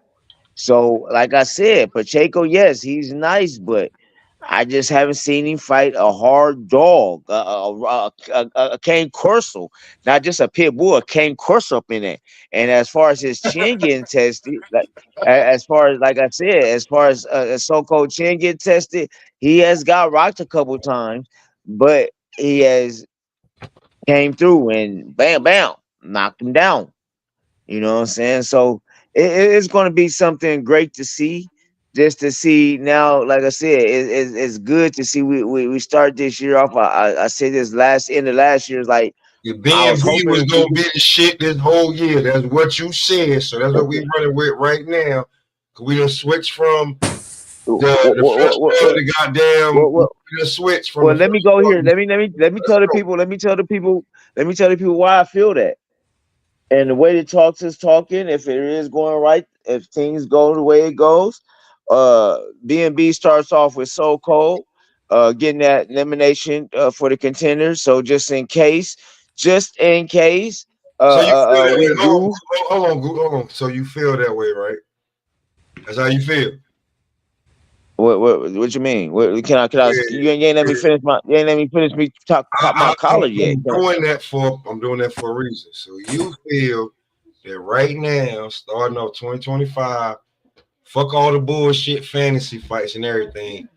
So, like I said, Pacheco, yes, he's nice, but I just haven't seen him fight a hard dog, a cane corso, not just a pit bull, a cane corso up in there. And as far as his chin getting tested, as far as like I said, as far as so-called chin getting tested, he has got rocked a couple times, but he has came through and bam, bam, knocked him down. You know what I'm saying? So it's going to be something great to see. Just to see now, like I said, it's good to see we start this year off. I said this end of last year is like Your I was B&B was hoping gonna be the shit this whole year. That's what you said. So that's what we running with right now. We done switch from the first one to goddamn. We done switch from. Well, let me go here. Let me tell the people. Let me tell the people why I feel that. And the way the talks is talking, if it is going right, if things go the way it goes, B&B starts off with So Cold, getting that elimination for the contenders. So just in case, so you feel that we way. do. Hold on. So you feel that way, right? That's how you feel. What you mean? Can I? You ain't let me finish me talk my collar yet. I'm doing that for a reason. So you feel that right now, starting off 2025, fuck all the bullshit fantasy fights and everything.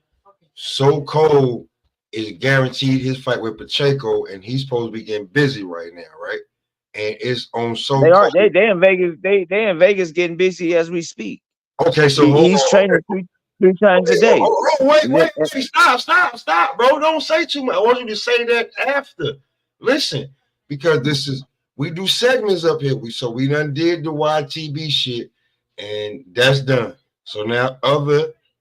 So Cold is guaranteed his fight with Pacheco, and he's supposed to be getting busy right now, right? And it's on So They are. Cold. They in Vegas. They in Vegas getting busy as we speak. Okay, so he's training three times a day. Wait, stop, bro. Don't say too much. I want you to say that after. Listen, because we do segments up here. We done did the YTB shit, and that's done. So now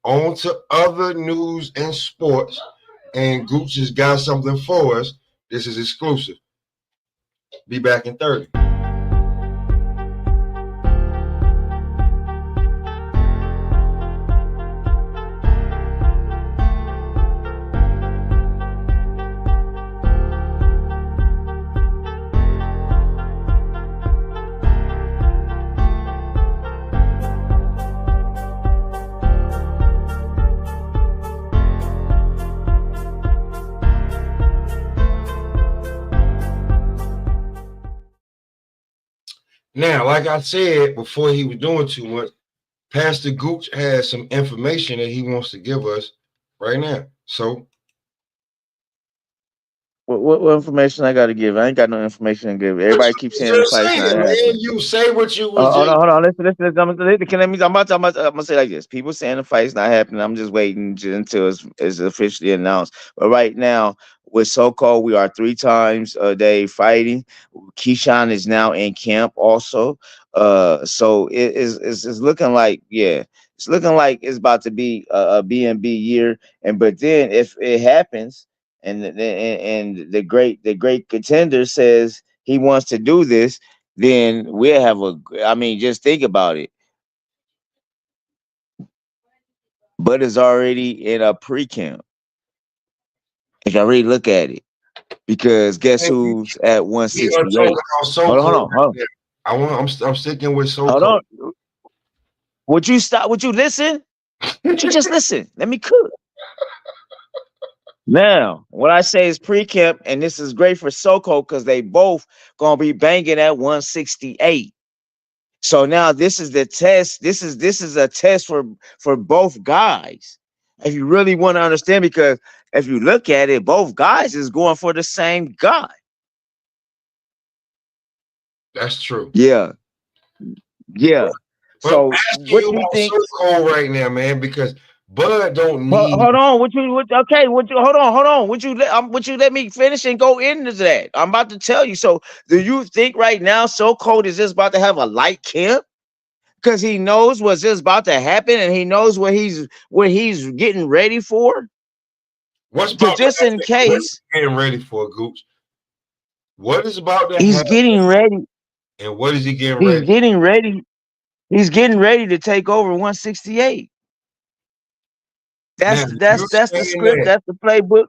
on to other news and sports, and Gooch has got something for us. This is exclusive. Be back in 30. Now, like I said before he was doing too much, Pastor Gooch has some information that he wants to give us right now. So, what information I got to give? I ain't got no information to give. Everybody keeps saying the fight's not happening. You say what you was. Hold on. Listen. I'm gonna say like this. People saying the fight's not happening. I'm just waiting until it's officially announced. But right now, with So-Called, we are 3 times a day fighting. Keyshawn is now in camp also. So it's looking like, it's looking like it's about to be a B&B year. But then if it happens, and the great contender says he wants to do this, then we'll have just think about it. Bud is already in a pre-camp. If you really look at it, because guess who's at 168? Hold on. I'm sticking with So Hold on. Would you stop? Would you listen? Would you just listen? Let me cook. Now, what I say is pre-camp, and this is great for So-Called because they both gonna be banging at 168. So now this is the test. This is a test for both guys. If you really want to understand, because if you look at it, both guys is going for the same guy. That's true. Yeah. But so what do you think? So right now, man, because Bud don't need. Hold on. Hold on. Would you let me finish and go into that? I'm about to tell you. So, do you think right now So Cold is just about to have a light camp because he knows what's just about to happen and he knows what he's getting ready for? What's just in case getting ready for, Gooch? What is about to He's happen? getting ready. And what is he getting He's ready? getting ready. He's getting ready to take over 168. Now, That's you the saying script. that That's the playbook.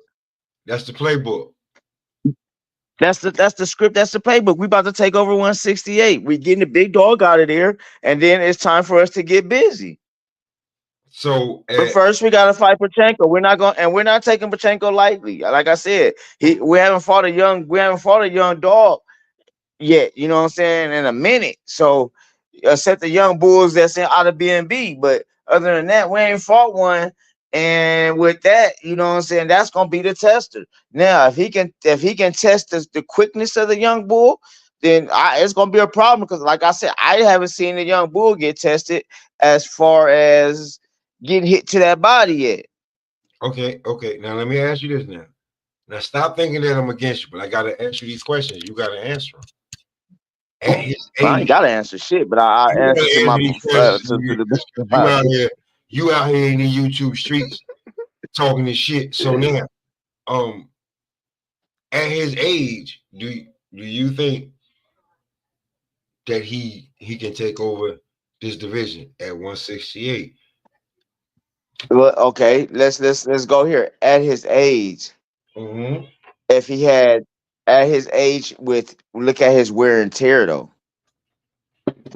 that's the playbook. That's the script. That's the playbook. We about to take over 168. We getting the big dog out of there, and then it's time for us to get busy. So But first, we gotta fight Pachenko. We're not taking Pachenko lightly. Like I said, we haven't fought a young dog yet. You know what I'm saying? In a minute. So, except the young bulls that's out of BNB. But other than that, we ain't fought one. And with that, you know what I'm saying, that's gonna be the tester. Now, if he can test the quickness of the young bull, then it's gonna be a problem because, like I said, I haven't seen the young bull get tested as far as getting hit to that body yet. okay. Now let me ask you this now. Now stop thinking that I'm against you, but I gotta answer these questions. You gotta answer them. At his I ain't age, gotta answer shit, but I you answer gotta to answer my these questions. to the best of You my out ability. here, you out here in the YouTube streets talking this shit. So now, at his age, do you think that he can take over this division at 168? Well, okay, let's go here. At his age, Mm-hmm. if he had at his age with look at his wear and tear though.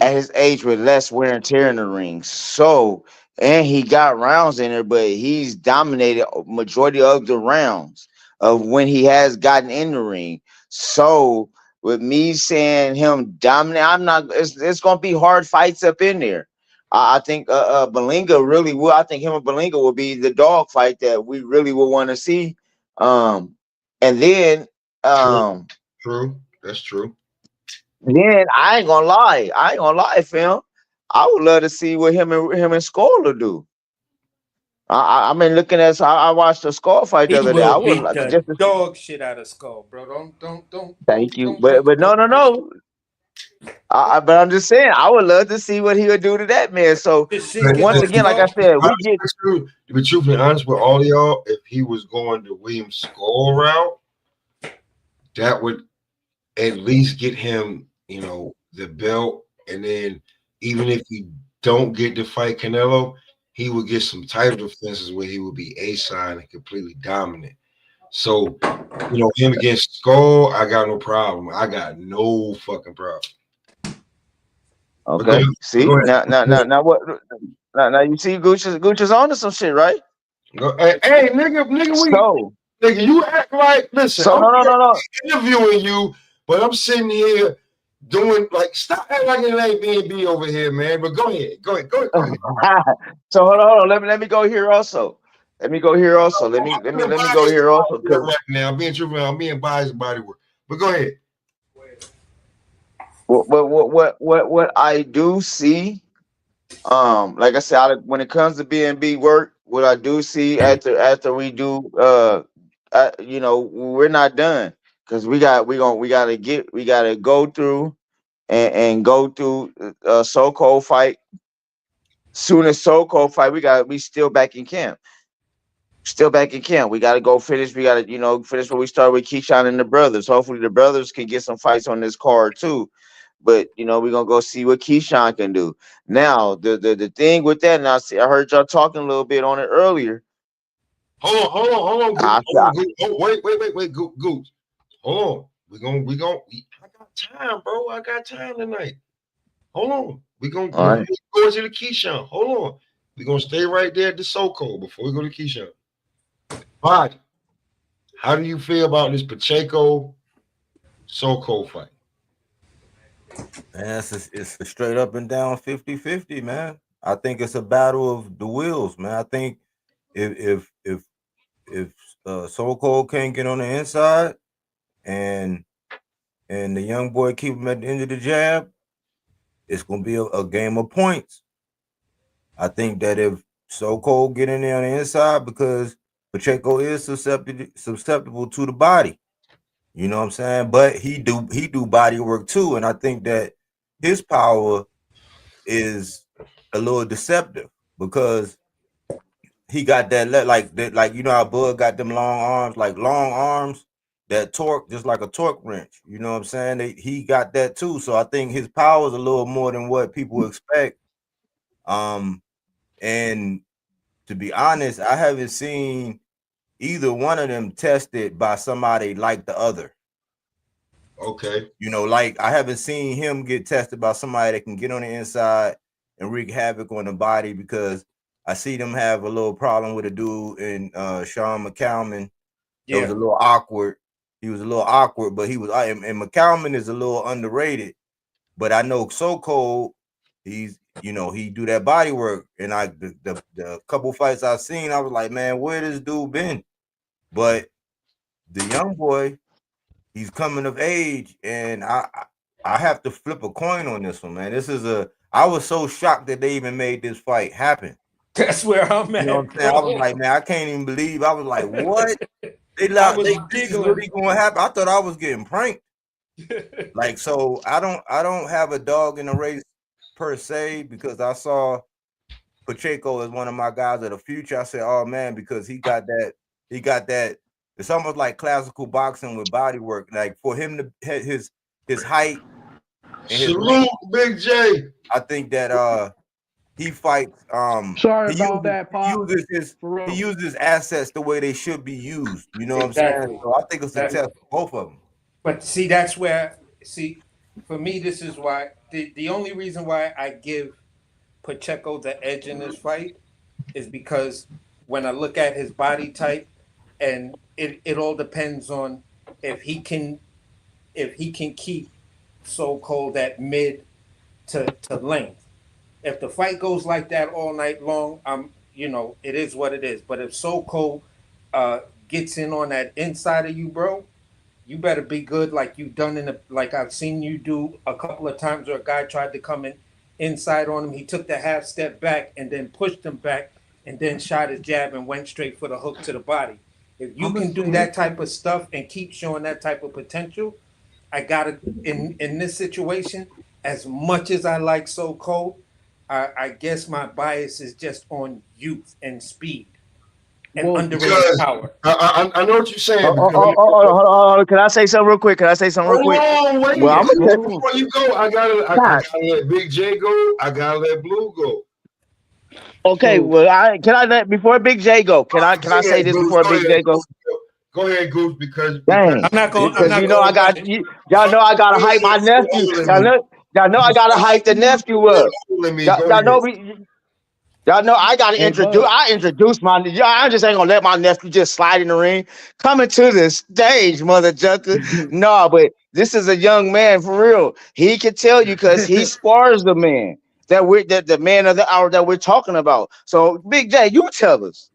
At his age with less wear and tear in the ring. So and he got rounds in there, but he's dominated majority of the rounds of when he has gotten in the ring. So with me saying him dominate, I'm not. It's gonna be hard fights up in there. I think Belinga really will. I think him and Belinga will be the dog fight that we really will want to see. And then True. That's true. then I ain't gonna lie. Fam. I would love to see what him and Scola do. I mean, looking at. I watched the Skull fight He the other day. I will would beat like the just to see. dog shit out of Skull, bro. Thank you, but no. But I'm just saying, I would love to see what he would do to that man. So This shit But get once the again, like I Skull. to be said, we honest get. with you, to be truthfully honest with all of y'all, if he was going the William Skull route, that would at least get him, the belt. And then even if he don't get to fight Canelo, he would get some title defenses where he would be A-side and completely dominant. So, him against Skull, I got no problem. I got no fucking problem. But go Okay, see ahead. now what? Now you see, Gooch is on to some shit, right? Hey, nigga, you act like, listen, So I'm no. interviewing you, but I'm sitting here doing like, stop acting like it ain't B&B over here, man. But go ahead. So hold on. Let me go here also. Let me go here also. Let me go here also. Right now, I'm being truthful. I'm being biased body work. But go ahead. What I do see, like I said, when it comes to B&B work, what I do see after we do, we're not done because we gotta go through and go through So Cold fight. Soon as So Cold fight, we still back in camp. Still back in camp. We gotta go finish. We gotta, finish what we started with Keyshawn and the brothers. Hopefully the brothers can get some fights on this card too. But we're gonna go see what Keyshawn can do. Now, the thing with that, now see, I heard y'all talking a little bit on it earlier. Hold on. I, Oh, wait, Goose. Hold on. I got time, bro. I got time tonight. Hold on. Before we go to the Keyshawn. Hold on. We're gonna stay right there at the SoCo before we go to Keyshawn. But how do you feel about this Pacheco SoCo fight? Man, it's a straight up and down 50-50, man. I think it's a battle of the wills, man. I think if So Cold can't get on the inside and the young boy keep him at the end of the jab, it's gonna be a game of points. I think that if So Cold get in there on the inside, because Pacheco is susceptible to the body. You know what I'm saying? But he do body work too, and I think that his power is a little deceptive because he got that like how Bud got them long arms, like long arms that torque, just like a torque wrench. You know what I'm saying? He got that too. So I think his power is a little more than what people expect. And to be honest, I haven't seen either one of them tested by somebody like the other. Okay. You know, like I haven't seen him get tested by somebody that can get on the inside and wreak havoc on the body, because I see them have a little problem with a dude in Sean McCalman. It was a little awkward. He was a little awkward, but he was, and McCalman is a little underrated. But I know So Cold, he's, you know, he do that body work. And the couple fights I've seen, I was like, man, where this dude been? But the young boy, he's coming of age, and I have to flip a coin on this one, man. I was so shocked that they even made this fight happen. That's where I'm at. You know what I'm saying? I was like, man, I can't even believe. I was like, what? This is really gonna happen. I thought I was getting pranked. Like, so I don't have a dog in the race per se, because I saw Pacheco as one of my guys of the future. I said, oh man, because he got that. It's almost like classical boxing with body work. Like, for him to hit his height and his Salute, Big J. I think that he fights. Sorry about that, Pop. He uses assets the way they should be used. You know Exactly. what I'm saying? So I think it's a test for both of them. But see, that's where, for me, this is why the only reason why I give Pacheco the edge in this fight is because when I look at his body type, and it all depends on if he can keep So Cold at mid to length. If the fight goes like that all night long, it is what it is. But if So Cold gets in on that inside of you, bro, you better be good, like you've done like I've seen you do a couple of times where a guy tried to come in inside on him. He took the half step back and then pushed him back and then shot his jab and went straight for the hook to the body. If you can do that type of stuff and keep showing that type of potential, I gotta in this situation, as much as I like So Cold, I guess my bias is just on youth and speed and underrated power. I know what you're saying. Hold on. Can I say something real quick? Hold on, wait. Well, Before you go, I gotta let Big J go. I gotta let Blue go. Okay, before Big J go, can I say this before Big J go? Go ahead, Goose, because Dang. I'm not going. Because y'all know I gotta hype my nephew. Y'all know I gotta hype the nephew up. Y'all know I gotta introduce. I introduce my. I just ain't gonna let my nephew just slide in the ring. Coming to the stage, mother junker. No, but this is a young man for real. He can tell you because he spars the man the man of the hour that we're talking about. So, Big J, you tell us.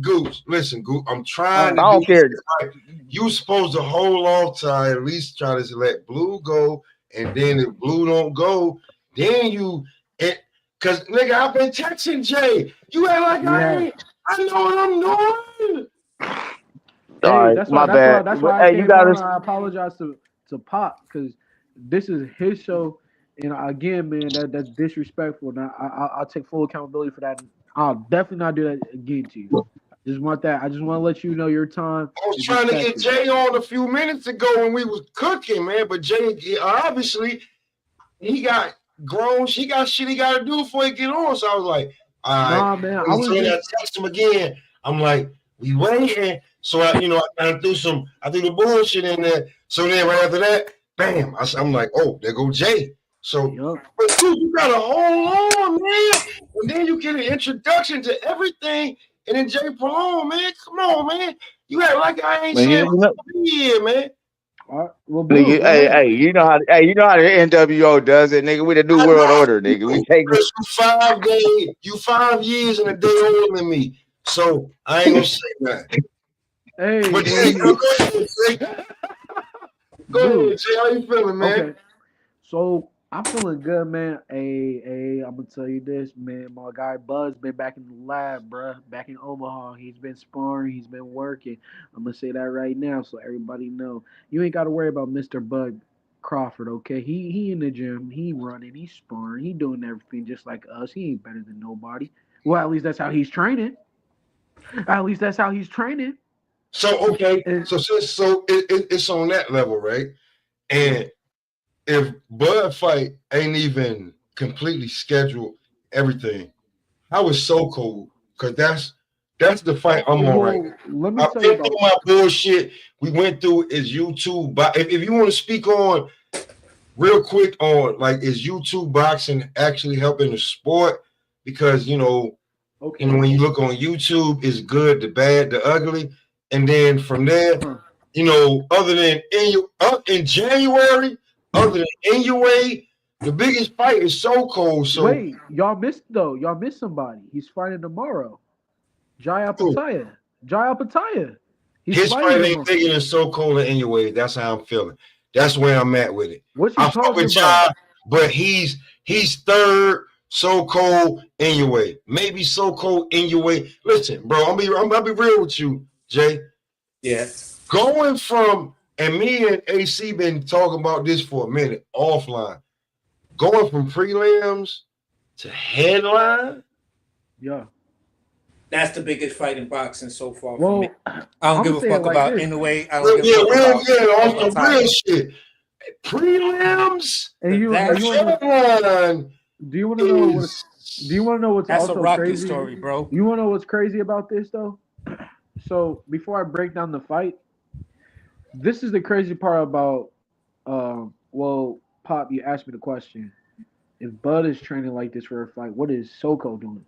Goose, listen, Goose. I'm trying to. I don't care. Right. You supposed to hold off till I at least try to let Blue go, and then if Blue don't go, then because nigga, I've been texting Jay. You act like I know what I'm doing. All right, my bad. That's why I apologize to Pop, because this is his show. And again, man, that's disrespectful. Now I'll take full accountability for that. I'll definitely not do that again to you. I just want to let you know your time. I was trying to get Jay on a few minutes ago when we was cooking, man. But Jay, obviously, he got grown. He got shit he got to do before he get on. So I was like, all right. Nah, man. I text him again. I'm like, we waiting. So I threw the bullshit in there. So then right after that, bam, I'm like, oh, there go Jay. So, but dude, you gotta hold on, man. And then you get an introduction to everything, and then Jay Palone, man. Come on, man. You act like I ain't saying here, man. Hey, you know how the NWO does it, nigga. We the new world order, nigga. We take you 5 years and a day older than me, so I ain't gonna say that. Hey, but go ahead, Jay. How you feeling, man? Okay. So I'm feeling good, man. Hey, I'm gonna tell you this, man. My guy Buzz been back in the lab, bruh. Back in Omaha. He's been sparring. He's been working. I'm gonna say that right now, so everybody know. You ain't gotta worry about Mr. Bud Crawford, okay? He in the gym. He running. He's sparring. He doing everything just like us. He ain't better than nobody. Well, at least that's how he's training. So okay, it's on that level, right? And if Bud fight ain't even completely scheduled, everything, how is So Cold? Because that's the fight I'm on right now. Let me I've tell you been about through my bullshit. We went through is YouTube, but if you want to speak on real quick on like is YouTube boxing actually helping the sport? Because you know when you look on YouTube, it's good, the bad, the ugly, and then from there, other than in January, other than NUA, the biggest fight is So Cold. So Wait, y'all missed somebody. He's fighting tomorrow. Jaya Pataya. He's his fighting fight ain't tomorrow. bigger than So Cold and NUA. That's how I'm feeling. That's where I'm at with it. What you I fuck talking with about? Jai, but he's third. So Cold NUA. Maybe So Cold NUA. Listen, bro, I'm gonna be real with you, Jay. Yeah. Going from, and me and AC been talking about this for a minute offline. Going from prelims to headline. Yeah. That's the biggest fight in boxing so far for Well, me. I don't give a fuck like about this. NUA. I don't give a fuck On about some real shit. Prelims And you headline. Do you want to know what? Do you want to know what's That's also a rocket crazy? story, bro. You want to know what's crazy about this though? So before I break down the fight, this is the crazy part about. Well, Pop, you asked me the question. If Bud is training like this for a fight, what is Soko doing?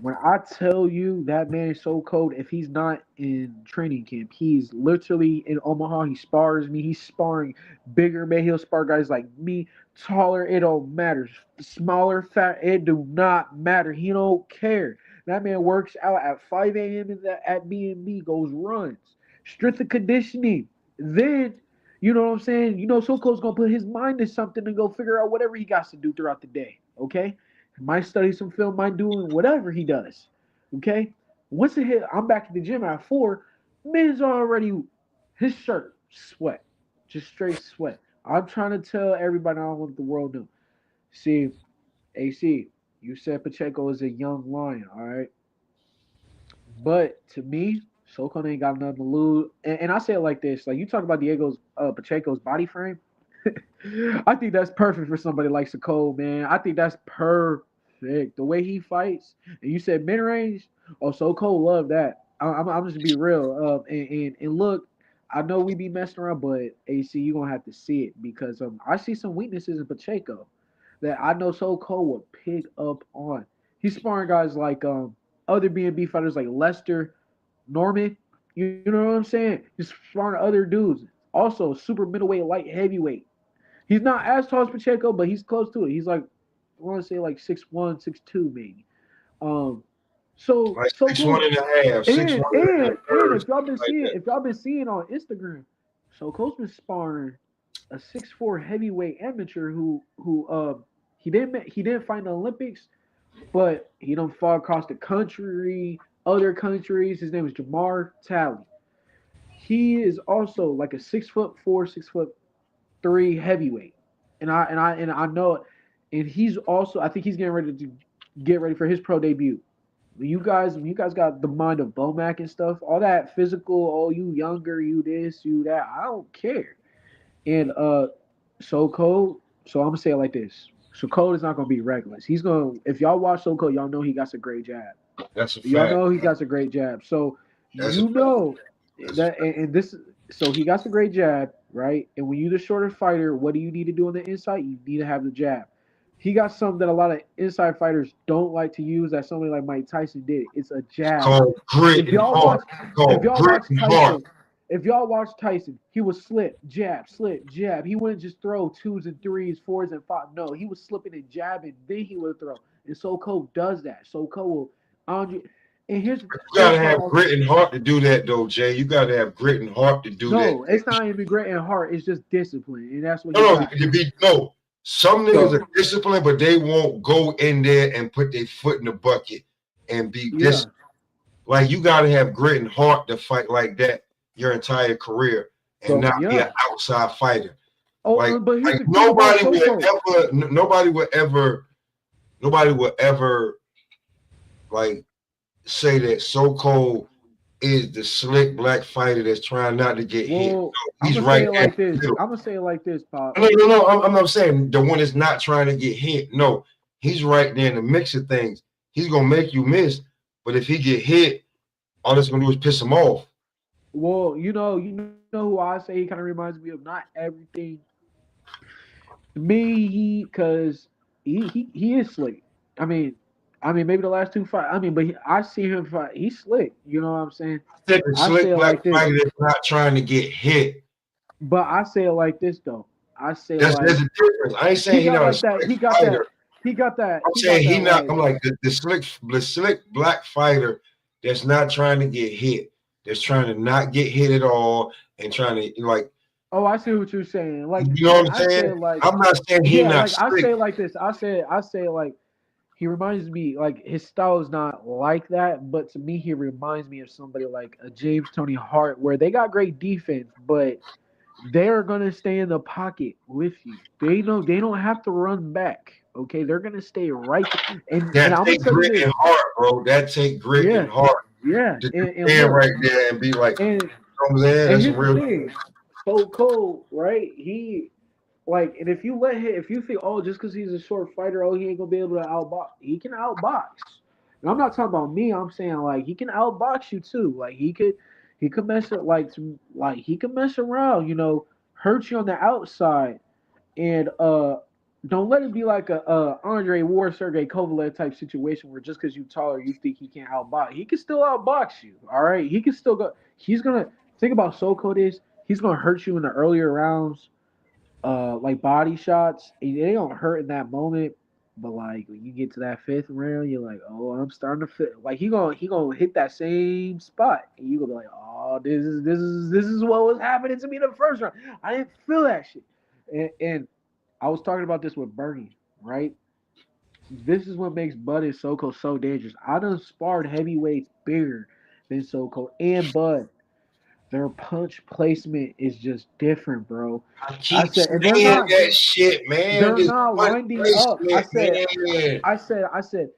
When I tell you that man is so cold, if he's not in training camp, he's literally in Omaha. He spars me. He's sparring bigger man. He'll spar guys like me, taller. It don't matter. Smaller, fat. It do not matter. He don't care. That man works out at 5 a.m. at B&B, goes runs, strength and conditioning. Then, you know what I'm saying? Soko's gonna put his mind to something and go figure out whatever he got to do throughout the day. Okay. Might study some film, might do whatever he does. Okay? Once it hit, I'm back at the gym at 4. Man's already, his shirt, sweat. Just straight sweat. I'm trying to tell everybody I don't want the world to. See, AC, you said Pacheco is a young lion, all right? But to me, Soko ain't got nothing to lose. And I say it like this: like you talk about Pacheco's body frame. I think that's perfect for somebody like Soko, man. I think that's perfect. The way he fights, and you said mid range. Oh, Soko love that. I'm just be real. And look, I know we be messing around, but AC, you gonna have to see it because I see some weaknesses in Pacheco that I know Soko would pick up on. He's sparring guys like other B&B fighters like Lester, Norman. You know what I'm saying? He's sparring other dudes. Also, super middleweight, light heavyweight. He's not as tall as Pacheco, but he's close to it. He's like, I want to say like 6'1", 6'2", maybe. So like so 6'1" and a half, 6'1" and if y'all been seeing on Instagram, so Cole's been sparring a 6'4" heavyweight amateur who he didn't fight in the Olympics, but he done fought across the country, other countries. His name is Jamar Talley. He is also like a 6'4", 6'3" heavyweight, and I know it. And he's also, I think he's getting ready to get ready for his pro debut. When you guys got the mind of Bomac and stuff, all that physical, oh you younger, you this, you that, I don't care. And So Cold, so I'm gonna say it like this. So Cold is not gonna be reckless. He's gonna, if y'all watch So Cold, y'all know he got a great jab. That's a fact. Y'all know he got a great jab. So and this, so he got a great jab, right? And when you're the shorter fighter, what do you need to do on the inside? You need to have the jab. He got something that a lot of inside fighters don't like to use. That somebody like Mike Tyson did. It's a jab. Called grit and heart. If y'all watch Tyson, he would slip, jab. He wouldn't just throw 2s and 3s, 4s and 5s. No, he was slipping and jabbing, then he would throw. And Soko does that. Soko will, Andre. And here's you gotta have grit and heart to do that, though, Jay. You gotta have grit and heart to do that. No, it's not even grit and heart. It's just discipline, and that's what he got. Some niggas are disciplined, but they won't go in there and put their foot in the bucket and be disciplined. Like you gotta have grit and heart to fight like that your entire career and not be an outside fighter. But nobody will ever like say that So Cold is the slick black fighter that's trying not to get hit. Well, No, I'm he's gonna say right it there. like this. I'm gonna say it like this, Pop. No. I'm not saying the one that's not trying to get hit. No, he's right there in the mix of things. He's gonna make you miss, but if he get hit, all that's gonna do is piss him off. Well, you know who I say he kind of reminds me of. Not everything. Me, cause he is slick. I mean, maybe the last two fight. I mean, but I see him fight. He's slick. You know what I'm saying? I said the I slick say it black like this. fighter that's not trying to get hit. But I say it like this though. I say There's like a difference. I ain't saying he he's got not a like that. slick He got fighter. that. He got that. I'm He saying got he that not. like. I'm like the slick black fighter that's not trying to get hit. That's trying to not get hit at all and trying to like. Oh, I see what you're saying. Like, You know what I I'm say saying? it like, I'm not saying he yeah, not like I slick. say it like this. I say it like he reminds me like his style is not like that, but to me he reminds me of somebody like a James Tony Hart, where they got great defense, but they're gonna stay in the pocket with you. They know they don't have to run back. Okay, they're gonna stay right there. And That I'm gonna take tell you grit this. and heart, bro. That take grit Yeah, and heart yeah, to and stand look, right there and be like, you and know what I'm saying? and That's some here's the real thing. So Cole, right? He like, and if you let him, if you think, oh, just because he's a short fighter, oh, he ain't gonna be able to outbox. He can outbox. And I'm not talking about me. I'm saying like he can outbox you too. Like he could mess it like he could mess around. You know, hurt you on the outside, and don't let it be like a Andre Ward, Sergey Kovalev type situation where just because you taller, you think he can't outbox. He can still outbox you. All right, he can still go. He's gonna think about Soko this. He's gonna hurt you in the earlier rounds like body shots. They don't hurt in that moment, but like when you get to that fifth round, you're like, oh, I'm starting to feel like he gonna hit that same spot, and you gonna be like, oh, this is what was happening to me in the first round. I didn't feel that shit, and I was talking about this with Bernie, right? This is what makes Bud and Soko so dangerous. I done sparred heavyweights bigger than Soko and Bud. Their punch placement is just different, bro. I I keep said, saying and they're not that shit, man. they're This not one winding up. placement, man. I said,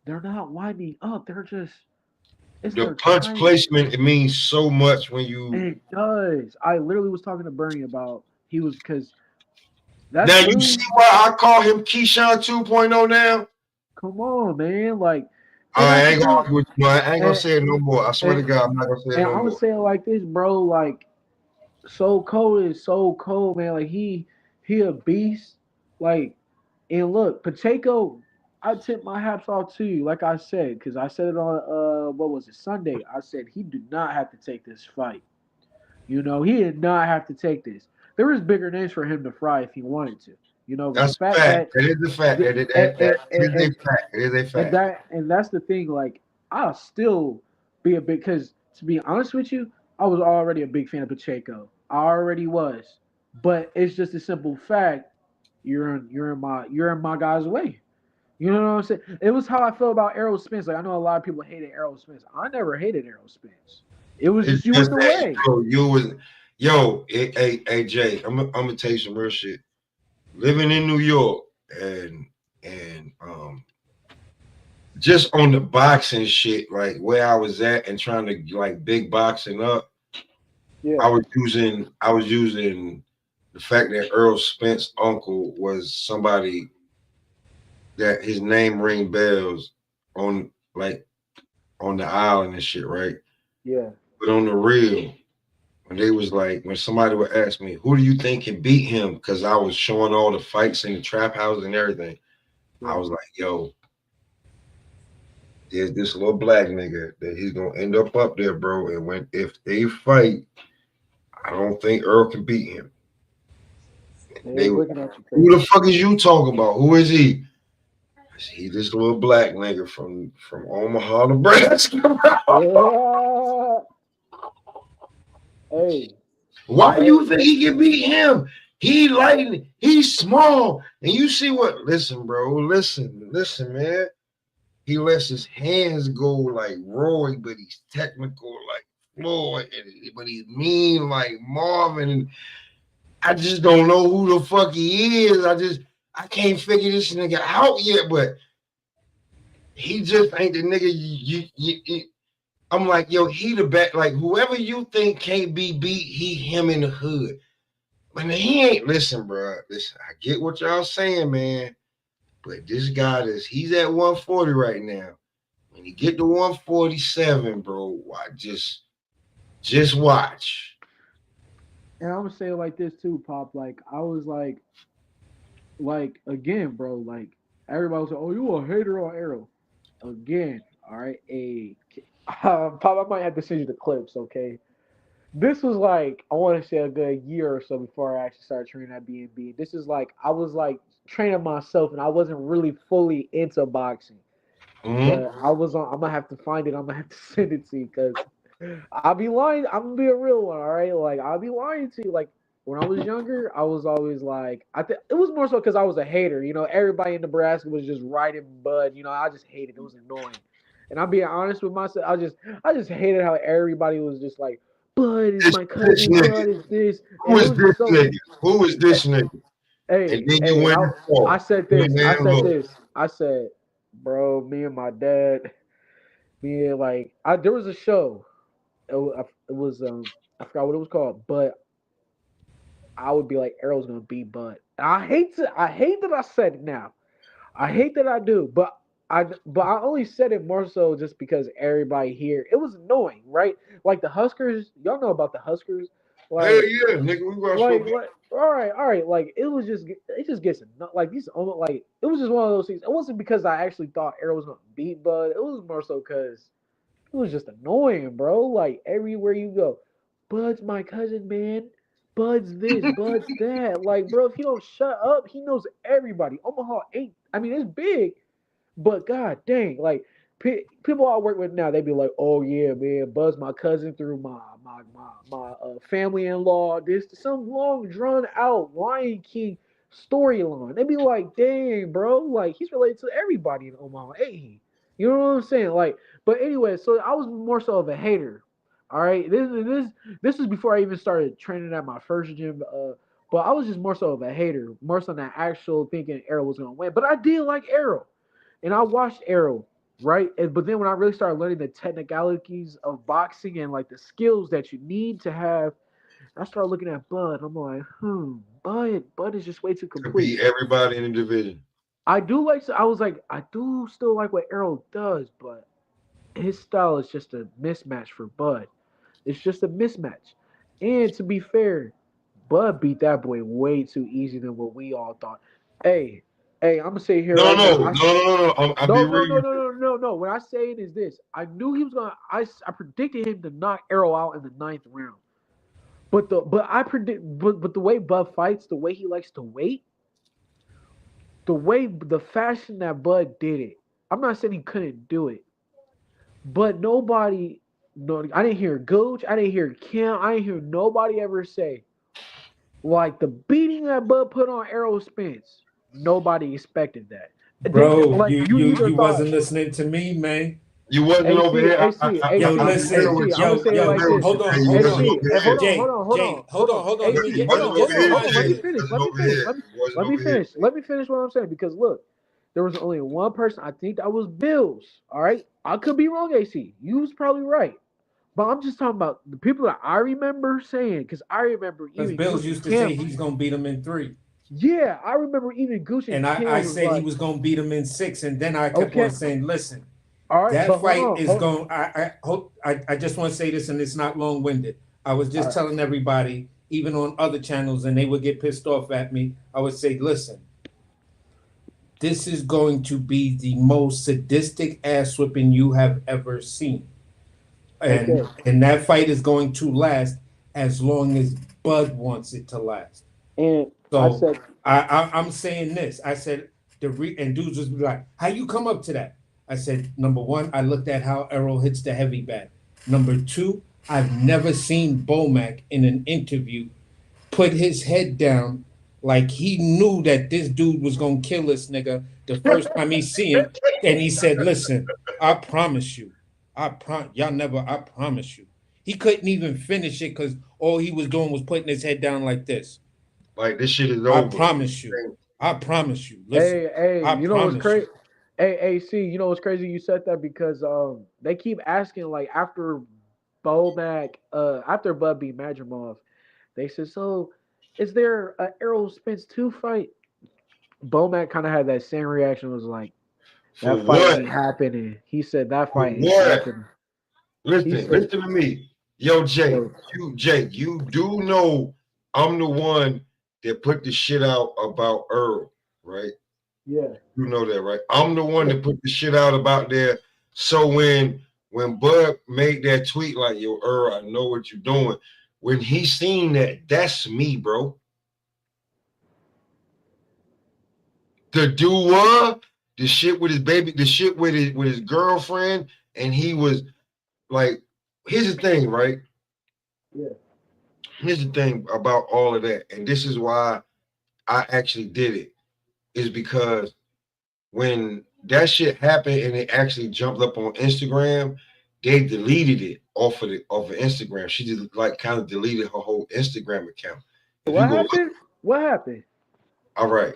they're not winding up. They're just it's The their punch time. placement, it means so much when And you it does. I literally was talking to Bernie about he was because that's now you see literally why I call him Keyshawn 2.0 now. come on, man. Like, and I that's the ain't gonna thing. argue with you, man. I ain't gonna And say it no more. I swear to and, God, I'm not gonna say it and no I'm gonna more. say it like this, bro. Like, so cold is so cold, man. Like he a beast. Like, and look, Pacheco, I tip my hats off to you, like I said, because I said it on what was it, Sunday. I said he did not have to take this fight. You know, he did not have to take this. There was bigger names for him to fry if he wanted to. You know, the That's a fact fact. that That is a fact. the, That is a fact. It is a fact. and that's the thing. Like, I'll still be a big because to be honest with you, I was already a big fan of Pacheco. I already was, but it's just a simple fact. You're in my guy's way. You know what I'm saying? It was how I felt about Errol Spence. Like I know a lot of people hated Errol Spence. I never hated Errol Spence. It was It's just you was just the that way. you was hey Jay, I'm gonna tell you some real shit. Living in New York and just on the boxing shit, like where I was at and trying to like big boxing up, Yeah. I was using the fact that Earl Spence's uncle was somebody that his name ring bells on like on the island and shit, right? Yeah. But on the real, when they was like, when somebody would ask me, who do you think can beat him? Because I was showing all the fights in the trap house and everything. Yeah. I was like, yo, there's this little black nigga that he's gonna end up there, bro. And when if they fight, I don't think Earl can beat him. They was looking at you Who crazy. the fuck is you talking about? Who is he? I said, he this little black nigga from Omaha, Nebraska. Yeah. Hey. Why do you think he can beat him? He light, he's small, and you see what? Listen, bro, listen, man. He lets his hands go like Roy, but he's technical like Floyd, but he's mean like Marvin. And I just don't know who the fuck he is. I can't figure this nigga out yet, but he just ain't the nigga. I'm like, yo, he the best. Like, whoever you think can't be beat, him in the hood. But he ain't. Listen, bro. Listen, I get what y'all saying, man. But this guy he's at 140 right now. When he get to 147, bro, just watch. And I'm gonna say it like this too, Pop. Like I was like again, bro. Like everybody was like, "Oh, you a hater on Arrow?" Again, all right. Pop, I might have to send you the clips, okay? This was like I want to say a good year or so before I actually started training at B&B. This is like I was like training myself, and I wasn't really fully into boxing. But I was on. I'm gonna have to find it. I'm gonna have to send it to you because I'll be lying. I'm gonna be a real one, all right? Like I'll be lying to you. Like when I was younger, I was always like, I think it was more so because I was a hater. You know, everybody in Nebraska was just riding Bud. You know, I just hated it. It was annoying. And I'm being honest with myself. I just hated how everybody was just like, Bud is my This cousin. nigga. Bud is this. Who And it is was this just so. nigga? Who is this nigga? Hey, And then you hey, and went and fought. I said Man, this. I said look. this. I said, bro, me and my dad, me and like, there was a show. It was I forgot what it was called, but I would be like, Arrow's gonna beat Bud. And I hate that I said it now. I hate that I do, but I only said it more so just because everybody here. It was annoying, right? Like the Huskers, y'all know about the Huskers, Hell like yeah, nigga. We watch like, football. like, all right. Like, it just gets like these almost like it was just one of those things. It wasn't because I actually thought Arrow was gonna beat Bud. It was more so because it was just annoying, bro. Like everywhere you go, Bud's my cousin, man. Bud's this, Bud's that. Like, bro, if he don't shut up, he knows everybody. Omaha ain't. I mean, it's big, but god dang, like people I work with now, they be like, "Oh yeah, man, Buzz, my cousin through my family-in-law. This some long drawn out Lion King storyline." They be like, "Dang, bro, like he's related to everybody in Omaha, ain't he?" You know what I'm saying? Like, but anyway, so I was more so of a hater. All right, this is before I even started training at my first gym. But I was just more so of a hater, more so than actual thinking Arrow was gonna win. But I did like Arrow. And I watched Arrow, right? But then when I really started learning the technicalities of boxing and like the skills that you need to have, I started looking at Bud. I'm like, Bud is just way too To complete. beat everybody in the division. I do like. I was like, I do still like what Arrow does, but his style is just a mismatch for Bud. It's just a mismatch. And to be fair, Bud beat that boy way too easy than what we all thought. Hey, I'm gonna say here right now. No. I'll be real. No. What I saying is this: I knew he was gonna. I predicted him to knock Arrow out in the ninth round. But the way Bud fights, the way he likes to wait, the fashion that Bud did it. I'm not saying he couldn't do it, but nobody. No, I didn't hear Gooch. I didn't hear Kim. I didn't hear nobody ever say like the beating that Bud put on Errol Spence. Nobody expected that. Bro, Like you either you thought wasn't listening to me, man. You wasn't over here. Yo, I'll be listen, real with I'm gonna say it like this. hold on, you. You wasn't AC, over hey, here. hold on. Let me AC, get, hold let me on, get to my Let me shit. finish. Wasn't over here. Wasn't over here. Let me finish what I'm saying because look, there was only one person. I think that was Bills. All right, I could be wrong, AC. You was probably right. But I'm just talking about the people that I remember saying, because I remember Because even Bills Gucci used to say Camp. he's gonna beat him in 3. Yeah, I remember even Gucci And Camp I was said he like, was gonna beat him in 6, and then I kept okay, on saying, listen, all right, that but hold fight on, is going. I just want to say this, and it's not long winded. I was all just right, telling everybody, even on other channels, and they would get pissed off at me. I would say, listen, this is going to be the most sadistic ass whipping you have ever seen, and okay, that fight is going to last as long as Bud wants it to last. and I So said, I'm saying this. I said and dudes just be like, "How you come up to that?" I said, number one, I looked at how Errol hits the heavy bat. Number two, I've never seen Bomac in an interview put his head down like he knew that this dude was gonna kill this nigga the first time he see him, and he said, "Listen, I promise you, y'all never. I promise you." He couldn't even finish it because all he was doing was putting his head down like this. Like this shit is I over. promise you. I promise you. Listen, hey, I you know what's promise crazy? you. Hey, see, you know what's crazy? You said that because they keep asking like after after Bud beat Madrimov, they said, so is there a Errol Spence 2 fight? Bomac kind of had that same reaction, was like, For that fight what? ain't happening. He said that For fight ain't what? happening. He Listen, said, listen to me. Yo, Jake, so, you do know I'm the one that put the shit out about Earl, right? yeah, You know that, right? I'm the one yeah. that put the shit out about there. So when Bud made that tweet like, yo, Earl, I know what you're doing. When he seen that, that's me, bro. The the shit with his baby, the shit with his girlfriend, and he was like, here's the thing, right? Yeah. Here's the thing about all of that, and this is why I actually did it, is because when that shit happened and it actually jumped up on Instagram, they deleted it off of Instagram. She just like kind of deleted her whole Instagram account. If you What go look, happened? What happened? all right,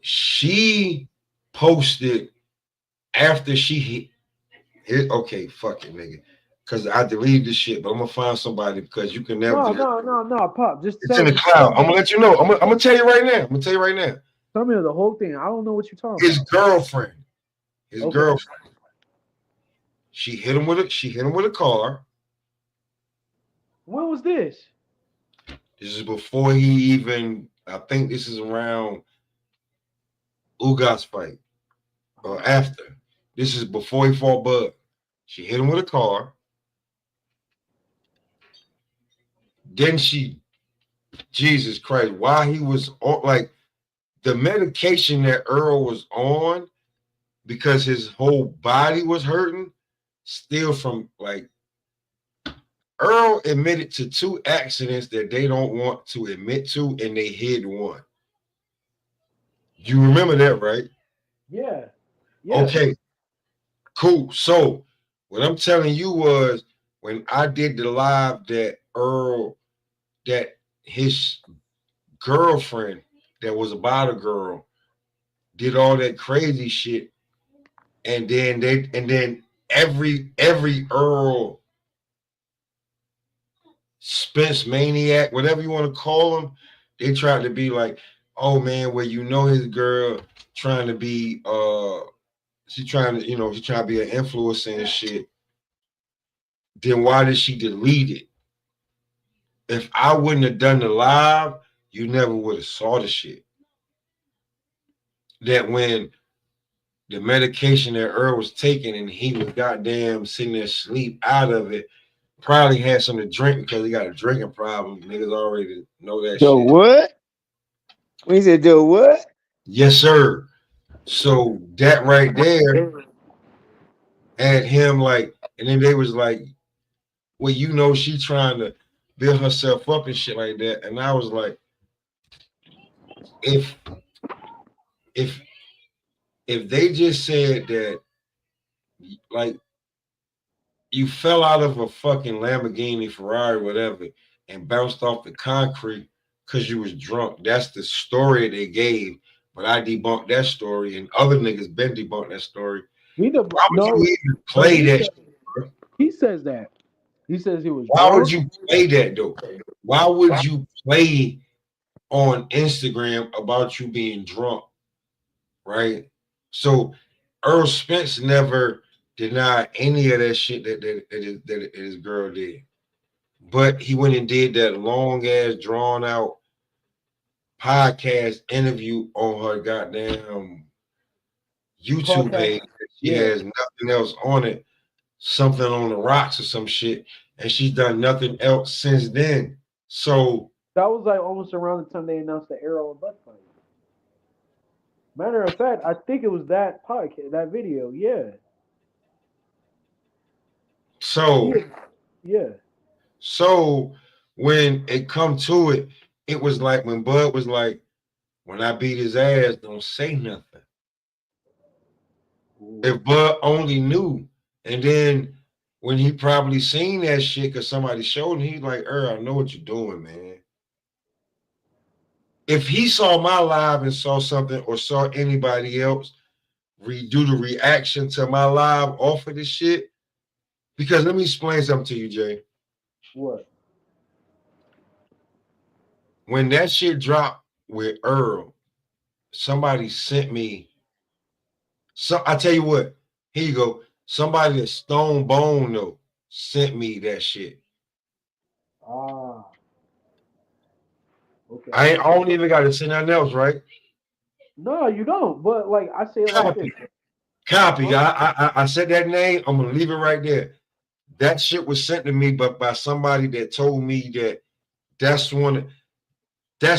she posted after she hit okay, fuck it, nigga. Cause I deleted this shit, but I'm gonna find somebody because you can never No, delete. no, no, no, Pop. Just It's in the tell cloud. I'm me, gonna let you know. I'm gonna tell you right now. I'm gonna tell you right now. tell me the whole thing. I don't know what you're talking His about. girlfriend, his Okay. girlfriend, she hit him with it. She hit him with a car. When was this? This is before he even. I think this is around Ugas fight or after. This is before he fought Bud. She hit him with a car. Then she, Jesus Christ, while he was on, like the medication that Earl was on, because his whole body was hurting, still from like Earl admitted to 2 accidents that they don't want to admit to, and they hid one. You remember that, right? Yeah. Yeah. Okay, cool. So what I'm telling you was when I did the live that Earl, that his girlfriend that was about a girl did all that crazy shit, and then every Earl Spence maniac, whatever you want to call him, they tried to be like, oh man, well, you know his girl trying to be she trying to, she trying to be an influencer and shit. Then why did she delete it? If I wouldn't have done the live, you never would have saw the shit. That when the medication that Earl was taking and he was goddamn sitting there sleep out of it, probably had something to drink because he got a drinking problem. Niggas already know that The shit. what? When you said the what? Yes, sir. So that right there had him like, and then they was like, well, she trying to build herself up and shit like that. And I was like, if if if they just said that, like, you fell out of a fucking Lamborghini, Ferrari, whatever, and bounced off the concrete because you was drunk, that's the story they gave. But I debunked that story, and other niggas been debunked that story. He Why would no, you even no. play that shit, bro? He says that. He says he was Why would drunk. you play that though? Why would you play on Instagram about you being drunk, right? So Earl Spence never denied any of that shit that his girl did. But he went and did that long ass drawn out podcast interview on her goddamn YouTube Podcast. page. She Yeah. has nothing else on it, something on the rocks or some shit, and she's done nothing else since then. So That was like almost around the time they announced the Arrow and Buck fight. Matter of fact, I think it was that podcast, that video. Yeah. so Yeah. Yeah. so when it come to it, it was like when Bud was like, when I beat his ass, don't say nothing. If Bud only knew. And then when he probably seen that shit because somebody showed him, he's like, I know what you're doing, man. If he saw my live and saw something or saw anybody else, redo the reaction to my live off of this shit. Because let me explain something to you, Jay. What? When that shit dropped with Earl, somebody sent me. So I tell you what, here you go. Somebody at Stone Bone though sent me that shit. Ah. Okay. I don't even got to say nothing else, right? No, you don't. But like I say it like this. Copy. I said that name. I'm gonna leave it right there. That shit was sent to me, but by somebody that told me that that's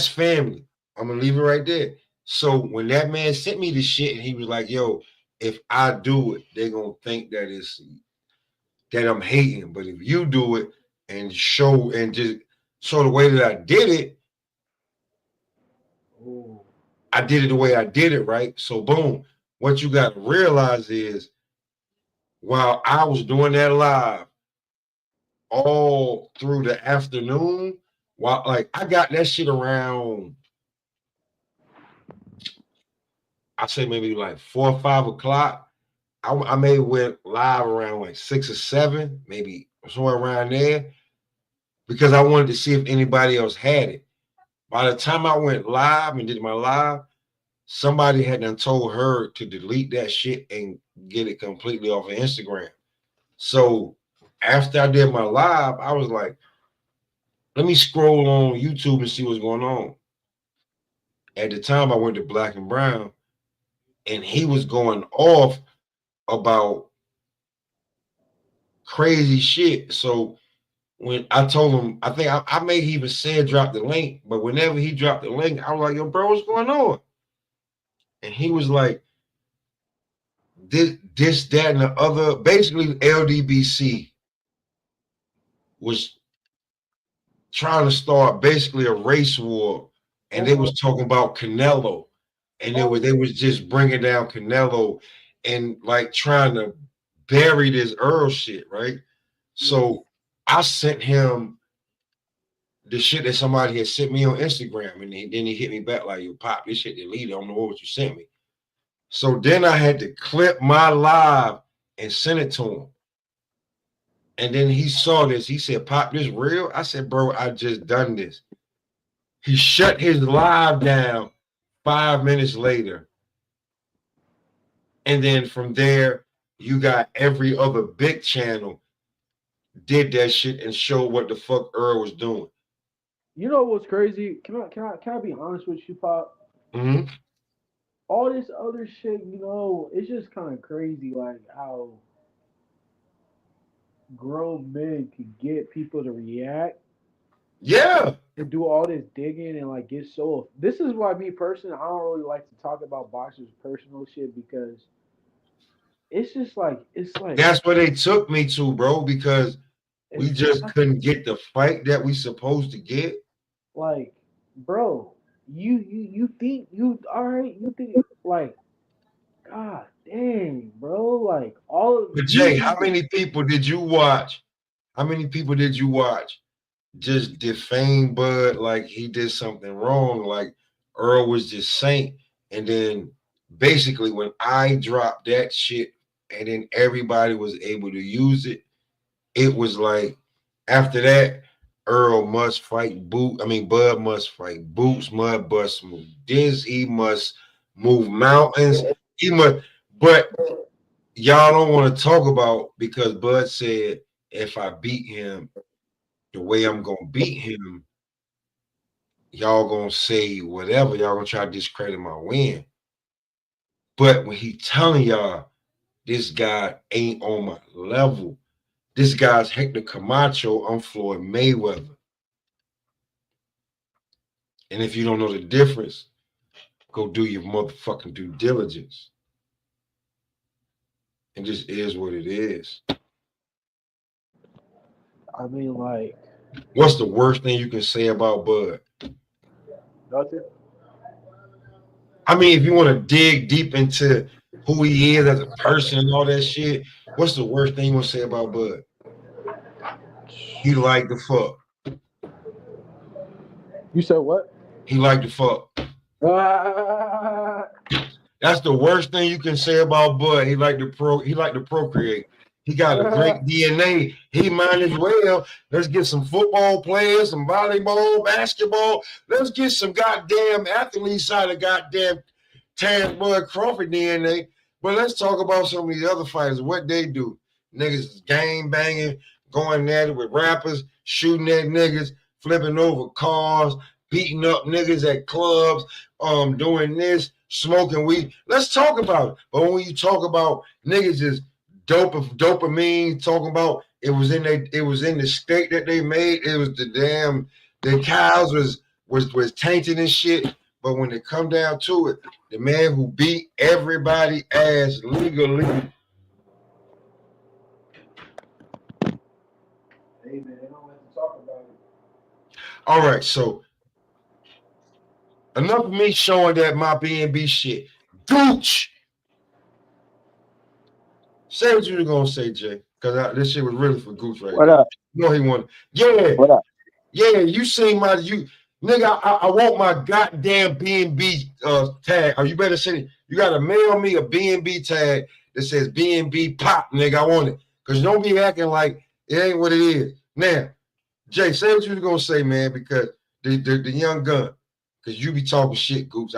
family. I'm gonna leave it right there. So when that man sent me the shit and he was like, yo, if I do it, they're gonna think that I'm hating. But if you do it and show and just show the way that I did it, Ooh. I did it the way I did it, right? So boom, what you gotta realize is while I was doing that live all through the afternoon, while like I got that shit around, I say maybe like 4 or 5 o'clock. I may went live around like 6 or 7, maybe somewhere around there, because I wanted to see if anybody else had it. By the time I went live and did my live, somebody had done told her to delete that shit and get it completely off of Instagram. So after I did my live, I was like, let me scroll on YouTube and see what's going on. At the time, I went to Black and Brown, and he was going off about crazy shit. So when I told him, I think I may even said drop the link, but whenever he dropped the link, I was like, yo, bro, what's going on? And he was like, this, that, and the other. Basically, LDBC was trying to start basically a race war, and they was talking about Canelo, and they was just bringing down Canelo and like trying to bury this Earl shit, right? So I sent him the shit that somebody had sent me on Instagram, and then he hit me back like, "You Pop, this shit deleted. I don't know what you sent me." So then I had to clip my live and send it to him. And then he saw this. He said, "Pop, this real?" I said, "Bro, I just done this." He shut his live down 5 minutes later. And then from there, you got every other big channel did that shit and showed what the fuck Earl was doing. You know what's crazy? Can I be honest with you, Pop? Mm-hmm. All this other shit, it's just kind of crazy, like how grown men could get people to react. Yeah. And do all this digging and like get so. This is why me personally, I don't really like to talk about boxers' personal shit because it's just like That's where they took me to, bro, because we just couldn't get the fight that we supposed to get. Like, bro, you think you all right? You think like, God dang, bro, like all of But you. Jay, how many people did you watch? How many people did you watch just defame Bud like he did something wrong, like Earl was just Saint? And then basically when I dropped that shit and then everybody was able to use it, it was like after that, Earl must fight Bud must fight Boots, Mud must move this, he must move mountains, he must, but y'all don't want to talk about because Bud said if I beat him the way I'm gonna beat him, y'all gonna say whatever, y'all gonna try to discredit my win. But when he telling y'all this guy ain't on my level, this guy's Hector Camacho, I'm Floyd Mayweather. And if you don't know the difference, go do your motherfucking due diligence. It just is what it is. I mean, like, what's the worst thing you can say about Bud? nothing. I mean, if you want to dig deep into who he is as a person and all that shit, what's the worst thing you want to say about Bud? He liked the fuck. You said what? He liked the fuck. That's the worst thing you can say about Bud. He like to procreate. He got a great DNA. He might as well. Let's get some football players, some volleyball, basketball. Let's get some goddamn athletes out of goddamn Terrence Bud Crawford DNA. But let's talk about some of these other fighters, what they do. Niggas is gang banging, going at it with rappers, shooting at niggas, flipping over cars, beating up niggas at clubs, doing this, smoking weed. Let's talk about it. But when you talk about niggas is dopamine, talking about it was in the state that they made, it was the cows was tainted and shit. But when it come down to it, the man who beat everybody ass legally. Hey man, they don't like to talk about it. All right, so enough of me showing that my B&B shit. Gooch. Say what you were gonna say, Jay, because this shit was really for Gooch right What now. up? You know he wanted. Yeah, What up? yeah. You seen my nigga. I want my goddamn B&B tag. Or you better say you gotta mail me a B&B tag that says B&B pop, nigga. I want it because don't be acting like it ain't what it is. Now, Jay, say what you was gonna say, man, because the young gun, because you be talking shit, Gooch.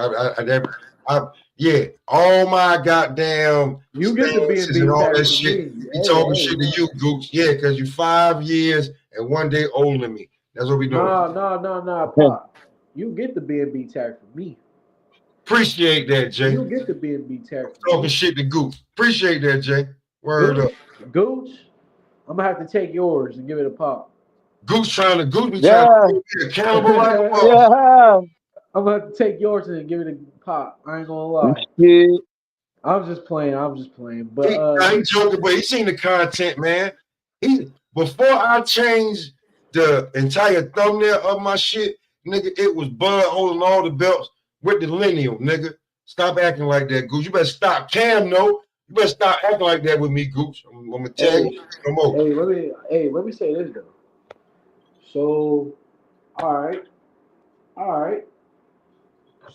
Yeah, all my goddamn You get the stances B&B and all tag that for shit. me. Be talking Hey, shit to you, Gooch. Yeah, because you 5 years and 1 day older than me. That's what we doing. no, Pop. You get the B&B tag for me. Appreciate that, Jay. You get the B&B tag for Talking me. shit to Gooch. Appreciate that, Jay. Word up. Gooch, I'm gonna have to take yours and give it a Pop. Gooch be trying to Yeah, be accountable like a motherfucker. yeah. I'm gonna have to take yours and give it a Pop. I ain't gonna lie. Shit. I'm just playing. But I ain't joking, but he seen the content, man. Before I changed the entire thumbnail of my shit, nigga, it was Bud holding all the belts with the lineal, nigga. Stop acting like that, Goose. You better stop. Cam, no. You better stop acting like that with me, Goose. I'm gonna tell you no more. Let me say this though. So, all right.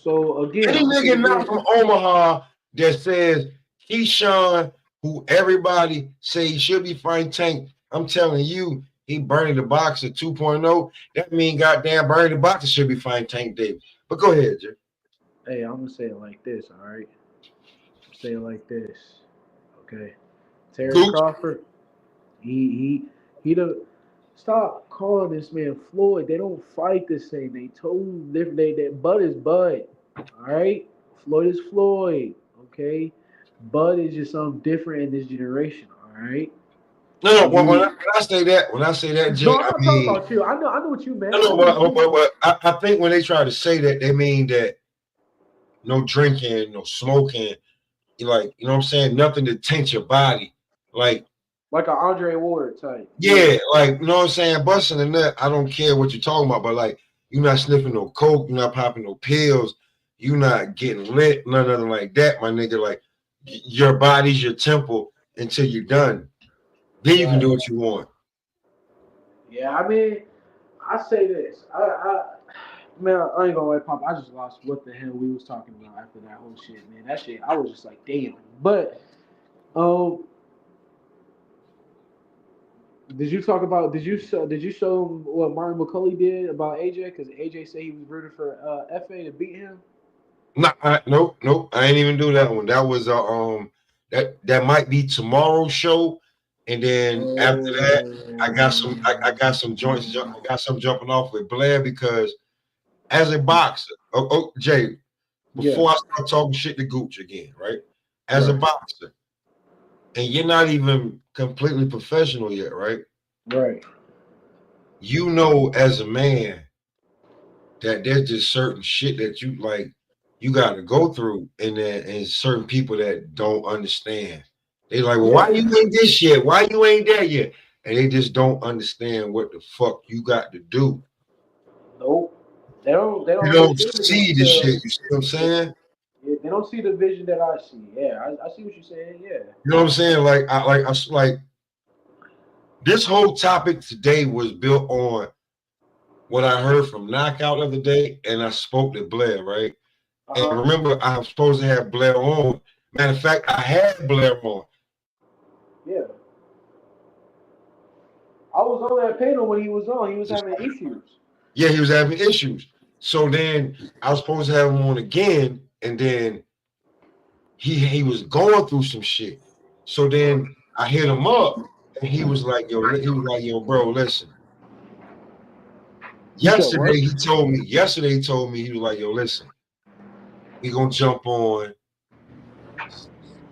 So again, Any I'm gonna say it nigga not again. from Omaha that says Keyshawn, who everybody say he should be fighting Tank, I'm telling you, he Bernie the Boxer 2.0. That mean goddamn Bernie the Boxer should be fighting Tank Davis. But go ahead, Jay. Hey, I'm gonna say it like this. All right. Say it like this. Okay. Terry Gooch. Crawford. He the stop calling this man Floyd. They don't fight the same. They totally different. That Bud is Bud. All right. Floyd is Floyd. Okay. Bud is just something different in this generation. All right. No, when I say that, Jay, No, I'm I not talking mean, about you. I know what you meant. no, but I think when they try to say that, they mean that no drinking, no smoking, like, you know what I'm saying? Nothing to taint your body. Like an Andre Ward type. yeah, like, you know what I'm saying? Busting a nut, I don't care what you're talking about, but like, you're not sniffing no coke, you're not popping no pills, you're not getting lit, nothing like that, my nigga. Like, your body's your temple until you're done. Then you can do what you want. Yeah, I mean, I say this. Man, I ain't gonna lie, Pop. I just lost what the hell we was talking about after that whole shit, man. That shit, I was just like, damn. But, um, did you show him what Martin McCulley did about AJ? Because AJ said he was rooting for FA to beat him. Nope. I ain't even do that one. That was that might be tomorrow's show, and then after that, I got some joints. I got some jumping off with Blair because as a boxer, Jay, before I start talking shit to Gooch again, right? As a boxer, and you're not even completely professional yet, right? Right. You know, as a man, that there's just certain shit that you like, you got to go through, and certain people that don't understand. They like, well, why you ain't this yet? Why you ain't that yet? And they just don't understand what the fuck you got to do. Nope. They don't. You don't see the shit. You see what I'm saying? Yeah, they don't see the vision that I see. Yeah, I see what you're saying. Yeah. You know what I'm saying? Like this whole topic today was built on what I heard from Knockout the other day, and I spoke to Blair, right? And remember, I was supposed to have Blair on. Matter of fact, I had Blair on. Yeah. I was on that panel when he was on. He was having issues. Yeah, he was having issues. So then I was supposed to have him on again, and then he was going through some shit. So then I hit him up, and he was like, "Yo, bro, listen." Yesterday he told me. He was like, "Yo, listen, we gonna jump on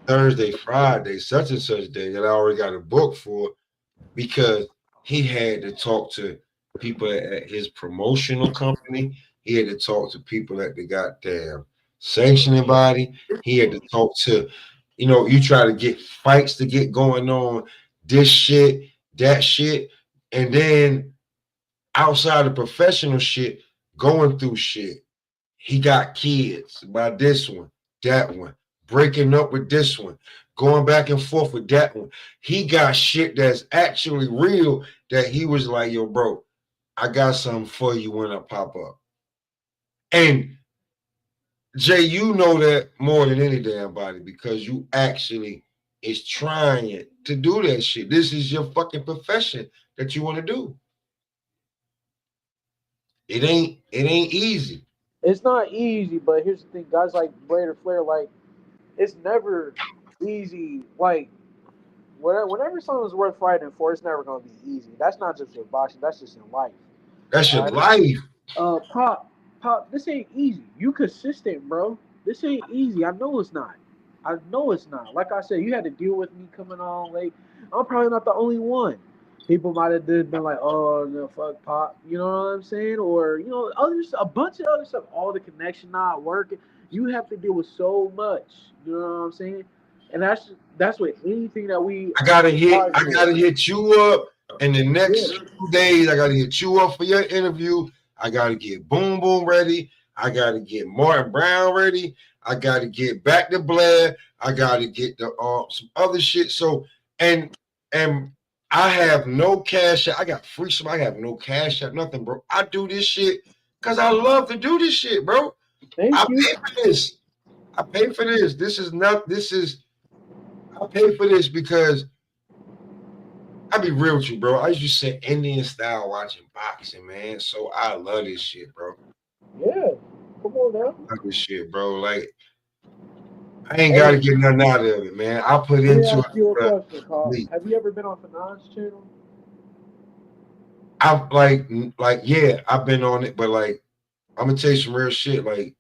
Thursday, Friday, such and such day that I already got a book for," because he had to talk to people at his promotional company. He had to talk to people at the goddamn sanctioning body. He had to talk to, you try to get fights to get going on, this shit, that shit. And then outside of professional shit, going through shit. He got kids by this one, that one, breaking up with this one, going back and forth with that one. He got shit that's actually real that he was like, "Yo, bro, I got something for you when I pop up." And Jay, you know that more than any damn body because you actually is trying to do that shit. This is your fucking profession that you want to do. It ain't easy. It's not easy, but here's the thing: guys like Blader Flair, like it's never easy. Like whenever someone's worth fighting for, it's never gonna be easy. That's not just in boxing; that's just in life. That's your life. Pop, this ain't easy. You consistent, bro. This ain't easy. I know it's not. I know it's not. Like I said, you had to deal with me coming on late. I'm probably not the only one. People might have been like, "Oh, no, fuck Pop," you know what I'm saying? Or others, a bunch of other stuff. All the connection not working. You have to deal with so much. You know what I'm saying? And that's what anything that we. I gotta hit you up in the next 2 days. I gotta hit you up for your interview. I gotta get Boom Boom ready. I gotta get Martin Brown ready. I gotta get back to Blair. I gotta get the some other shit. So and I have no cash. I got free some. I have no cash out, nothing, bro. I do this shit because I love to do this shit, bro. I pay for this. I pay for this. I pay for this because I'll be real with you, bro. I used to say Indian style watching boxing, man. So I love this shit, bro. Yeah. Come on now. I love this shit, bro. Like, I ain't got to get nothing out of it, man. I put into it. Ask you a question, Carl. Have you ever been on Fanon's channel? I've yeah, I've been on it, but like, I'm gonna tell you some real shit. Like,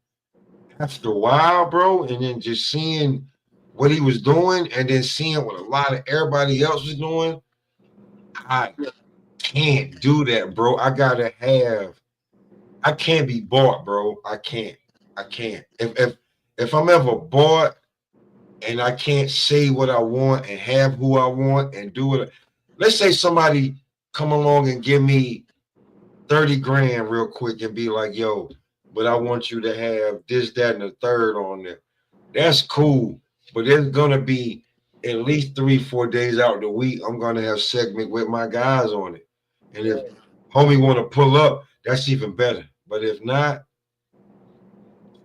after a while, bro, and then just seeing what he was doing, and then seeing what a lot of everybody else was doing, I can't do that, bro. I can't be bought, bro. I can't. If I'm ever bought and I can't say what I want and have who I want and do it. Let's say somebody come along and give me 30 grand real quick and be like, "Yo, but I want you to have this, that, and the third on there." That's cool. But there's gonna be at least 3-4 days out of the week. I'm gonna have segment with my guys on it. And if homie want to pull up, that's even better. But if not,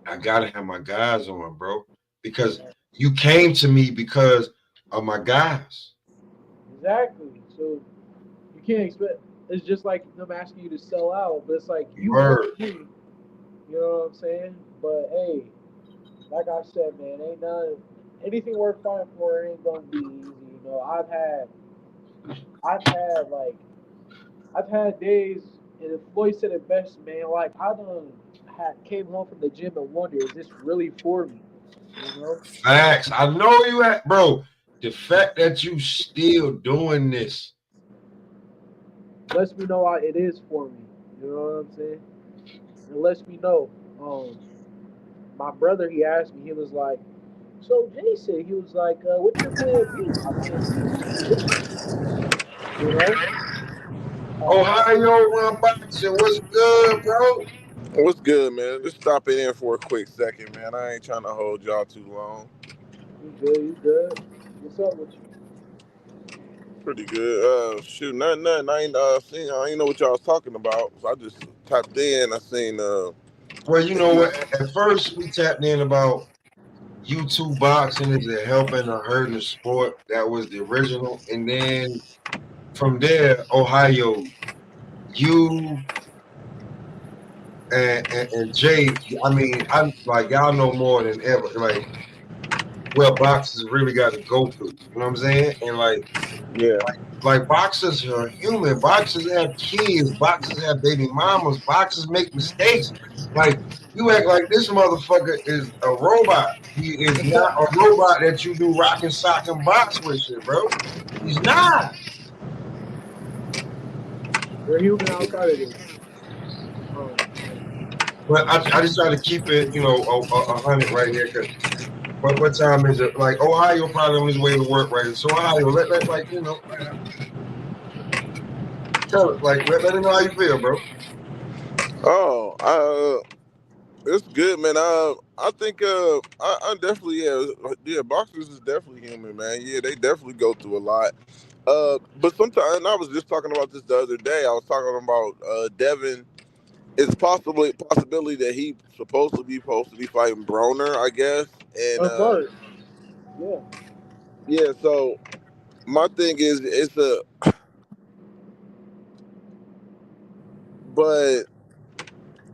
I gotta have my guys on, bro. Because you came to me because of my guys. Exactly. So you can't expect. It's just like them asking you to sell out, but it's like you want me. You know what I'm saying? But hey, like I said, man, ain't anything worth fighting for ain't gonna be easy. You know, I've had days, and Floyd said it best, man. Like I done came home from the gym and wonder, is this really for me? You know? Facts. I know you at, bro. The fact that you still doing this lets me know it is for me. You know what I'm saying? It lets me know. My brother, he asked me, he was like, "So Jason," he was like, "What's your plan B?" My plan B is to be with you. You know? Ohio run boxing. What's good, bro? What's good, man? Just stopping in for a quick second, man. I ain't trying to hold y'all too long. You good? You good? What's up with you? Pretty good. Shoot, nothing. I ain't know what y'all was talking about. So I just tapped in. I seen Well, you know what? At first, we tapped in about YouTube boxing is it helping or hurting the sport. That was the original, and then from there, Ohio, you and Jay. I mean, I'm like y'all know more than ever. Like what boxers really got to go through. You know what I'm saying? And Yeah. like boxers are human. Boxers have kids. Boxers have baby mamas. Boxers make mistakes. Like you act like this motherfucker is a robot. He is not a robot that you do rock and sock and box with shit, bro. He's not. We're human outside of this. But I just try to keep it, you know, 100 right here because what time is it? Like Ohio probably on his way to work right. So Ohio, let like you know, tell it like let him know how you feel, bro. Oh, it's good, man. I think I definitely yeah. Boxers is definitely human, man. Yeah, they definitely go through a lot. But sometimes, and I was just talking about this the other day. I was talking about Devin. It's possibility that he's supposed to be fighting Broner, I guess. And That's right. Yeah. yeah, so my thing is but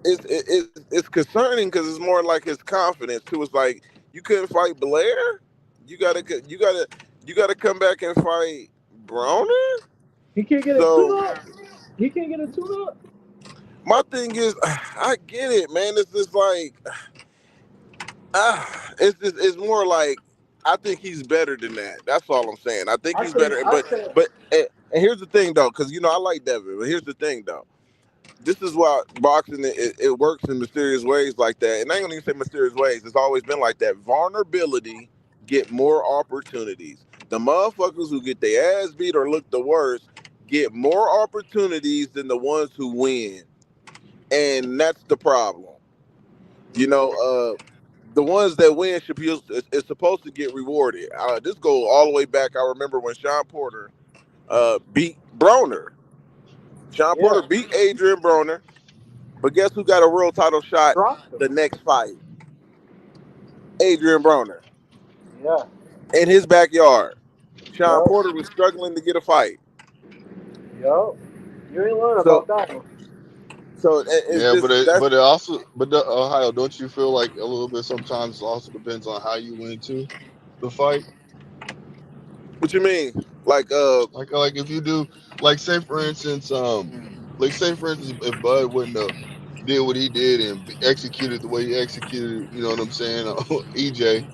it's concerning because it's more like his confidence too. It's like you couldn't fight Blair, you gotta come back and fight Broner. He can't get a So tune up. He can't get a tune up. my thing is, I get it, man. It's just like, it's more like I think he's better than that. That's all I'm saying. I think he's better. But and here's the thing though, because you know I like Devin. But here's the thing though. This is why boxing it works in mysterious ways like that. And I ain't gonna even say mysterious ways. It's always been like that. Vulnerability get more opportunities. The motherfuckers who get their ass beat or look the worst get more opportunities than the ones who win. And that's the problem. You know, the ones that win should be is supposed to get rewarded. This goes all the way back. I remember when Sean Porter beat Broner. Sean Yeah. Porter beat Adrian Broner. But guess who got a world title shot Dropped him. the next fight? Adrian Broner. Yeah. In his backyard. Sean Yup. Porter was struggling to get a fight. Yup. You ain't learn So about that one. it's Yeah, just that's but it also Ohio, don't you feel like a little bit sometimes it also depends on how you win too the fight? what you mean. Like if you do like say for instance if Bud wouldn't have did what he did and executed the way he executed, you know what I'm saying? EJ,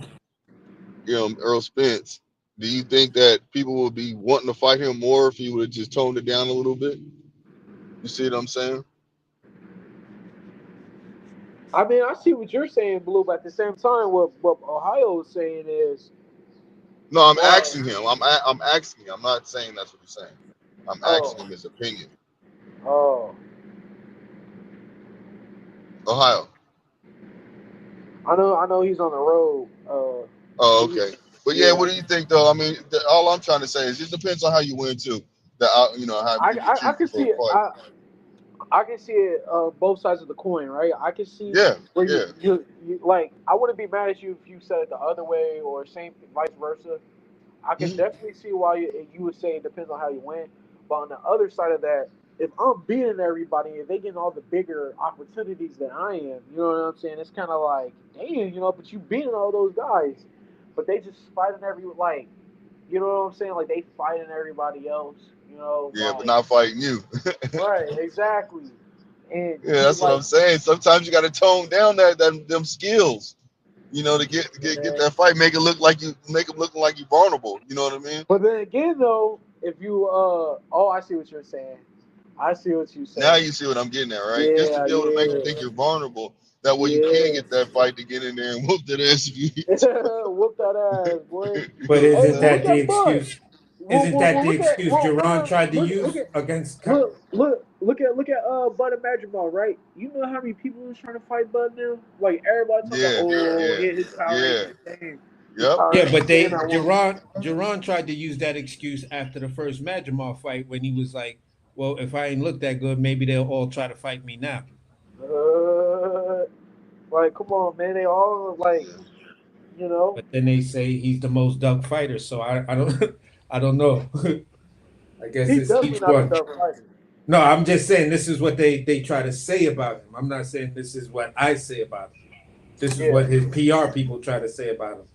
you know, Earl Spence. Do you think that people would be wanting to fight him more if he would have just toned it down a little bit? You see what I'm saying? I mean, I see what you're saying, Blue, but at the same time, what Ohio is saying is, No, I'm uh, asking him. I'm asking him. I'm not saying that's what he's saying. I'm oh, asking him his opinion. oh, Ohio. I know he's on the road. Oh, okay. But yeah, Yeah, what do you think though? I mean, all I'm trying to say is it depends on how you win too. That you know how people I treat you can for see a it. fight. I can see it both sides of the coin, right? I can see Yeah, where yeah. you like. I wouldn't be mad at you if you said it the other way or same vice versa. I can Mhm. definitely see why you would say it depends on how you win. But on the other side of that, if I'm beating everybody and they getting all the bigger opportunities that I am, you know what I'm saying? It's kind of like, damn, you know, but you beating all those guys, but they just fighting like, you know what I'm saying? Like they fighting everybody else, you know, Yeah, but like not fighting you. right, exactly. And Yeah, you that's what like, I'm saying. Sometimes you got to tone down them skills, you know, to get man. that fight, make them look like you vulnerable. You know what I mean? But then again, though, if you oh, I see what you're saying. I see what you're Now saying. you see what I'm getting at, right? Just to Yeah, be able to make them yeah. think you're vulnerable. That way you can Yeah. get that fight to get in there and whoop that ass if you need Whoop that ass, boy. to. You But know what I'm Hey, isn't well, saying? look that the at Bud. excuse? Isn't that the Look at excuse Jerron tried to look use at against? look at Bud and Madrigal, right? You know how many people was trying to fight Bud now? Like everybody talking about, Yeah, oh, yeah, his power ain't yeah. the same. His Yep. power Yeah, ain't but the same they at one. Jerron tried to use that excuse after the first Majimov fight when he was like, "Well, if I ain't look that good, maybe they'll all try to fight me now." Uh, Like, come on, man. They all like, you know. But then they say he's the most duck fighter, so I don't I don't know. I guess He's it's definitely each not a one. tough fighter. No, I'm just saying this is what they try to say about him. I'm not saying this is what I say about him. This is Yeah. what his PR people try to say about him.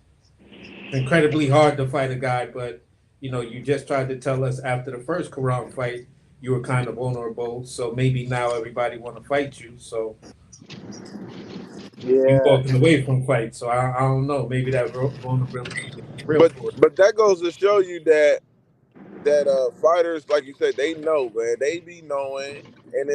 It's incredibly hard to fight a guy, but you just tried to tell us after the first Quran fight you were kind of vulnerable. So maybe now everybody want to fight you. So you Yeah. walking away from fights. So I don't know. Maybe that vulnerability is real for it. But that goes to show you that fighters, like you said, they know, man. They be knowing, and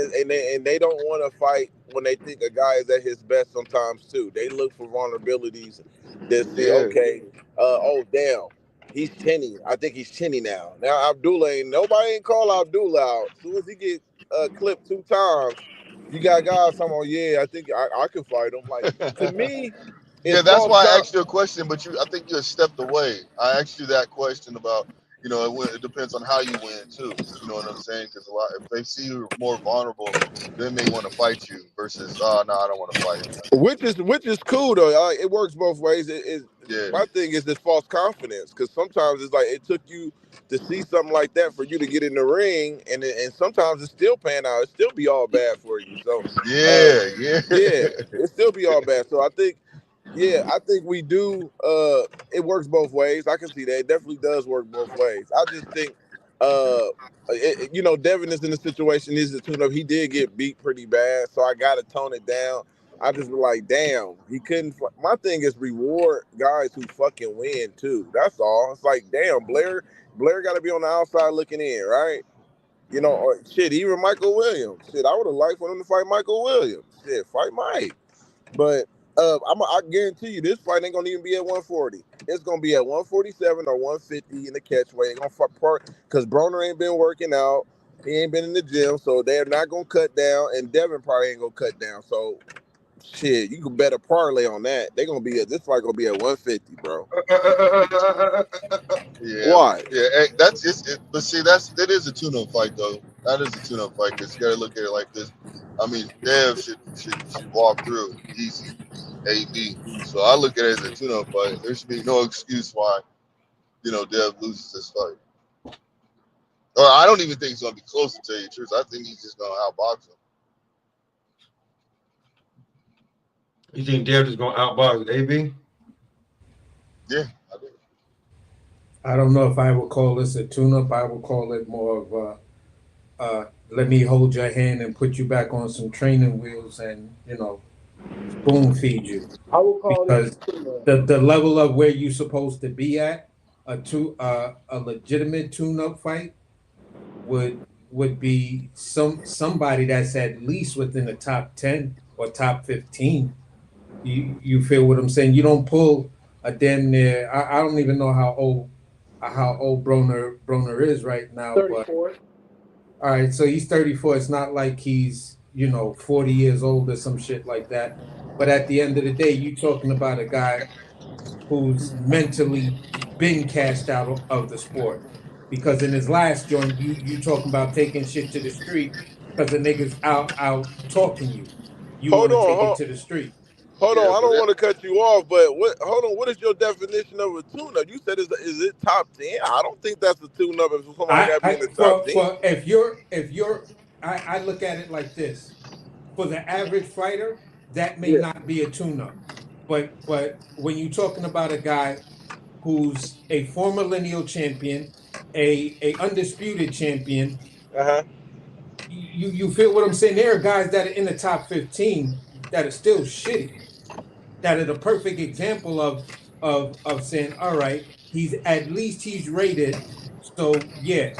they don't want to fight when they think a guy is at his best. Sometimes too, they look for vulnerabilities. They see, Yeah. okay, oh damn, he's chinny. I think he's chinny now. Now Abdullah nobody ain't call Abdullah out. As soon as he get clipped 2 times, you got guys talking about, yeah, I think I can fight him. Like, to me, Yeah, it's that's false why I count. asked you a question, but I think you had stepped away. I asked you that question about, it depends on how you win too. You know what I'm saying? Because if they see you more vulnerable, they may want to fight you versus, oh no, I don't want to fight him. Which is cool though. It works both ways. Yeah. My thing is this false confidence, because sometimes it's like it took you to see something like that for you to get in the ring, and sometimes it's still paying out. It still be all bad for you. So Yeah. yeah, it still be all bad. So I think we do. It works both ways. I can see that. It definitely does work both ways. I just think, Devin is in a situation. Is the tune up? He did get beat pretty bad, so I got to tone it down. I just be like, damn, he couldn't. My thing is reward guys who fucking win too. That's all. It's like, damn, Blair got to be on the outside looking in, right? Or shit, even Michael Williams. Shit, I would have liked for him to fight Michael Williams. Shit, fight Mike. But I guarantee you, this fight ain't gonna even be at 140. It's gonna be at 147 or 150 in the catchweight. Gonna fight because Broner ain't been working out. He ain't been in the gym, so they're not gonna cut down, and Devin probably ain't gonna cut down. So shit, you can bet a parlay on that. This fight gonna be at 150, bro. Yeah. Why? Yeah. That's it. But see, that is a tune-up fight though. That is a tune-up fight because you got to look at it like this. I mean, Dev should walk through easy, AB. So I look at it as a tune-up fight. There should be no excuse why Dev loses this fight. Or I don't even think it's gonna be close, to tell you the truth. I think he's just gonna outbox him. You think Dev is gonna outbox AB? Yeah, I do. I don't know if I would call this a tune-up. I would call it more of let me hold your hand and put you back on some training wheels and spoon feed you, I would call because this the level of where you're supposed to be at a legitimate tune-up fight would be somebody that's at least within the top 10 or top 15. You feel what I'm saying? You don't pull a damn near. I don't even know how old Broner is right now, 34. but all right, so he's 34. It's not like he's 40 years old or some shit like that. But at the end of the day, you talking about a guy who's mentally been cast out of the sport, because in his last joint, you talking about taking shit to the street because the niggas out talking you. You Hold want to on, take it to the street. hold Yeah, on. I but don't want to cut you off, but hold on. What is your definition of a tune-up? You said is it top 10? I don't think that's a tune-up if somebody got to be in the top 10. For if you're I look at it like this. For the average fighter, that may Yeah. not be a tune-up. But when you're talking about a guy who's a former lineal champion, a undisputed champion, Uh-huh. you feel what I'm saying? There are guys that are in the top 15 that are still shitty, that are the perfect example of saying, all right, he's rated. So yeah.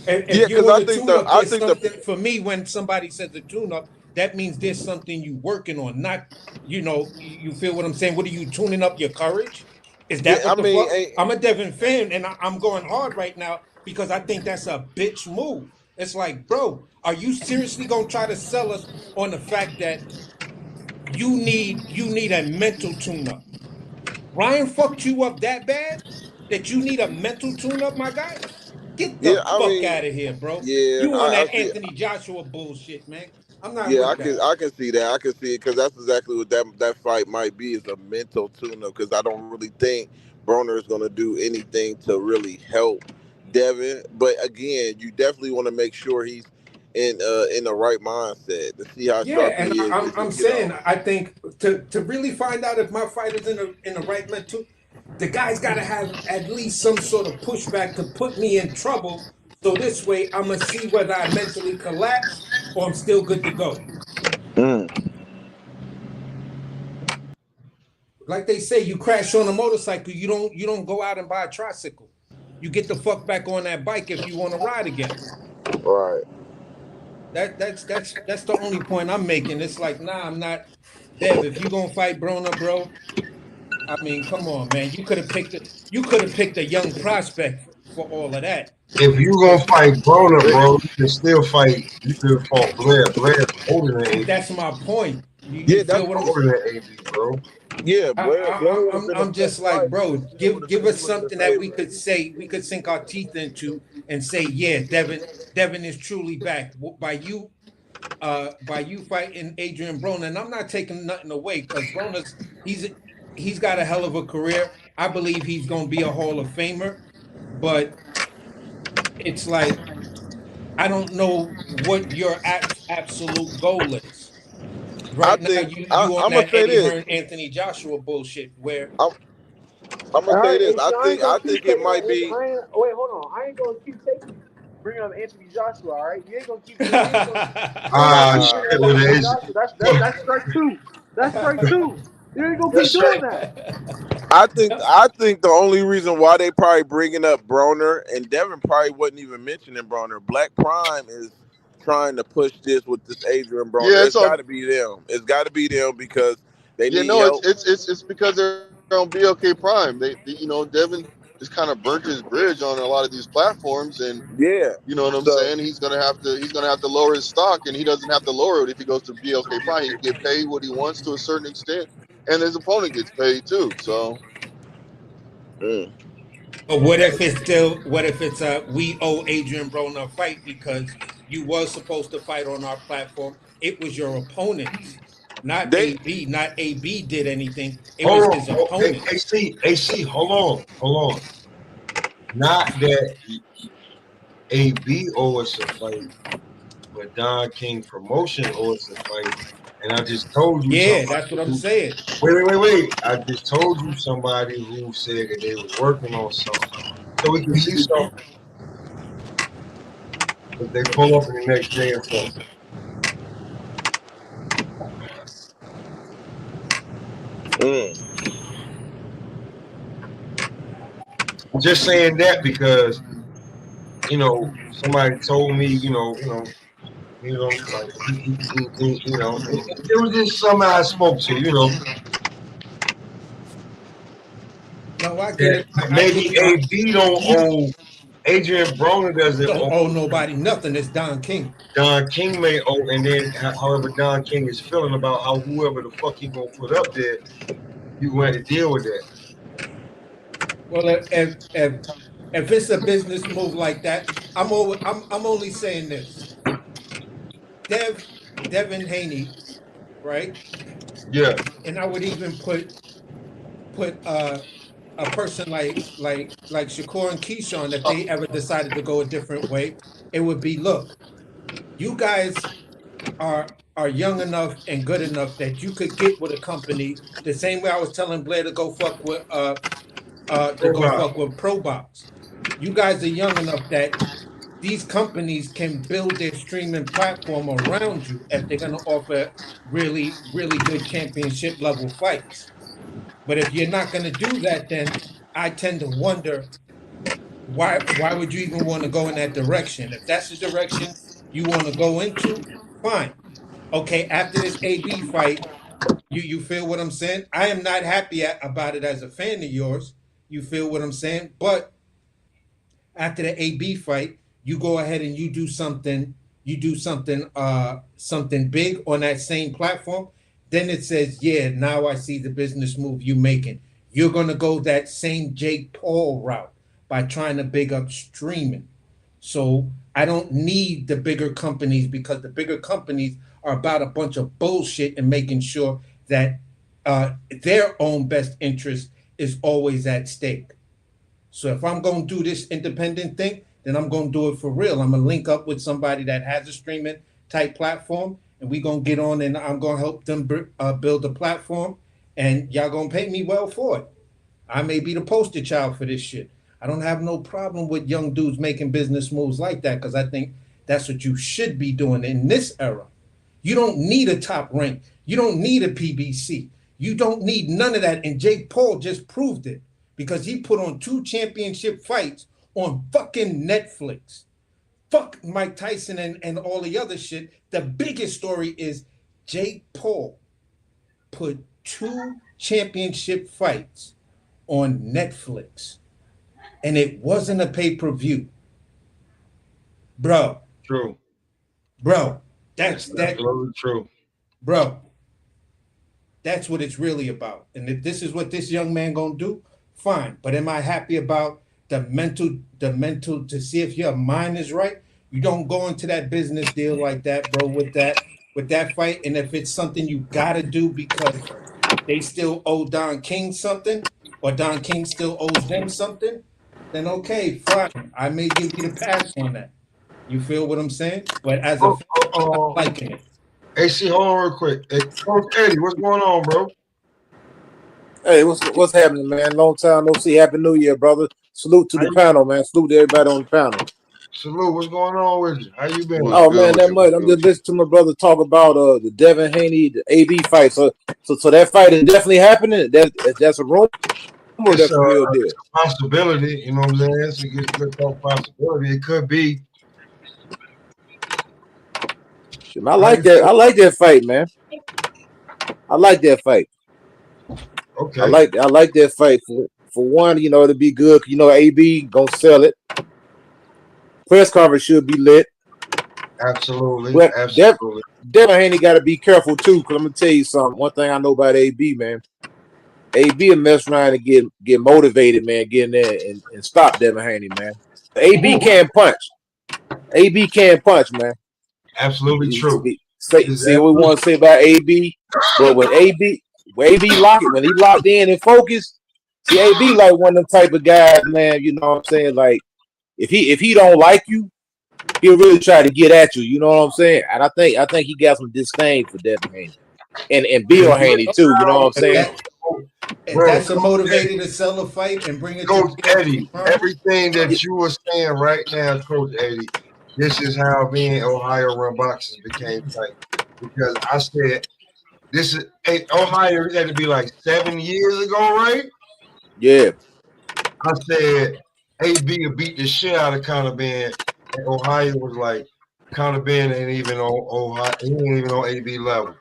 Yeah, If you're because on I the think tune up, I there's think the something for me. When somebody says a tune up, that means there's something you working on. Not, you feel what I'm saying? What are you tuning up your courage? Is yeah, that I what the mean, fuck? I'm a Devin fan, and I'm going hard right now because I think that's a bitch move. It's like, bro, are you seriously gonna try to sell us on the fact that you need a mental tune up? Ryan fucked you up that bad that you need a mental tune up, my guy? Get yeah, the I fuck mean, out of here, bro. yeah, You on I that see. Anthony Joshua bullshit, man. I'm not Yeah, with that. I can see that. I can see it because that's exactly what that fight might be, is a mental tune-up. Because I don't really think Broner is going to do anything to really help Devin. But again, you definitely want to make sure he's in the right mindset to see how Yeah, sharp and he is. I'm saying I think to really find out if my fighter's in the right mental, the guy's got to have at least some sort of pushback to put me in trouble. So this way, I'm gonna see whether I mentally collapse or I'm still good to go. Mm. Like they say, you crash on a motorcycle, you don't go out and buy a tricycle. You get the fuck back on that bike if you want to ride again. Right. That's the only point I'm making. It's like, nah, I'm not Dev. If you gonna fight Broner, bro, I mean, come on, man. You could have picked a young prospect for all of that. If you gonna fight Broner, bro, you can still fight. You could have fought Blair. Blair's older than AB. That's my point. You Yeah, feel that's what I'm Older saying? than AB, bro. yeah. Blair would have been a I'm better just like, fight. bro, Blair would have give finished us him in the something that we favor. could say, we could sink our teeth into and say, yeah, Devin is truly back by you fighting Adrian Broner. And I'm not taking nothing away because Broner's he's got a hell of a career. I believe he's gonna be a Hall of Famer, but it's like I don't know what your absolute goal is. I Right now, think you on I'm gonna that say Eddie this. Hearn, Anthony Joshua bullshit where I'm All gonna say right, this. hey, see, I ain't I gonna keep think it taking might be. wait, hold on. I ain't gonna keep taking bringing up Anthony Joshua. All right, you ain't gonna keep doing. You ain't gonna. You ain't gonna Ah, keep Nah, bringing shit up with Anthony it. Joshua. That's strike two. That's strike two. You ain't gonna keep That's doing right. that. I think the only reason why they probably bringing up Broner, and Devin probably wasn't even mentioning Broner. Black Prime is trying to push this with this Adrian Yeah, Broner. it's It's got on. to be them. It's got to be them because they Yeah, need no, help. it's because they're on BLK Prime. They Devin just kind of burnt his bridge on a lot of these platforms, and Yeah. you know what I'm So saying. He's gonna have to lower his stock, and he doesn't have to lower it if he goes to BLK Prime. He can get paid what he wants to a certain extent, and his opponent gets paid too. So mm. But what if it's we owe Adrian Broner a fight because you was supposed to fight on our platform. It was your opponents, not they AB. Not AB did anything. It Hold was on. his Oh, opponents. AC, hold on. Not that AB owes us a fight, but Don King Promotion owes us a fight. And I just told you Yeah, somebody that's what I'm who saying. wait. I just told you somebody who said that they was working on something. So we can see something if they pull up in the next day or so. Mm. I'm just saying that because, somebody told me, like it was just somebody I spoke to, No, I get that it. I maybe get you. AB don't owe Adrian Broner doesn't Don't owe owe nobody nothing. It's Don King. Don King may owe, and then however Don King is feeling about how whoever the fuck he gonna put up there, you going to deal with that. Well, if it's a business move like that, I'm only saying this. Devin Haney, right? Yeah. And I would even put a person like Shakur and Keyshawn, if they ever decided to go a different way, it would be, look, you guys are young enough and good enough that you could get with a company the same way I was telling Blair to go fuck with Pro Box. You guys are young enough that these companies can build their streaming platform around you if they're going to offer really, really good championship level fights. But if you're not going to do that, then I tend to wonder why would you even want to go in that direction? If that's the direction you want to go into, fine. Okay, after this AB fight, you feel what I'm saying? I am not happy about it as a fan of yours. You feel what I'm saying? But after the AB fight, you go ahead and you do something big on that same platform, then it says, yeah, now I see the business move you making. You're gonna go that same Jake Paul route by trying to big up streaming. So I don't need the bigger companies because the bigger companies are about a bunch of bullshit and making sure that their own best interest is always at stake. So if I'm going to do this independent thing, then I'm going to do it for real. I'm going to link up with somebody that has a streaming type platform, and we're going to get on and I'm going to help them build a platform, and y'all going to pay me well for it. I may be the poster child for this shit. I don't have no problem with young dudes making business moves like that, because I think that's what you should be doing in this era. You don't need a top rank. You don't need a PBC. You don't need none of that. And Jake Paul just proved it, because he put on 2 championship fights on fucking Netflix. Fuck Mike Tyson and all the other shit. The biggest story is Jake Paul put 2 championship fights on Netflix, and it wasn't a pay-per-view. Bro. True. Bro, that's absolutely true. Bro, that's what it's really about. And if this is what this young man gonna do, fine. But am I happy about the mental to see if your mind is right? You don't go into that business deal like that, bro, with that fight. And if it's something you gotta do because they still owe Don King something, or Don King still owes them something, then okay, fine. I may give you the pass on that. You feel what I'm saying? But as a fan, I'm not liking it. AC, hold on real quick. Hey, Coach Eddie, what's going on, bro? Hey, what's happening, man? Long time no see. Happy New Year, brother. Salute to the panel, man. Salute to everybody on the panel. Salute. What's going on with you? How you been? Oh man, that much. I'm just listening to my brother talk about the Devin Haney, the AB fight. So that fight is definitely happening. That's a rumor. That's a real deal. It's a possibility. You know what I'm saying? It's a good possibility. It could be. I like that. I like that fight, man. I like that fight. Okay. I like that fight. For one, you know, it'll be good. You know, AB gonna sell it. Press conference should be lit. Absolutely. But absolutely. Devin Haney got to be careful too, because I'm gonna tell you something. One thing I know about AB, man. AB will mess around and get motivated, man. Get in there and stop Devin Haney, man. AB can't punch. AB can't punch, man. Absolutely true. See what we want to say about AB, but when AB locked it, when he locked in and focused, see AB like one of them type of guys, man. You know what I'm saying? Like if he don't like you, he'll really try to get at you. You know what I'm saying? And I think he got some disdain for Devin Haney and Bill Haney too. You know what I'm saying? And that's a motivator to sell a fight and bring it Coach to Eddie. Everything that you were saying right now, Coach Eddie, this is how me and Ohio Run Boxes became tight. Because I said, this is Ohio had to be like 7 years ago, right? Yeah. I said AB would beat the shit out of Conor Ben, and Ohio was like, Conor Ben ain't even on Ohio, he ain't even on AB level.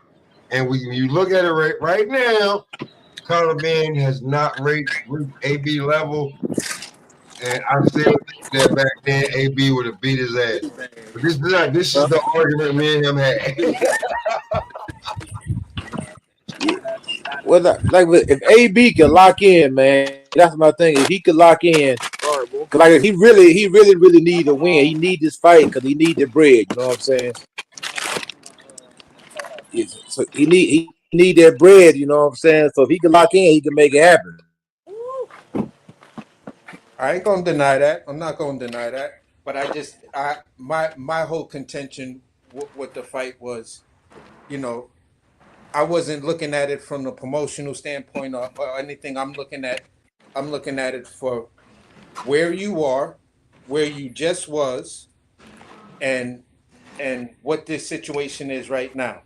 And when you look at it right now, Conor Ben has not reached AB level. And I still think that back then AB would have beat his ass. But this is the argument me and him had. Well, like if AB can lock in, man, that's my thing. If he could lock in, like he really need to win. He need this fight because he need the bread. You know what I'm saying? So he need that bread. You know what I'm saying? So if he can lock in, he can make it happen. I ain't gonna deny that. I'm not gonna deny that. But my whole contention with the fight was, you know, I wasn't looking at it from the promotional standpoint or anything. I'm looking at it for where you are, where you just was, and what this situation is right now.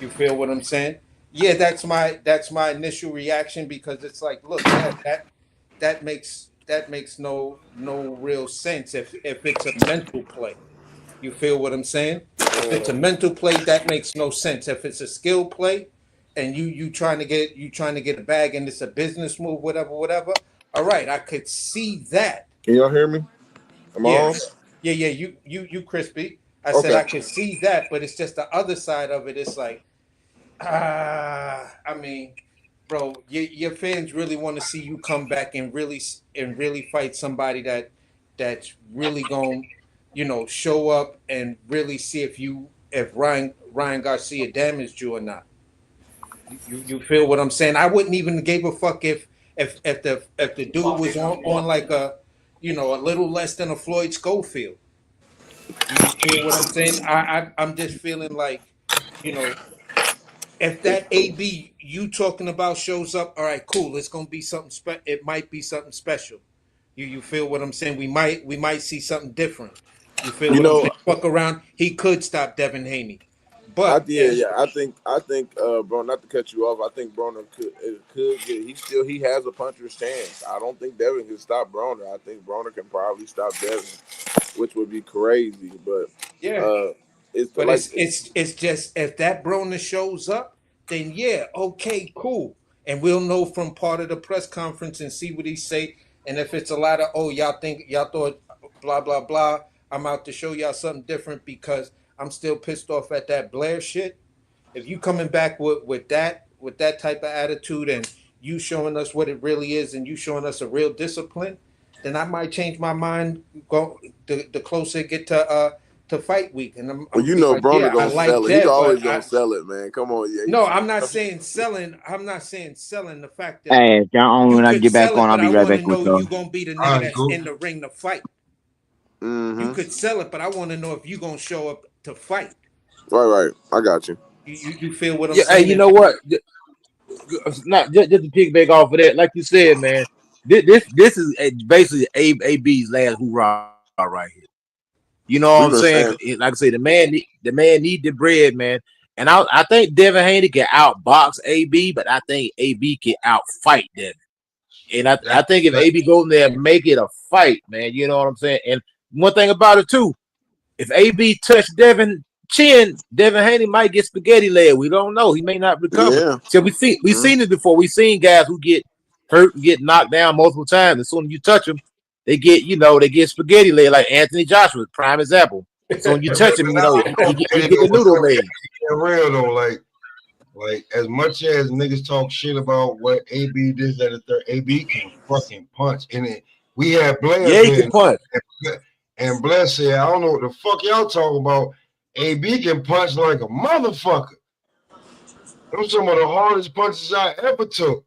You feel what I'm saying? Yeah, that's my initial reaction, because it's like, look, that makes no real sense if it's a mental play. You feel what I'm saying? If it's a mental play, that makes no sense. If it's a skill play, and you trying to get a bag and it's a business move, whatever. All right, I could see that. Can y'all hear me? Am I on? Yeah. You crispy. I said I could see that, but it's just the other side of it. It's like, I mean, bro, your fans really want to see you come back and really fight somebody that's really going, you know, show up and really see if you Ryan Garcia damaged you or not. You feel what I'm saying? I wouldn't even give a fuck if the dude was on like a a little less than a Floyd Schofield. You feel what I'm saying? I'm just feeling like, you know, if that AB you talking about shows up, all right, cool. It's gonna be something it might be something special. You feel what I'm saying? We might see something different. You feel You what I'm know, saying? Fuck around, he could stop Devin Haney. But yeah. I think, bro. Not to cut you off. I think Broner could get. He has a puncher's chance. I don't think Devin can stop Broner. I think Broner can probably stop Devin, which would be crazy. But yeah. it's But like it's just if that Broner shows up, then yeah, okay, cool. And we'll know from part of the press conference and see what he say. And if it's a lot of y'all thought blah blah blah, I'm out to show y'all something different because I'm still pissed off at that Blair shit. If you coming back with that type of attitude and you showing us what it really is and you showing us a real discipline, then I might change my mind. Go the closer it get to fight week, and well, I'm be like, Broner yeah, I gonna like sell it. He that, always but gonna sell it, man. Come on, yeah. no, I'm not saying selling. I'm not saying selling the fact that Hey, John, you when I could get back sell on, it, I'll but be I right want back to with know y'all. you gonna be the All nigga right, that's cool. in the ring to fight. You Mm-hmm. could sell it, but I want to know if you gonna show up to fight. Right. I got you. You feel what I'm Yeah, hey, saying? you know what? Not just to piggyback off of that, like you said, man. This is basically AB's last hoorah right here. You know what I'm We've been saying? saying, Like I say, the man need the bread, man. And I think Devin Haney can outbox AB, but I think AB can outfight Devin. And I think if AB goes in there and make it a fight, man, you know what I'm saying? And one thing about it too, if AB touch Devin chin, Devin Haney might get spaghetti leg. We don't know. He may not recover. yeah. So we've seen it before. We've seen guys who get hurt and get knocked down multiple times. As soon as you touch them, they get spaghetti leg, like Anthony Joshua, prime example. So when you touch him, he get the noodle leg. Real though, like as much as niggas talk shit about what AB did, that the third, AB can fucking punch. And it, we had Blair Yeah, he can punch. and Blair said, I don't know what the fuck y'all talking about. AB can punch like a motherfucker. Those some of the hardest punches I ever took.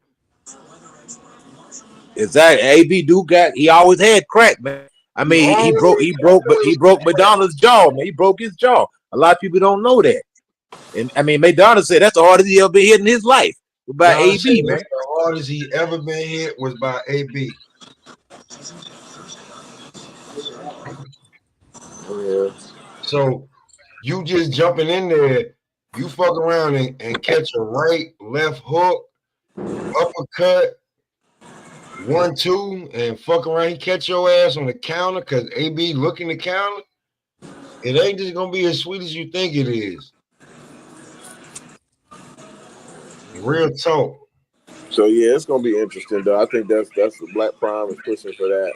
Exactly. AB he always had crack, man. I mean, he broke Madonna's jaw, man. He broke his jaw. A lot of people don't know that. And I mean, Madonna said that's the hardest he ever been hit in his life. By AB, man. The hardest he ever been hit was by AB. Yeah. So you just jumping in there, you fuck around and catch a right, left hook, uppercut, 1-2, and fuck around, he catch your ass on the counter because AB looking the counter. It ain't just gonna be as sweet as you think it is. Real talk. So yeah, it's gonna be interesting though. I think that's the Black Prime is pushing for that.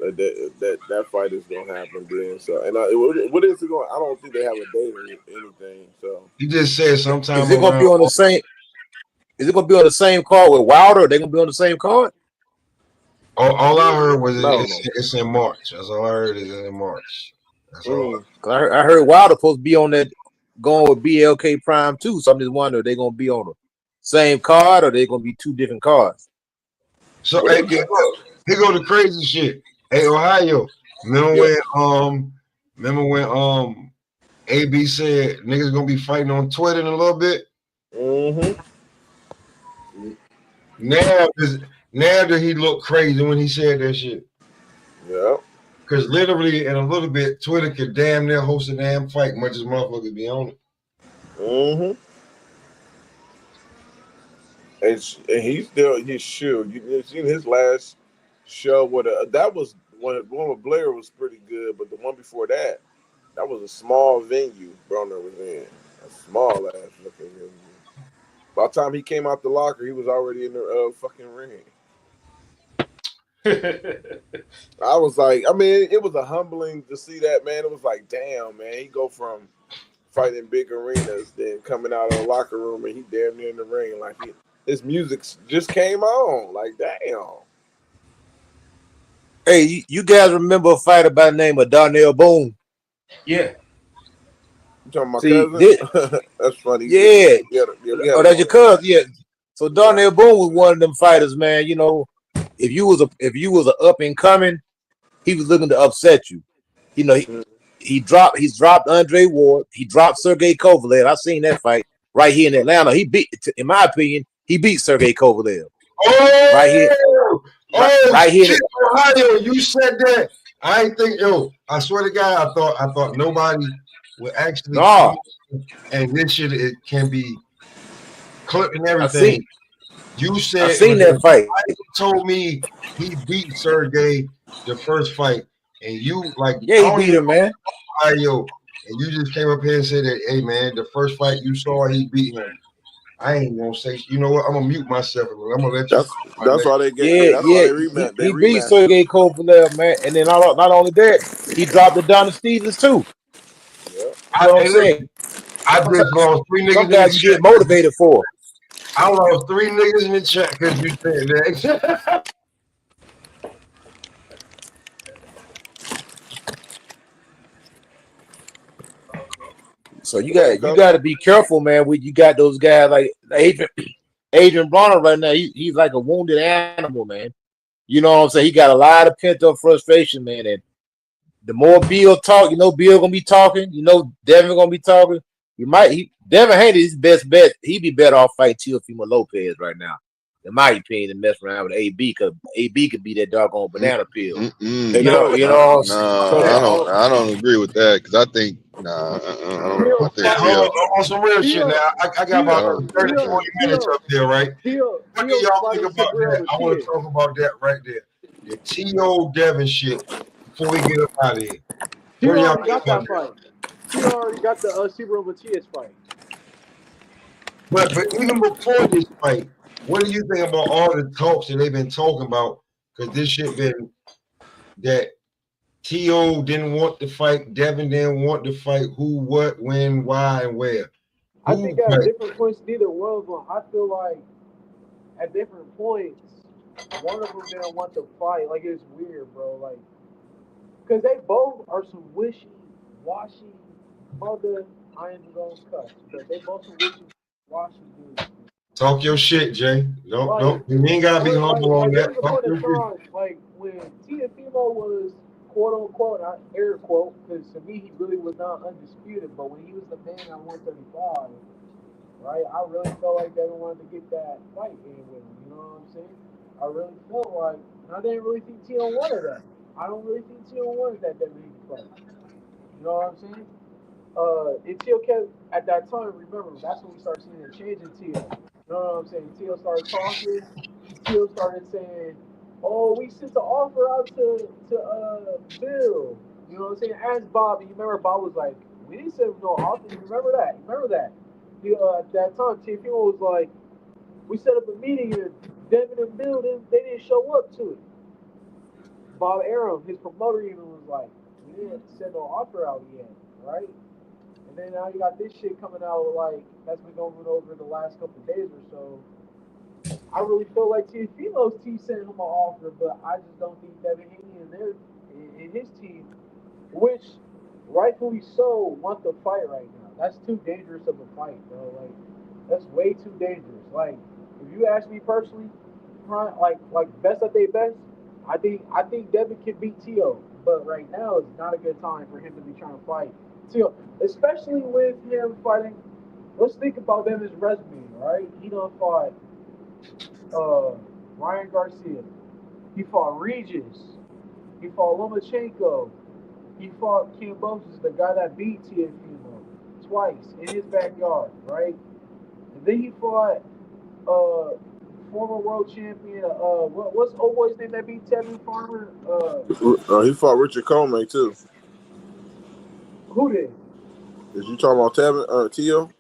That fight is gonna happen then. So and what is it going? I don't think they have a date or anything. So You just said sometime Is it gonna be on the same? Is it gonna be on the same card with Wilder? Are they gonna be on the same card? All I heard was no. it's in March. That's all I heard is in March. That's all. I heard Wilder supposed to be on that going with BLK Prime too. So I'm just wondering, are they gonna be on the same card or are they gonna be two different cards? So hey, here go the crazy shit. Hey, Ohio, remember when AB said niggas gonna be fighting on Twitter in a little bit? Mm-hmm. Now that he looked crazy when he said that shit. Yeah. Because literally in a little bit, Twitter could damn near host a damn fight, much as motherfuckers be on it. Mm-hmm. And he's sure. You seen his last show with that was one with Blair was pretty good, but the one before that was a small venue Broner was in. A small ass looking venue. By the time he came out the locker, he was already in the fucking ring. I was like, I mean, it was a humbling to see that, man. It was like, damn, man, he go from fighting big arenas, then coming out of the locker room and he damn near in the ring. Like his music just came on. Like, damn. Hey, you guys remember a fighter by the name of Darnell Boone? Yeah. You talking about See, cousin? That's funny. yeah. We had Oh, him that's your on. cousin. Yeah. So Darnell Boone was one of them fighters, man. You know, if you was a up and coming, he was looking to upset you. You know, he's dropped Andre Ward. He dropped Sergey Kovalev. I seen that fight right here in Atlanta. He beat, in my opinion, he beat Sergey Kovalev. Right here. Right here. Shit, Ohio, you said that. I ain't think, I swear to God, I thought nobody would actually come and this shit it can be clipped and everything. You said I seen that fight. Told me he beat Sergey the first fight, and you like he beat him, man. Ohio, and you just came up here and said that, hey man, the first fight you saw, he beat him. I ain't gonna say. You know what? I'm gonna mute myself. I'm gonna let you. That's why they get. Yeah, That's why they rematch. He beat Sergey Kovalev, man, and then not only that, he dropped the Donna Stevens too. Yeah. You know what I'm saying? I just lost 3 niggas. Some guys you get motivated for. I lost 3 niggas in the chat because you said that. So you got to be careful, man. When you got those guys like Adrian Bronner right now, he's like a wounded animal, man. You know what I'm saying? He got a lot of pent up frustration, man. And the more Bill talk, Bill gonna be talking. Devin gonna be talking. Devin Haney is his best bet. He'd be better off fighting Teofimo Lopez right now, in my opinion, than mess around with AB, because AB could be that doggone banana peel. I don't agree with that because I think on some real shit now. I got about 30, 40 minutes up there, right? What do y'all think about that? I want to talk about that right there. The T.O. Devin shit before we get up out of here. What do y'all think about that? He already got the Cibro Matias fight. But even before this fight, what do you think about all the talks that they've been talking about? Because this shit been that T.O. didn't want to fight, Devin didn't want to fight, who, what, when, why, and where. I think at different points, neither one of them, I feel like at different points, one of them didn't want to fight. Like, it's weird, bro. Like, because they both are some wishy-washy mother, I ain't gonna cuss, but they both some wishy-washy dudes. Talk your shit, Jay. Don't. You ain't gotta be humble on that. Talk your shit. Like when Teofimo was quote unquote, not air quote, because to me he really was not undisputed. But when he was the man at 135, right, I really felt like they wanted to get that fight in with him. You know what I'm saying? I really felt like, and I didn't really think Teo wanted that. I don't really think Teo wanted that big fight. You know what I'm saying? And Teo kept at that time. Remember, that's when we started seeing a change in Teo. You know what I'm saying? Teo started talking. Teo started saying, "Oh, we sent the offer out to Bill." You know what I'm saying? Ask Bob. You remember Bob was like, "We didn't send no offer." You remember that? He, at that time, Teofimo was like, "We set up a meeting and Devin and Bill they didn't show up to it." Bob Arum, his promoter, even was like, "We didn't send no offer out yet, right?" And then now you got this shit coming out like that's been going over the last couple of days or so. I really feel like Teofimo's team sent him an offer, but I just don't think Devin Haney and his team, which rightfully so, want the fight right now. That's too dangerous of a fight, bro. Like that's way too dangerous. Like if you ask me personally, like best at their best, I think Devin can beat Teo, but right now it's not a good time for him to be trying to fight Teo, especially with him fighting. Let's think about Devin's resume, right? He done fought Ryan Garcia. He fought Regis. He fought Lomachenko. He fought Cambosis, the guy that beat Teofimo twice in his backyard, right? And then he fought former world champion. What's old boy's name that beat Tevin Farmer? He fought Richard Comey too. Who did? Is you talking about Tevin Teo?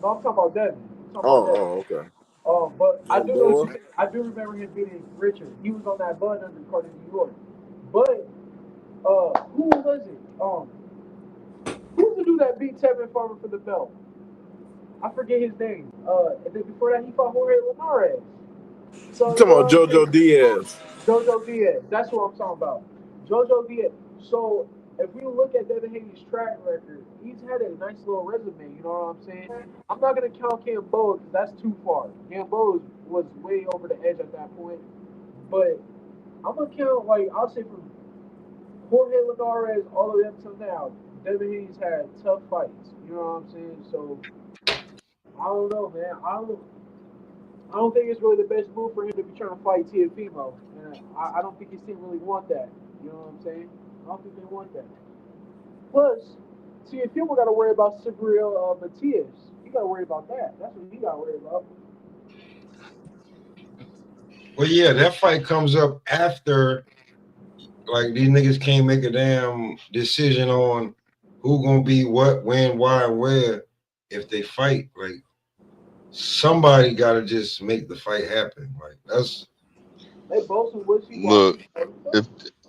No, I'm talking about Devin. Okay. But I do know. I do remember him beating Richard. He was on that Bud undercard in New York. But who was it? Who's the dude that beat Tevin Farmer for the belt? I forget his name. And then before that, he fought Jorge Linares. So you talking about JoJo Diaz? JoJo Diaz. That's what I'm talking about. JoJo Diaz. So if we look at Devin Haney's track record, he's had a nice little resume. You know what I'm saying? I'm not gonna count Camboa because that's too far. Camboa was way over the edge at that point. But I'm gonna count like I'll say from Jorge Linares all the way up till now. Devin Haney's had tough fights. You know what I'm saying? So I don't know, man. I don't think it's really the best move for him to be trying to fight Tiafimo. And I don't think his team really want that. You know what I'm saying? I don't think they want that. Plus, Tiafimo got to worry about Cibriel Matias. He got to worry about that. That's what he got to worry about. Well, yeah, that fight comes up after, like, these niggas can't make a damn decision on who gonna be what, when, why, and where if they fight. Like, somebody gotta just make the fight happen. Like, that's They both some wishy Look,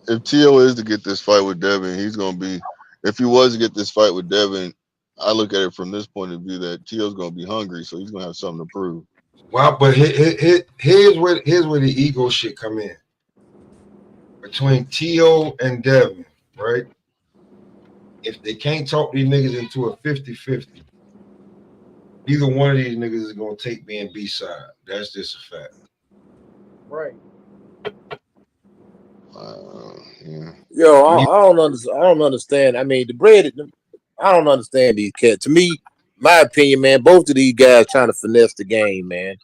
if Tio is to get this fight with Devin, he's gonna be. If he was to get this fight with Devin, I look at it from this point of view that Tio's gonna be hungry, so he's gonna have something to prove. wow. But here's where the ego shit come in between Tio and Devin, right? If they can't talk these niggas into a 50-50, neither one of these niggas is gonna take me and B side. That's just a fact. Right. Yeah. Yo, I don't understand. I mean, the bread. I don't understand these cats. To me, my opinion, man, both of these guys trying to finesse the game, man.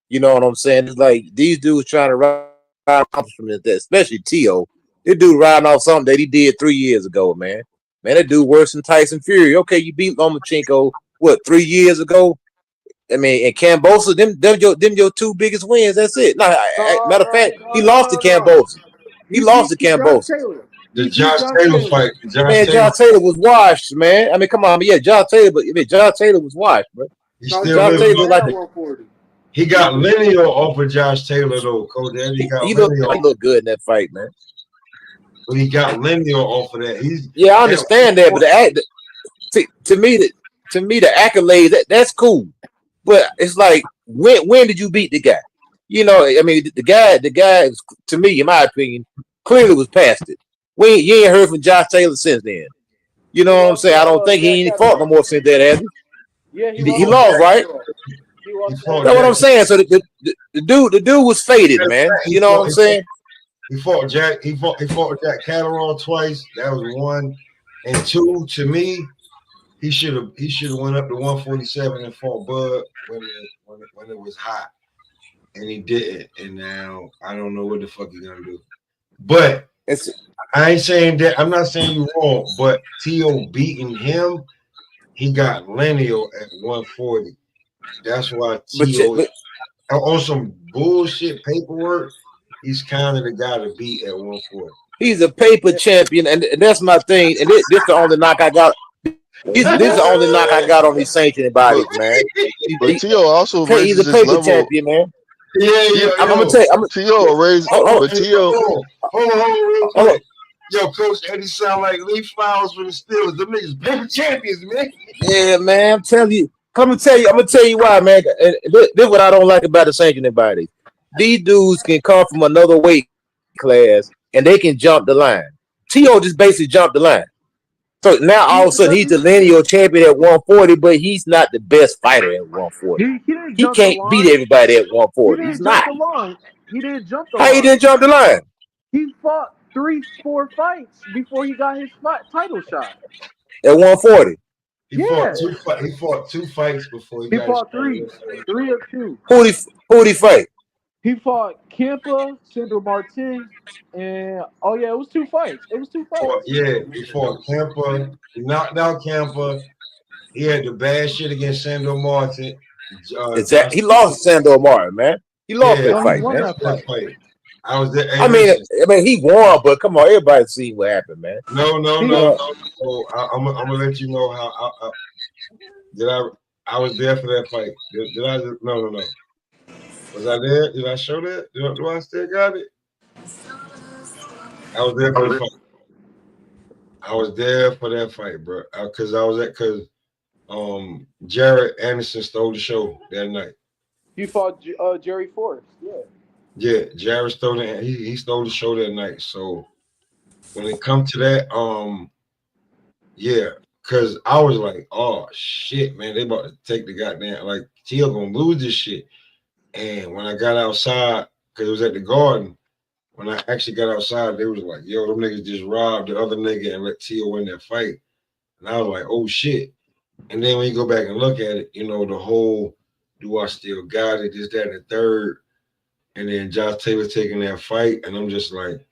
You know what I'm saying? It's like these dudes trying to ride accomplishments that, especially T.O. This dude riding off something that he did 3 years ago, man. Man, that dude worse than Tyson Fury. Okay, you beat Lomachenko, what, 3 years ago? I mean, and Cambosa, them your two biggest wins. That's it. Matter of fact, he lost to Cambosa. He lost to Cambosa. The Josh Taylor fight. Josh Taylor was washed, man. I mean, come on, yeah, Josh Taylor, but Josh Taylor was washed, bro. Josh Taylor like he got lineal off of Josh Taylor though, Coach. He looked good in that fight, man. But he got lineal off of that. I understand that, but to me, the accolades that's cool. But it's like, when did you beat the guy? You know, I mean, the guy, to me, in my opinion, clearly was past it. You ain't heard from Josh Taylor since then. You know what I'm saying? I don't think he ain't fought no more since that, has he? Yeah, he lost, right? That's what I'm saying. So the dude was faded, man. You know what I'm saying? He fought Jack Catterall twice. That was one. And two, to me, he should have went up to 147 and fought Bud when it was hot. And he didn't. And now I don't know what the fuck he's gonna do. But I ain't saying that. I'm not saying you're wrong. But T.O. beating him, he got lineal at 140. That's why T.O. on some bullshit paperwork, he's kind of the guy to beat at 140. He's a paper champion, and that's my thing. And this the only knock I got. This is the only knock I got on these sanctioning bodies, man. But T.O. also he's a paper champion, man. Yeah. I'm gonna tell you. T.O. raised, but T.O. Hold on. Yo, Coach Eddie sound like leaf flowers for the Steelers. Them niggas paper champions, man. Yeah, man. I'm telling you. I'm gonna tell you why, man. And this is what I don't like about the sanctioning bodies. These dudes can come from another weight class and they can jump the line. T.O. just basically jumped the line. So now all of a sudden he's the lineal champion at 140, but he's not the best fighter at 140. He can't beat everybody at 140. He's not. He didn't jump the line. line. He didn't jump the line? He fought 3-4 fights before he got his title shot. At 140. He fought two fights before he fought three of two. Who did he fight? He fought Kempa, Sandro Martin, and it was 2 fights. He fought Kempa. He knocked out Kempa. He had the bad shit against Sandro Martin. He lost to Sandro Martin, man. He lost that fight, man. That fight. I was there. I mean, he won, but come on, everybody seen what happened, man. No. So I'm gonna let you know how I was there for that fight. Did I? No. Was I there? Did I show that? Do I still got it? I was there for the fight. I was there for that fight, bro. Because Jared Anderson stole the show that night. You fought Jerry Forrest, yeah. Yeah, Jared stole it. He stole the show that night. So when it comes to that, Yeah, because I was like, oh shit, man, they about to take the goddamn like Tio gonna lose this shit. And when I got outside, because it was at the Garden, when I actually got outside, they was like, yo, them niggas just robbed the other nigga and let Tio win that fight. And I was like, oh shit. And then when you go back and look at it, you know, the whole do I still got it, this, that, and the third. And then Josh Taylor taking that fight, and I'm just like,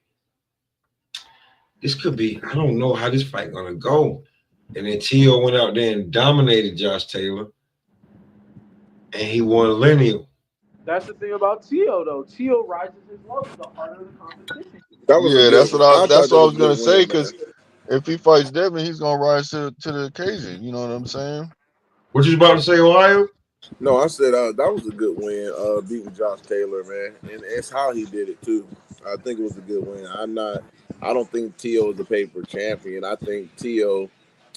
this could be, I don't know how this fight gonna go. And then Tio went out there and dominated Josh Taylor, and he won lineal. That's the thing about Tio though. Tio rises his level the harder the competition. That was a Yeah, good. I thought that's that what I was was a gonna good say. win, man. Because if he fights Devin, he's gonna rise to the occasion. You know what I'm saying? What you about to say, Ohio? No, I said that was a good win, beating Josh Taylor, man, and it's how he did it too. I think it was a good win. I don't think Tio is a paper champion. I think Tio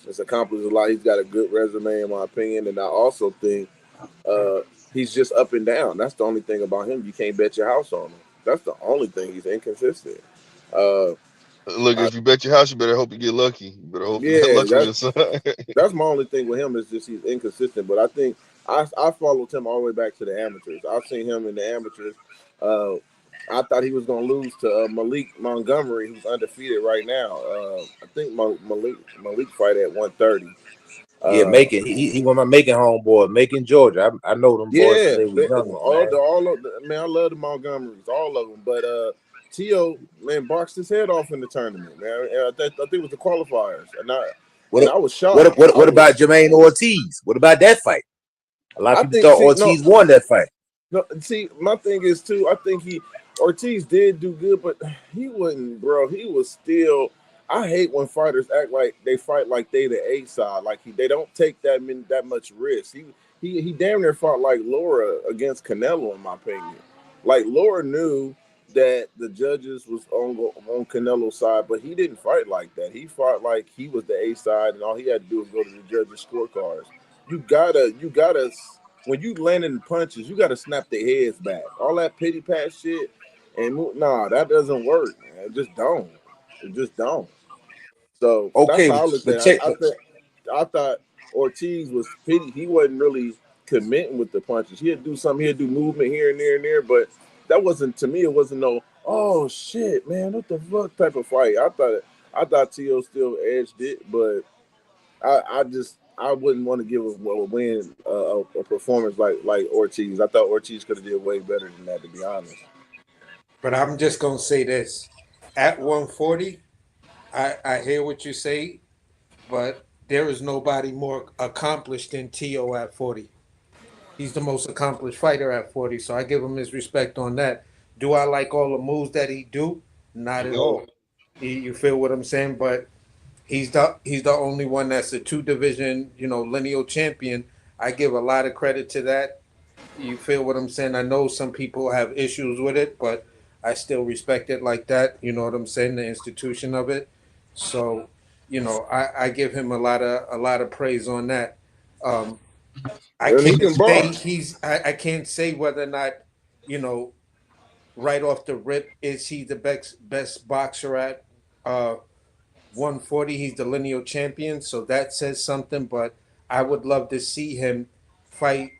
has accomplished a lot. He's got a good resume, in my opinion, and I also think uh, he's just up and down. That's the only thing about him. You can't bet your house on him. That's the only thing. He's inconsistent. Uh, Look, I, if you bet your house, you better hope you get lucky. You better hope that yeah, luck on your side. that's my only thing with him is just he's inconsistent. But I think I followed him all the way back to the amateurs. I've seen him in the amateurs. Uh, I thought he was going to lose to Malik Montgomery, who's undefeated right now. I think Malik fight at 130. Yeah, Uh, Macon. He one of my Macon homeboy, Macon, Georgia. I know them boys since yeah, they was young, man. man, I love the Montgomerys, all of them. But Tio, man, boxed his head off in the tournament, man. And I think it was the qualifiers, and What I was shocked. what about Jermaine Ortiz? What about that fight? A lot of I people think thought see no Ortiz won that fight. no see my thing is too. I think Ortiz did do good, but he wasn't, bro. He was still. I hate when fighters act like they fight like they the A side, like they don't take that much risk. He damn near fought like Laura against Canelo, in my opinion. Like Laura knew that the judges was on Canelo's side, but he didn't fight like that. He fought like he was the A side, and all he had to do was go to the judges' scorecards. You gotta when you landing punches, you gotta snap their heads back. All that pity pat shit, nah, that doesn't work, man. It just don't. It just don't. So that's Okay, how I looked but at it. check. I thought Ortiz was pity. He wasn't really committing with the punches. He'd do something. He'd do movement here and there and there, but that wasn't, to me. It wasn't no, oh shit, man, what the fuck type of fight. I thought Tio still edged it, but I wouldn't want to give a win a performance like Ortiz. I thought Ortiz could have did way better than that, to be honest. But I'm just gonna say this: at 140, I hear what you say, but there is nobody more accomplished than Tio at 40. He's the most accomplished fighter at 40, so I give him his respect on that. Do I like all the moves that he do? Not at No. all. You feel what I'm saying? But he's the only one that's a two division, lineal champion. I give a lot of credit to that. You feel what I'm saying? I know some people have issues with it, but I still respect it like that. You know what I'm saying? The institution of it. So, I give him a lot of praise on that. Um, I And he can't can say box. I can't say whether or not, you know, right off the rip, is he the best boxer at 140? He's the lineal champion, so that says something. But I would love to see him fight,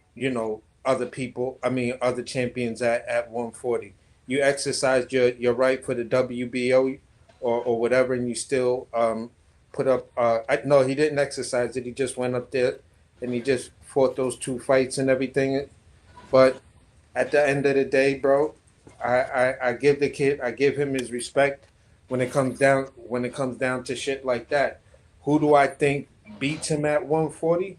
other people. I mean, other champions at 140. You exercised your right for the WBO or whatever, and you still put up. No, he didn't exercise it. He just went up there and he just fought those two fights and everything. But at the end of the day, bro, I give the kid, I give him his respect when it comes down to shit like that. Who do I think beats him at 140?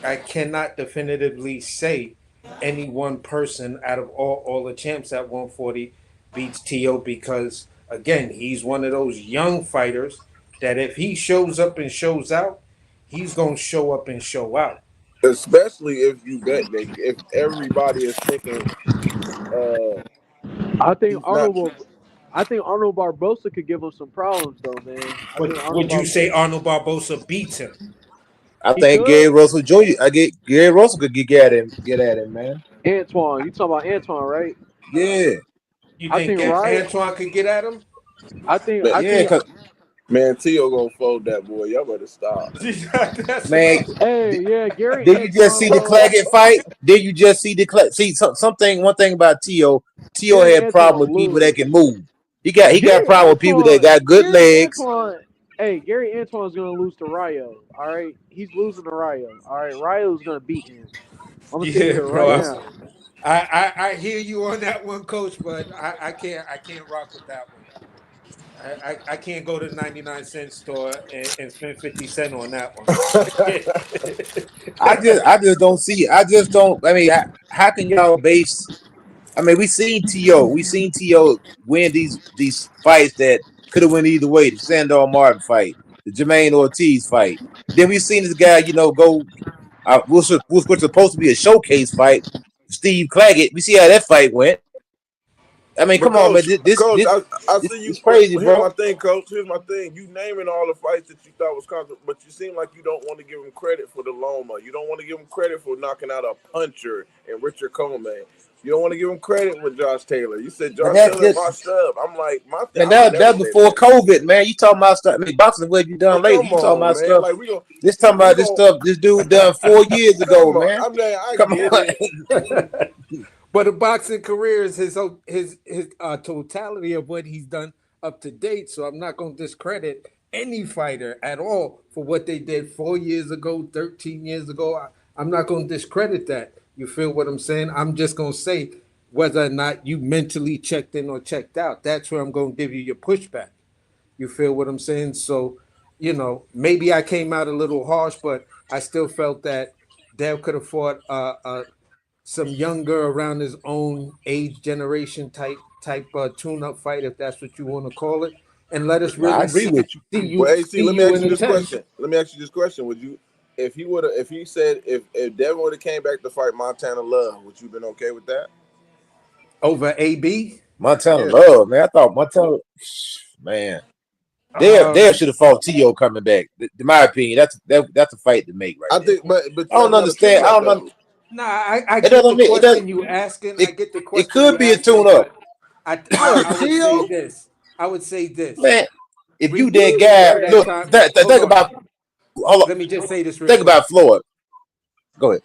I cannot definitively say any one person out of all the champs at 140 beats T.O. because again, he's one of those young fighters that if he shows up and shows out, he's gonna show up and show out. Especially if you bet that if everybody is thinking uh I think he's not. Arnold Barbosa could give him some problems though, man. I think Would you say Arnold Barbosa beats him? I He think could. Gary Russell Jr. Gary Russell could get at him, man. Antoine, you talking about Antoine, right? Yeah, You I think think Ryan. Antoine could get at him? I think But I yeah, think cause Man, Tio gonna fold that boy. Y'all better stop. That's what Man, I'm. Hey, yeah, Gary did you just Antoine see the will. Claggett fight? Did you just see the see something? One thing about Tio Gary had problem Antoine with people that lose. can move. He got Gary problem with people that Antoine. got good Gary legs. Antoine. Hey, Gary Antoine's gonna lose to Rayo. All right, he's losing to Rayo. All right, Rayo's gonna beat him. I'm gonna say Yeah, that bro. right Yeah. now. I hear you on that one, Coach, but I can't rock with that one. I can't go to the 99-cent store and spend 50 cents on that one. I can't. I just don't see it. I just don't. I mean, how can y'all base? I mean, we seen T.O. win these fights that could have went either way. The Sandor Martin fight, the Jermaine Ortiz fight. Then we seen this guy, go. Was supposed to be a showcase fight. Steve Claggett. We see how that fight went. I mean, But come on, man. coach, I see you. This crazy, Here's bro. my thing, coach. Here's my thing. You naming all the fights that you thought was controversial, but you seem like you don't want to give him credit for the Loma. You don't want to give him credit for knocking out a puncher and Richard Coleman. You don't want to give him credit with Josh Taylor. You said But Josh Taylor washed up. I'm like, man, I would never that's say before that. COVID, man. You talking about stuff? I mean, boxing what you done But lately? come You talking on, about man. stuff? Like we gonna This talking about this stuff this dude done 4 years ago, come on. man. I'm like, I Come get on. it. But a boxing career is his totality of what he's done up to date. So I'm not going to discredit any fighter at all for what they did 4 years ago, 13 years ago. I'm not going to discredit that. You feel what I'm saying? I'm just going to say whether or not you mentally checked in or checked out. That's where I'm going to give you your pushback. You feel what I'm saying? So, maybe I came out a little harsh, but I still felt that Dev could have fought some younger around his own age generation type tune-up fight, if that's what you want to call it, and let us Nah, I really agree see with you. Well, see AC, let me you ask in you the this tent question. Would you, if Devin would have came back to fight Montana Love, would you been okay with that? over AB? Montana Yeah. Love, man. I thought Montana, man. Dare should have fought T.O. coming back. In my opinion, that's a fight to make right I there. think, but I don't that's not a understand. I tune-up don't. though. Nah, I It get the doesn't mean it doesn't. question you asking. I It, get the it question could you be a asking, tune-up, but I, I, Yeah, I would say Tio. this. I would say this. man. If you that Regardless of guy, that look, time, hold think on. about. Hold on, Let me just say this real think quick. about Floyd. Go ahead.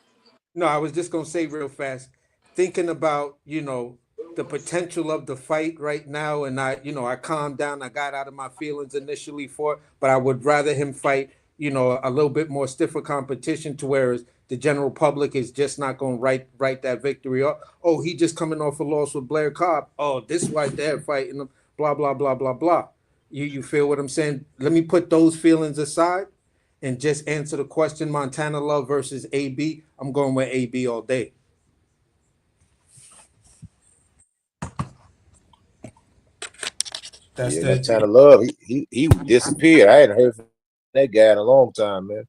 No, I was just gonna say real fast, thinking about the potential of the fight right now, and I calmed down. I got out of my feelings initially for it, but I would rather him fight a little bit more stiffer competition to where the general public is just not gonna write that victory up. Oh, he just coming off a loss with Blair Cobb. Oh, this is why they're fighting him. Blah blah blah blah blah. You feel what I'm saying? Let me put those feelings aside and just answer the question. Montana Love versus AB. I'm going with AB all day. That's Yeah, the Montana Love. He disappeared. I hadn't heard from that guy in a long time, man.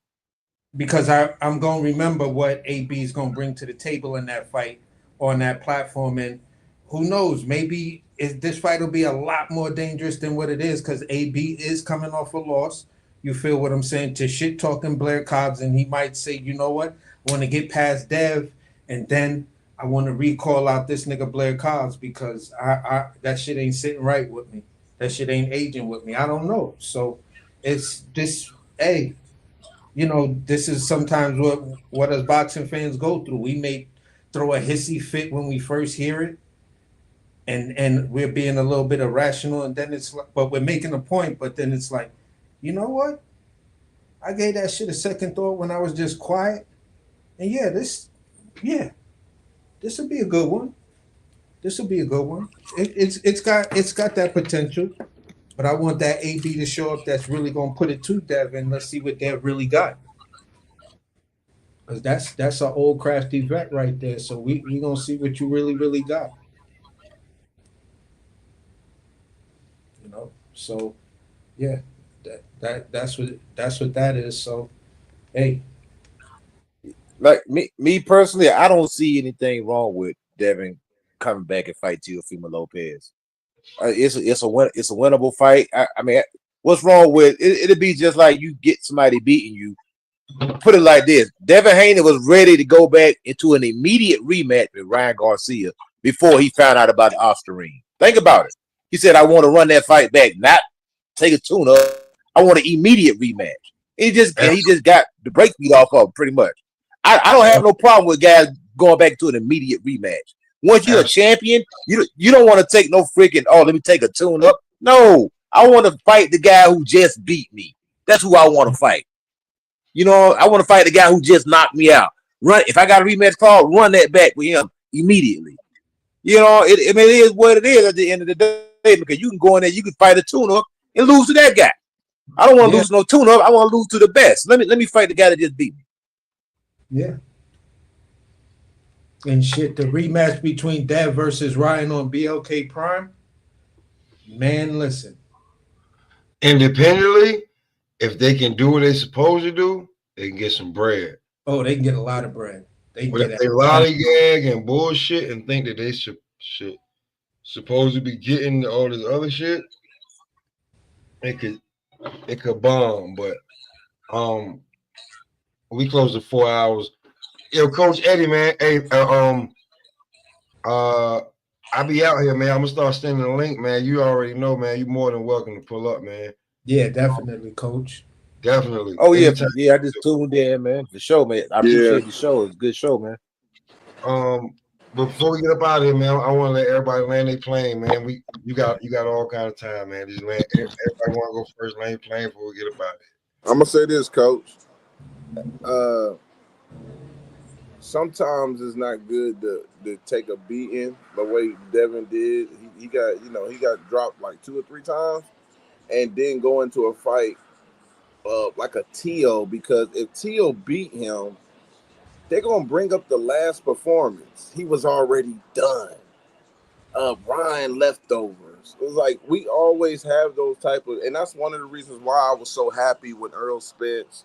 because I'm going to remember what AB is going to bring to the table in that fight on that platform, and who knows, maybe this fight will be a lot more dangerous than what it is because AB is coming off a loss. You feel what I'm saying? To shit talking Blair Cobbs, and he might say, you know what, I want to get past Dev, and then I want to recall out this nigga Blair Cobbs because I that shit ain't sitting right with me. That shit ain't aging with me. I don't know. So it's this. Hey, this is sometimes what us boxing fans go through. We may throw a hissy fit when we first hear it, and we're being a little bit irrational, and then it's like, but we're making a point, but then it's like, you know what? I gave that shit a second thought when I was just quiet, and this will be a good one. This will be a good one. It's got that potential, but I want that AB to show up. That's really gonna put it to Dev, and let's see what Dev really got. Because that's an old crafty vet right there. So we gonna see what you really got. So yeah, that's what that is. So hey, Like me personally, I don't see anything wrong with Devin coming back and fight Teofimo Lopez. It's a winnable fight. I mean, what's wrong with it? It'd be just like you get somebody beating you. Put it like this: Devin Haney was ready to go back into an immediate rematch with Ryan Garcia before he found out about the Osterine. Think about it. He said, "I want to run that fight back, not take a tune up." I want an immediate rematch. He just got the break beat off of him, pretty much. I don't have no problem with guys going back to an immediate rematch. Once you're a champion, you don't want to take no freaking, let me take a tune up. No, I want to fight the guy who just beat me. That's who I want to fight. You know, I want to fight the guy who just knocked me out. If I got a rematch call, run that back with him immediately. You know, it is what it is at the end of the day, because you can go in there, you can fight a tune-up and lose to that guy. I don't want to lose no tune-up. I want to lose to the best. Let me fight the guy that just beat me. Yeah. And shit, the rematch between Dev versus Ryan on BLK Prime. Man, listen. Independently, if they can do what they're supposed to do, they can get some bread. Oh, they can get a lot of bread. They can But if they lollygag and bullshit and think that they should supposed to be getting all this other shit, it could bomb. But we closed at 4 hours. Yo, Coach Eddie, man. Hey, I be out here, man. I'm gonna start sending a link, man. You already know, man. You're more than welcome to pull up, man. Yeah, definitely, Coach. Definitely. Oh yeah, I just tuned in, man. The show, man. I appreciate the show. It's a good show, man. Before we get up out of here, man, I want to let everybody land their plane, man. You got all kind of time, man. Just land. Everybody want to go first, land plane before we get up out of here. I'm gonna say this, Coach. Sometimes it's not good to take a beating the way Devin did. He got dropped like 2 or 3 times, and then go into a fight like a Tio, because if Tio beat him, they're gonna bring up the last performance. He was already done. Ryan leftovers. It was like we always have those type of, and that's one of the reasons why I was so happy when Earl Spence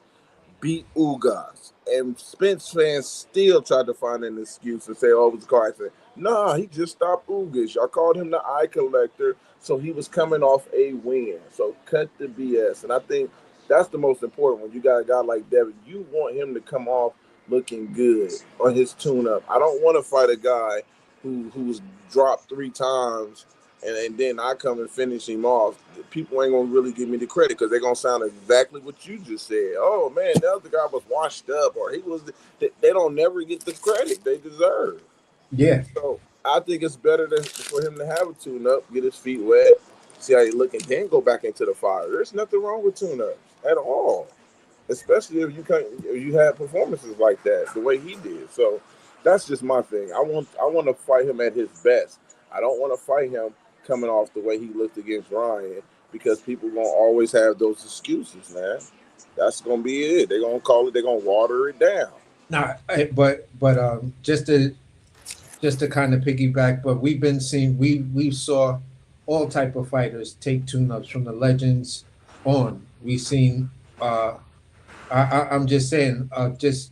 beat Ugas. And Spence fans still tried to find an excuse and say, oh, it was a car accident. Nah, he just stopped Ugas. Y'all called him the eye collector, so he was coming off a win. So cut the BS. And I think that's the most important. When you got a guy like Devin, you want him to come off looking good on his tune-up. I don't want to fight a guy who was dropped 3 times and then I come and finish him off. People ain't gonna really give me the credit because they're gonna sound exactly what you just said. Oh man, the other guy was washed up, or he was. They don't never get the credit they deserve. Yeah. So I think it's better for him to have a tune-up, get his feet wet, see how he look, and then go back into the fire. There's nothing wrong with tune-ups at all, especially if you have performances like that the way he did. So that's just my thing. I want to fight him at his best. I don't want to fight him coming off the way he looked against Ryan, because people gonna always have those excuses, man. That's gonna be it. They're gonna call it. They're gonna water it down. Nah, but just to kind of piggyback, but we've been seeing we saw all type of fighters take tune-ups from the legends on. We've seen. I'm just saying. Just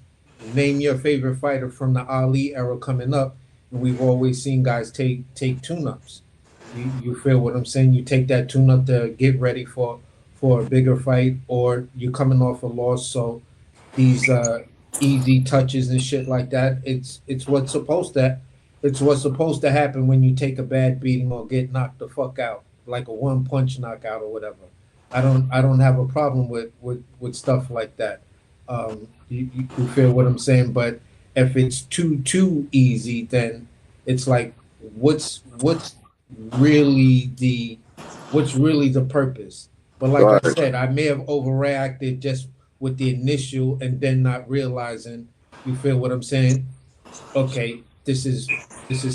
name your favorite fighter from the Ali era coming up, and we've always seen guys take tune-ups. You feel what I'm saying? You take that tune-up to get ready for a bigger fight, or you coming off a loss, so these easy touches and shit like that. It's what's supposed to happen when you take a bad beating or get knocked the fuck out, like a 1-punch knockout or whatever. I don't have a problem with stuff like that. You feel what I'm saying? But if it's too easy, then it's like what's really the purpose? But like I said, I may have overreacted just with the initial and then not realizing. You feel what I'm saying? Okay, this is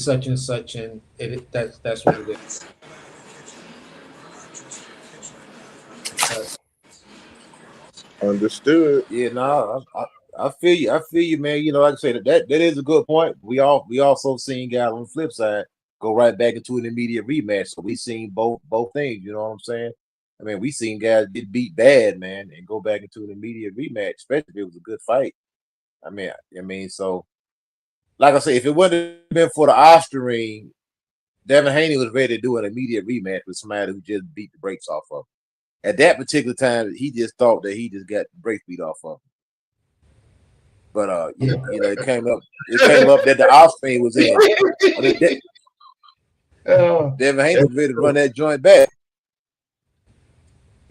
such and such, and that's what it is. Understood. Yeah, no, I feel you. I feel you, man. You know, like I said, that is a good point. We also seen guys on the flip side go right back into an immediate rematch. So we seen both things. You know what I'm saying? I mean, we seen guys get beat bad, man, and go back into an immediate rematch, especially if it was a good fight. I mean, so like I said, if it wouldn't have been for the Osterring, Devin Haney was ready to do an immediate rematch with somebody who just beat the brakes off of him. At that particular time, he just thought that he just got the brakes beat off of him. But you know, it came up that the Osterring was in. I mean, Devin Haney was ready to run that joint back.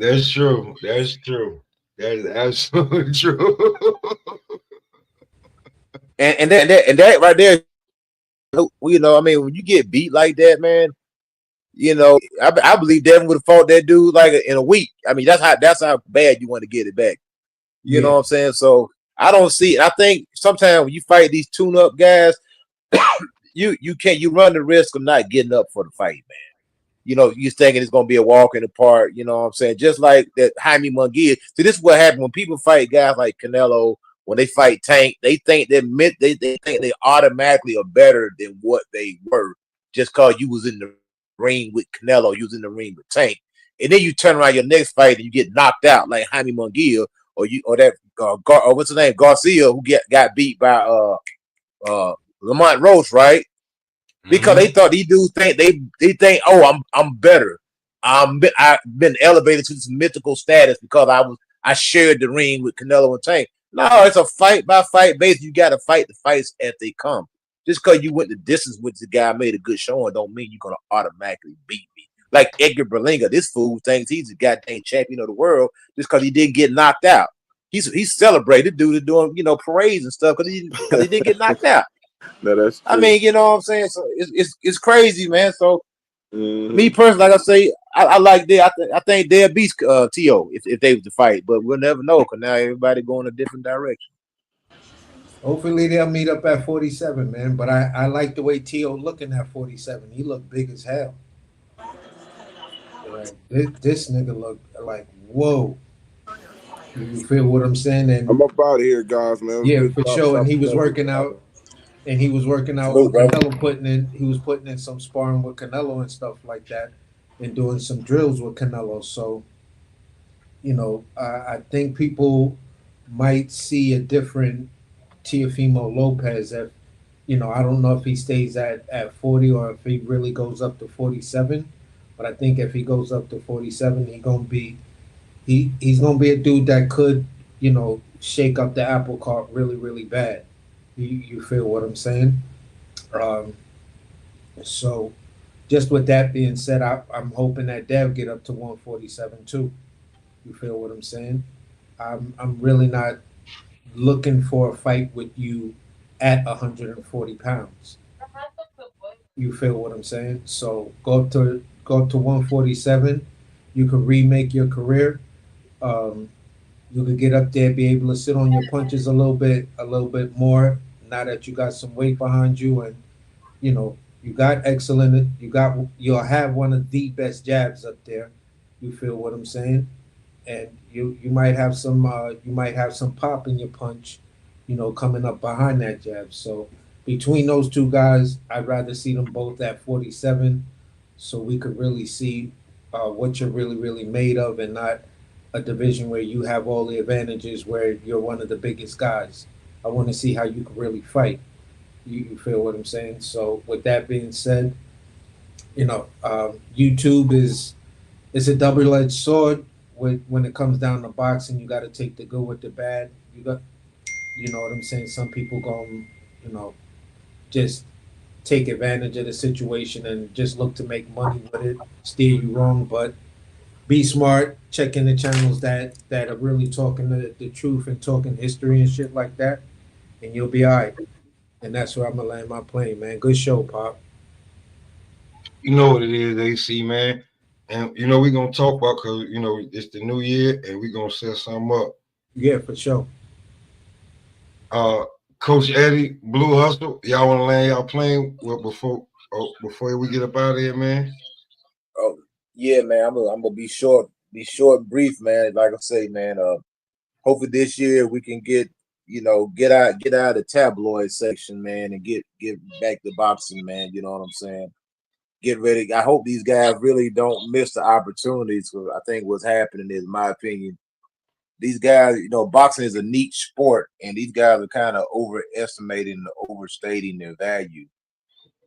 That's true. That's true. That is absolutely true. And that right there, you know, I mean, when you get beat like that, man, you know, I believe Devin would have fought that dude like in a week. I mean, that's how bad you want to get it back. You know Yeah. what I'm saying? So I don't see. I think sometimes when you fight these tune-up guys, you run the risk of not getting up for the fight, man. You know, you thinking it's gonna be a walk in the park. You know what I'm saying? Just like that Jaime Munguia. See, this is what happened when people fight guys like Canelo. When they fight Tank, they think they think they automatically are better than what they were just cause you was in the ring with Canelo, you was in the ring with Tank, and then you turn around your next fight and you get knocked out like Jaime Munguia or that or what's his name Garcia who got beat by Lamont Roach, right? Because they thought these dudes think they think, oh, I'm better. I've been elevated to this mythical status because I shared the ring with Canelo and Tank. No, it's a fight by fight basis. You got to fight the fights as they come. Just because you went the distance with the guy made a good showing, don't mean you're gonna automatically beat me. Like Edgar Berlanga, this fool thinks he's a goddamn champion of the world just because he didn't get knocked out. He's celebrated. Dude is doing parades and stuff because he didn't get knocked out. No, that's true. I mean, you know what I'm saying? So it's crazy, man. So me Mm-hmm. personally, like I say, I like that. I think they'll beat T.O. if they was to fight, but we'll never know because now everybody going a different direction. Hopefully they'll meet up at 47, man. But I like the way T.O. looking at 47. He looked big as hell. Like this nigga look like whoa. You feel what I'm saying? I'm And up out of here, guys, man. It was yeah, good for sure. And he was talking working to out. And he was working out Salute, with brother. Canelo, he was putting in some sparring with Canelo and stuff like that, and doing some drills with Canelo. So, I think people might see a different Teofimo Lopez. I don't know if he stays at 40 or if he really goes up to 47. But I think if he goes up to 47, he's gonna be a dude that could, shake up the apple cart really, really bad. You feel what I'm saying? Um, so just with that being said, I'm hoping that Dev get up to 147 too. You feel what I'm saying? I'm really not looking for a fight with you at 140 pounds. You feel what I'm saying? So go up to 147. You can remake your career. Um, you could get up there, be able to sit on your punches a little bit more. Now that you got some weight behind you, and you got excellent. You'll have one of the best jabs up there. You feel what I'm saying? And you might have some pop in your punch, coming up behind that jab. So between those two guys, I'd rather see them both at 47, so we could really see what you're really really made of, and not a division where you have all the advantages where you're one of the biggest guys. I want to see how you can really fight. You feel what I'm saying? So with that being said, YouTube is a double-edged sword. When it comes down to boxing, you got to take the good with the bad. You know what I'm saying? Some people going, just take advantage of the situation and just look to make money with it, steer you wrong. But be smart, check in the channels that are really talking the truth and talking history and shit like that, and you'll be all right. And that's where I'm gonna land my plane, man. Good show, Pop. You know what it is, AC, man. And we're gonna talk about because it's the new year and we're gonna set something up. Yeah, for sure. Uh Coach Eddie, Blue Hustle, y'all wanna land y'all plane before we get up out of here, man? Oh yeah, man. I'm gonna be short, and brief, man. Like I say, man. Hopefully this year we can get out of the tabloid section, man, and get back to boxing, man. You know what I'm saying? Get ready. I hope these guys really don't miss the opportunities. 'Cause I think what's happening is, in my opinion, these guys, boxing is a niche sport, and these guys are kind of overestimating and overstating their value.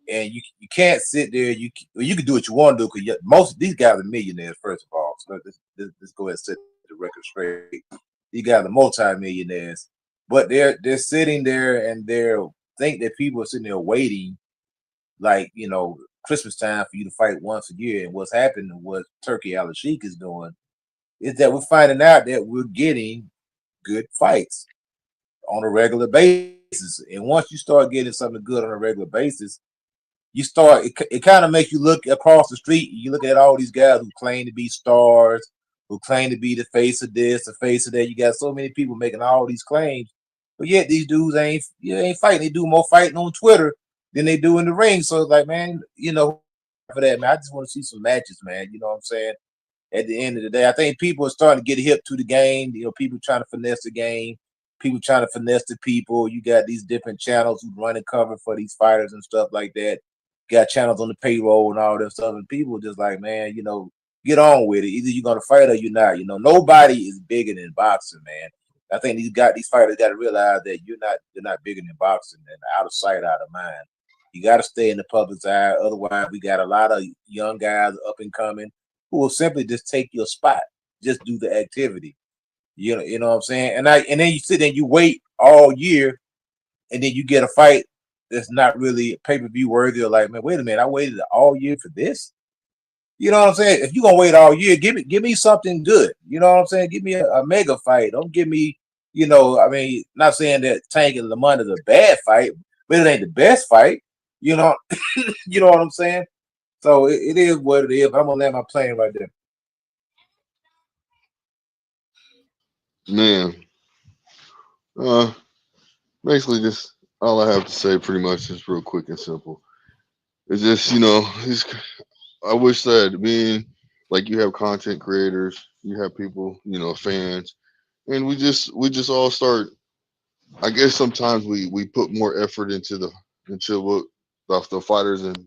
And you can't sit there. You can do what you want to do because most of these guys are millionaires. First of all, so let's go ahead and set the record straight. These guys are multi-millionaires, but they're sitting there and they're think that people are sitting there waiting, like Christmas time for you to fight once a year. And what's happening, what Turkey Al Sheikh is doing is that we're finding out that we're getting good fights on a regular basis. And once you start getting something good on a regular basis, it kind of makes you look across the street. You look at all these guys who claim to be stars, who claim to be the face of this, the face of that. You got so many people making all these claims, but yet these dudes ain't fighting. They do more fighting on Twitter than they do in the ring. So it's like, man, for that, man, I just want to see some matches, man. You know what I'm saying? At the end of the day, I think people are starting to get hip to the game. People trying to finesse the game, people trying to finesse the people. You got these different channels who run and cover for these fighters and stuff like that. Got channels on the payroll and all that stuff, and people just like, man, get on with it. Either you're gonna fight or you're not. Nobody is bigger than boxing, man. I think these fighters got to realize that you're not bigger than boxing, and out of sight, out of mind. You got to stay in the public's eye. Otherwise, we got a lot of young guys up and coming who will simply just take your spot, just do the activity. You know what I'm saying? And then you sit there and you wait all year, and then you get a fight that's not really pay-per-view worthy. Or like, man, wait a minute, I waited all year for this. You know what I'm saying? If you're gonna wait all year, give me something good. You know what I'm saying? Give me a mega fight. Don't give me, not saying that Tank and Lamont is a bad fight, but it ain't the best fight. You know what I'm saying? So it is what it is. I'm gonna land my plane right there. Man, basically, just all I have to say, pretty much, is real quick and simple. It's just, I wish that being like you have content creators, you have people, fans, and we just all start. I guess sometimes we put more effort into what the fighters and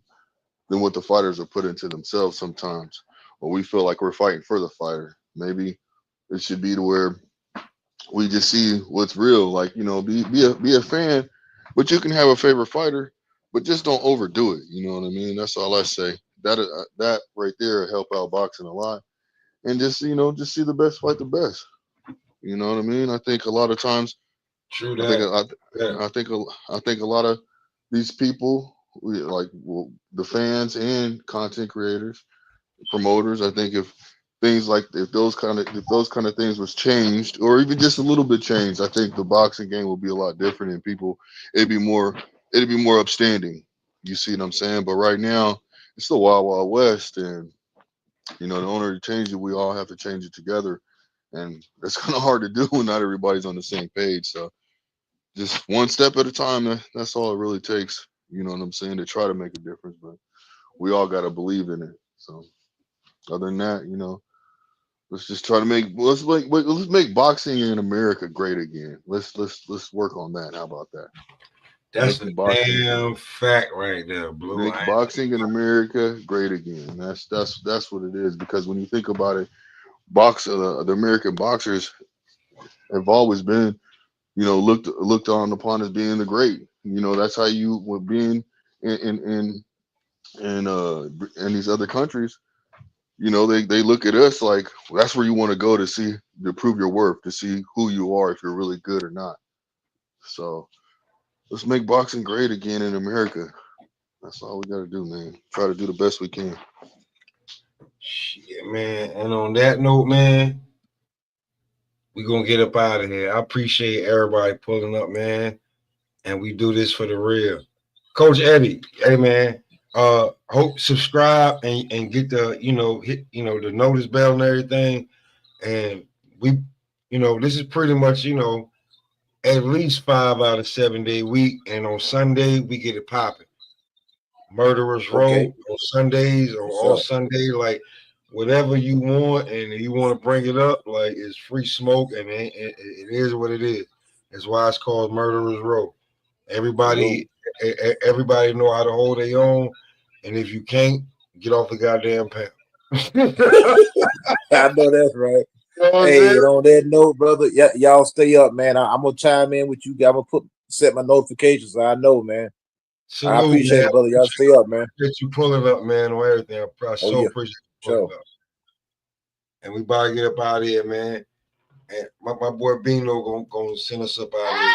than what the fighters are put into themselves sometimes, or we feel like we're fighting for the fighter. Maybe it should be to where we just see what's real. Like, be a fan, but you can have a favorite fighter, but just don't overdo it. You know what I mean? That's all I say. That right there will help out boxing a lot, and just just see the best fight the best. You know what I mean? I think a lot of times, True I think that. I think a lot of these people, the fans and content creators, promoters. I think if those kind of things was changed, or even just a little bit changed, I think the boxing game would be a lot different, and people it'd be more upstanding. You see what I'm saying? But right now, it's the wild wild west, and in order to change it, we all have to change it together, and that's kind of hard to do when not everybody's on the same page. So just one step at a time. That's all it really takes. You know what I'm saying? To try to make a difference, but we all got to believe in it. So other than that, let's just try to let's make boxing in America great again. Let's work on that. How about that? That's a damn fact right there, Blue. Make boxing in America great again. That's what it is. Because when you think about it, the American boxers have always been, looked on upon as being the great. That's how you were being in these other countries. They look at us like that's where you want to go to prove your worth, to see who you are, if you're really good or not. So let's make boxing great again in America. That's all we got to do, man. Try to do the best we can. Shit, man. And on that note, man, we're going to get up out of here. I appreciate everybody pulling up, man. And we do this for the real. Coach Eddie, hey, man. Hope subscribe and get the, hit, the notice bell and everything. And we, this is pretty much, at least 5 out of 7 day week. And on Sunday, we get it popping. Murderers Road on Sundays or all Sunday, like whatever you want, and you want to bring it up, like it's free smoke, and it is what it is. That's why it's called Murderers Road. Everybody know how to hold their own, and if you can't, get off the goddamn panel. I know that's right. Hey, and on that note, brother, y'all stay up, man. I'm gonna chime in with you. I'm gonna set my notifications so I know, man. Salute, I appreciate it, brother. Y'all stay up, man. Appreciate you pulling up, man, on everything. I appreciate you pulling up. And we about to get up out of here, man. And my boy Bino gonna send us up out of here.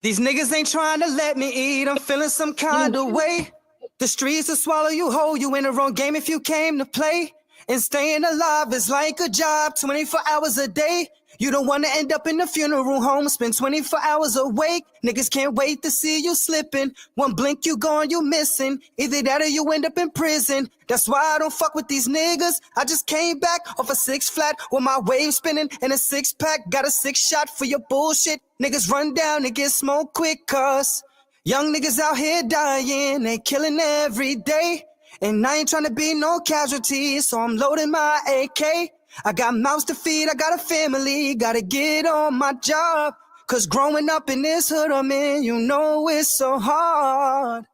These niggas ain't trying to let me eat. I'm feeling some kind of way. The streets will swallow you whole. You in the wrong game if you came to play. And staying alive is like a job, 24 hours a day. You don't want to end up in a funeral home, spend 24 hours awake. Niggas can't wait to see you slipping. One blink, you gone, you missing. Either that or you end up in prison. That's why I don't fuck with these niggas. I just came back off a 6 flat with my wave spinning and a 6-pack. Got a 6 shot for your bullshit. Niggas run down and get smoked quick, cuz young niggas out here dying, they killing every day. And I ain't trying to be no casualty, so I'm loading my AK. I got mouths to feed, I got a family, gotta get on my job. Cause growing up in this hood I'm in, you know it's so hard.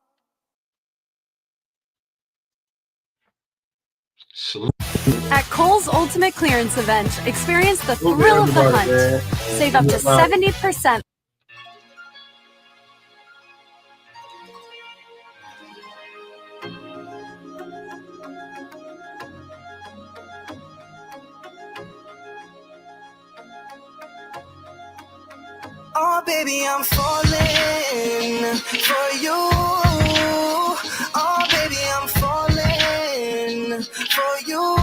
At Kohl's Ultimate Clearance Event, experience the thrill of the hunt. Save up to 70%. Oh, baby, I'm falling for you. Oh, baby, I'm falling for you.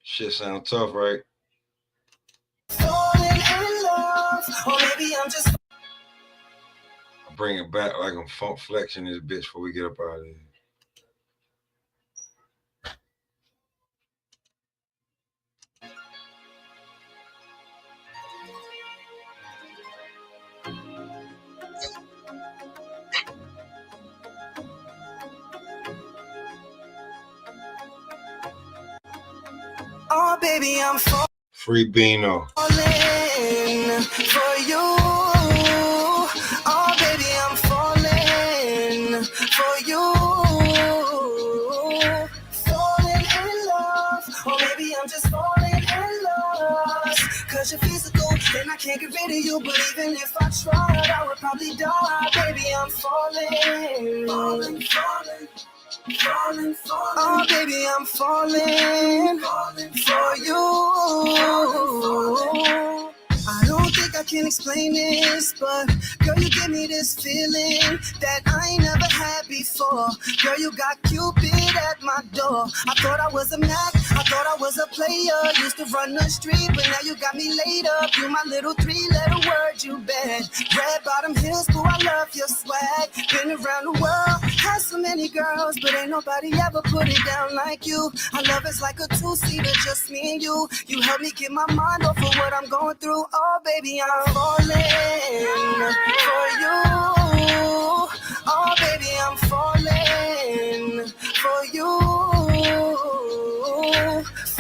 Shit sound tough, right? Falling in love. Oh, maybe I'm just. I'll bring it back like I'm funk flexing this bitch before we get up out of here. Oh, baby, I'm falling. Free Beano. For you. Oh, baby, I'm falling for you. Falling in love. Or maybe I'm just falling in love. Cause you're physical, and I can't get rid of you. But even if I tried, I would probably die. Baby, I'm falling. Falling. Oh, baby, I'm falling for you. I don't think I can explain this, but girl, you give me this feeling that I ain't never had before. Girl, you got Cupid at my door. I thought I was a Mac, I thought I was a player. Used to run the street, but now you got me laid up. You my little 3-letter word, you bet. Red bottom heels, boo, I love your swag. Been around the world, had so many girls, but ain't nobody ever put it down like you. Our love is like a 2-seater, just me and you. You help me get my mind off of what I'm going through. Oh, baby, I'm falling for you. Oh, baby, I'm falling for you.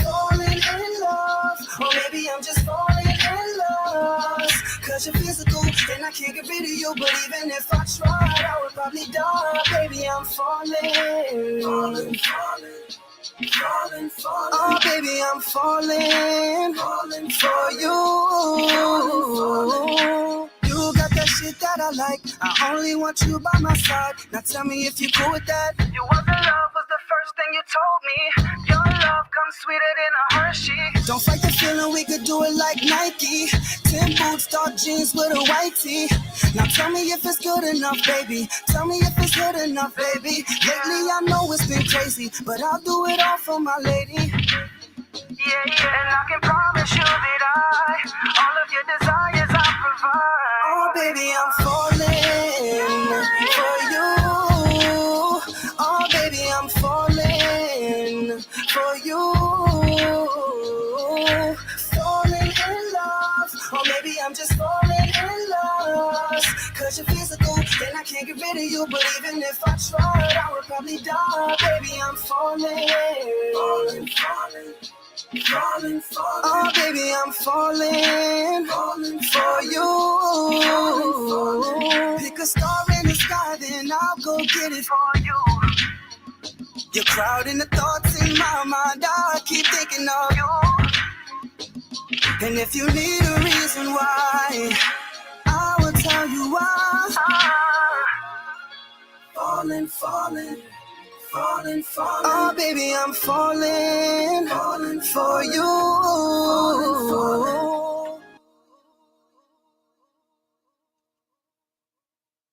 Falling in love. Or maybe I'm just falling in love. Cause you're physical, and I can't get rid of you. But even if I tried, I would probably die. Baby, I'm falling. Oh, baby, I'm falling for you. You got that shit that I like. I only want you by my side. Now tell me if you cool with that. You wasn't love was the first thing you told me. Your love comes sweeter than a Hershey. Don't fight the feeling, we could do it like Nike. 10 boots, dark jeans with a white tee. Now tell me if it's good enough, baby. Tell me if it's good enough, baby. Lately I know it's been crazy, but I'll do it all for my lady. Yeah, and I can promise you that all of your desires I provide. Oh, baby, I'm falling for you. Oh, baby, I'm falling for you. Falling in love. Or maybe I'm just falling in love. Cause you're physical, and I can't get rid of you. But even if I tried, I would probably die. Baby, I'm falling. Oh, baby, I'm falling for you. Pick a star in the sky, then I'll go get it for you. You're crowding the thoughts in my mind, I keep thinking of you. And if you need a reason why, I will tell you why. Falling. Oh, baby, I'm falling for you.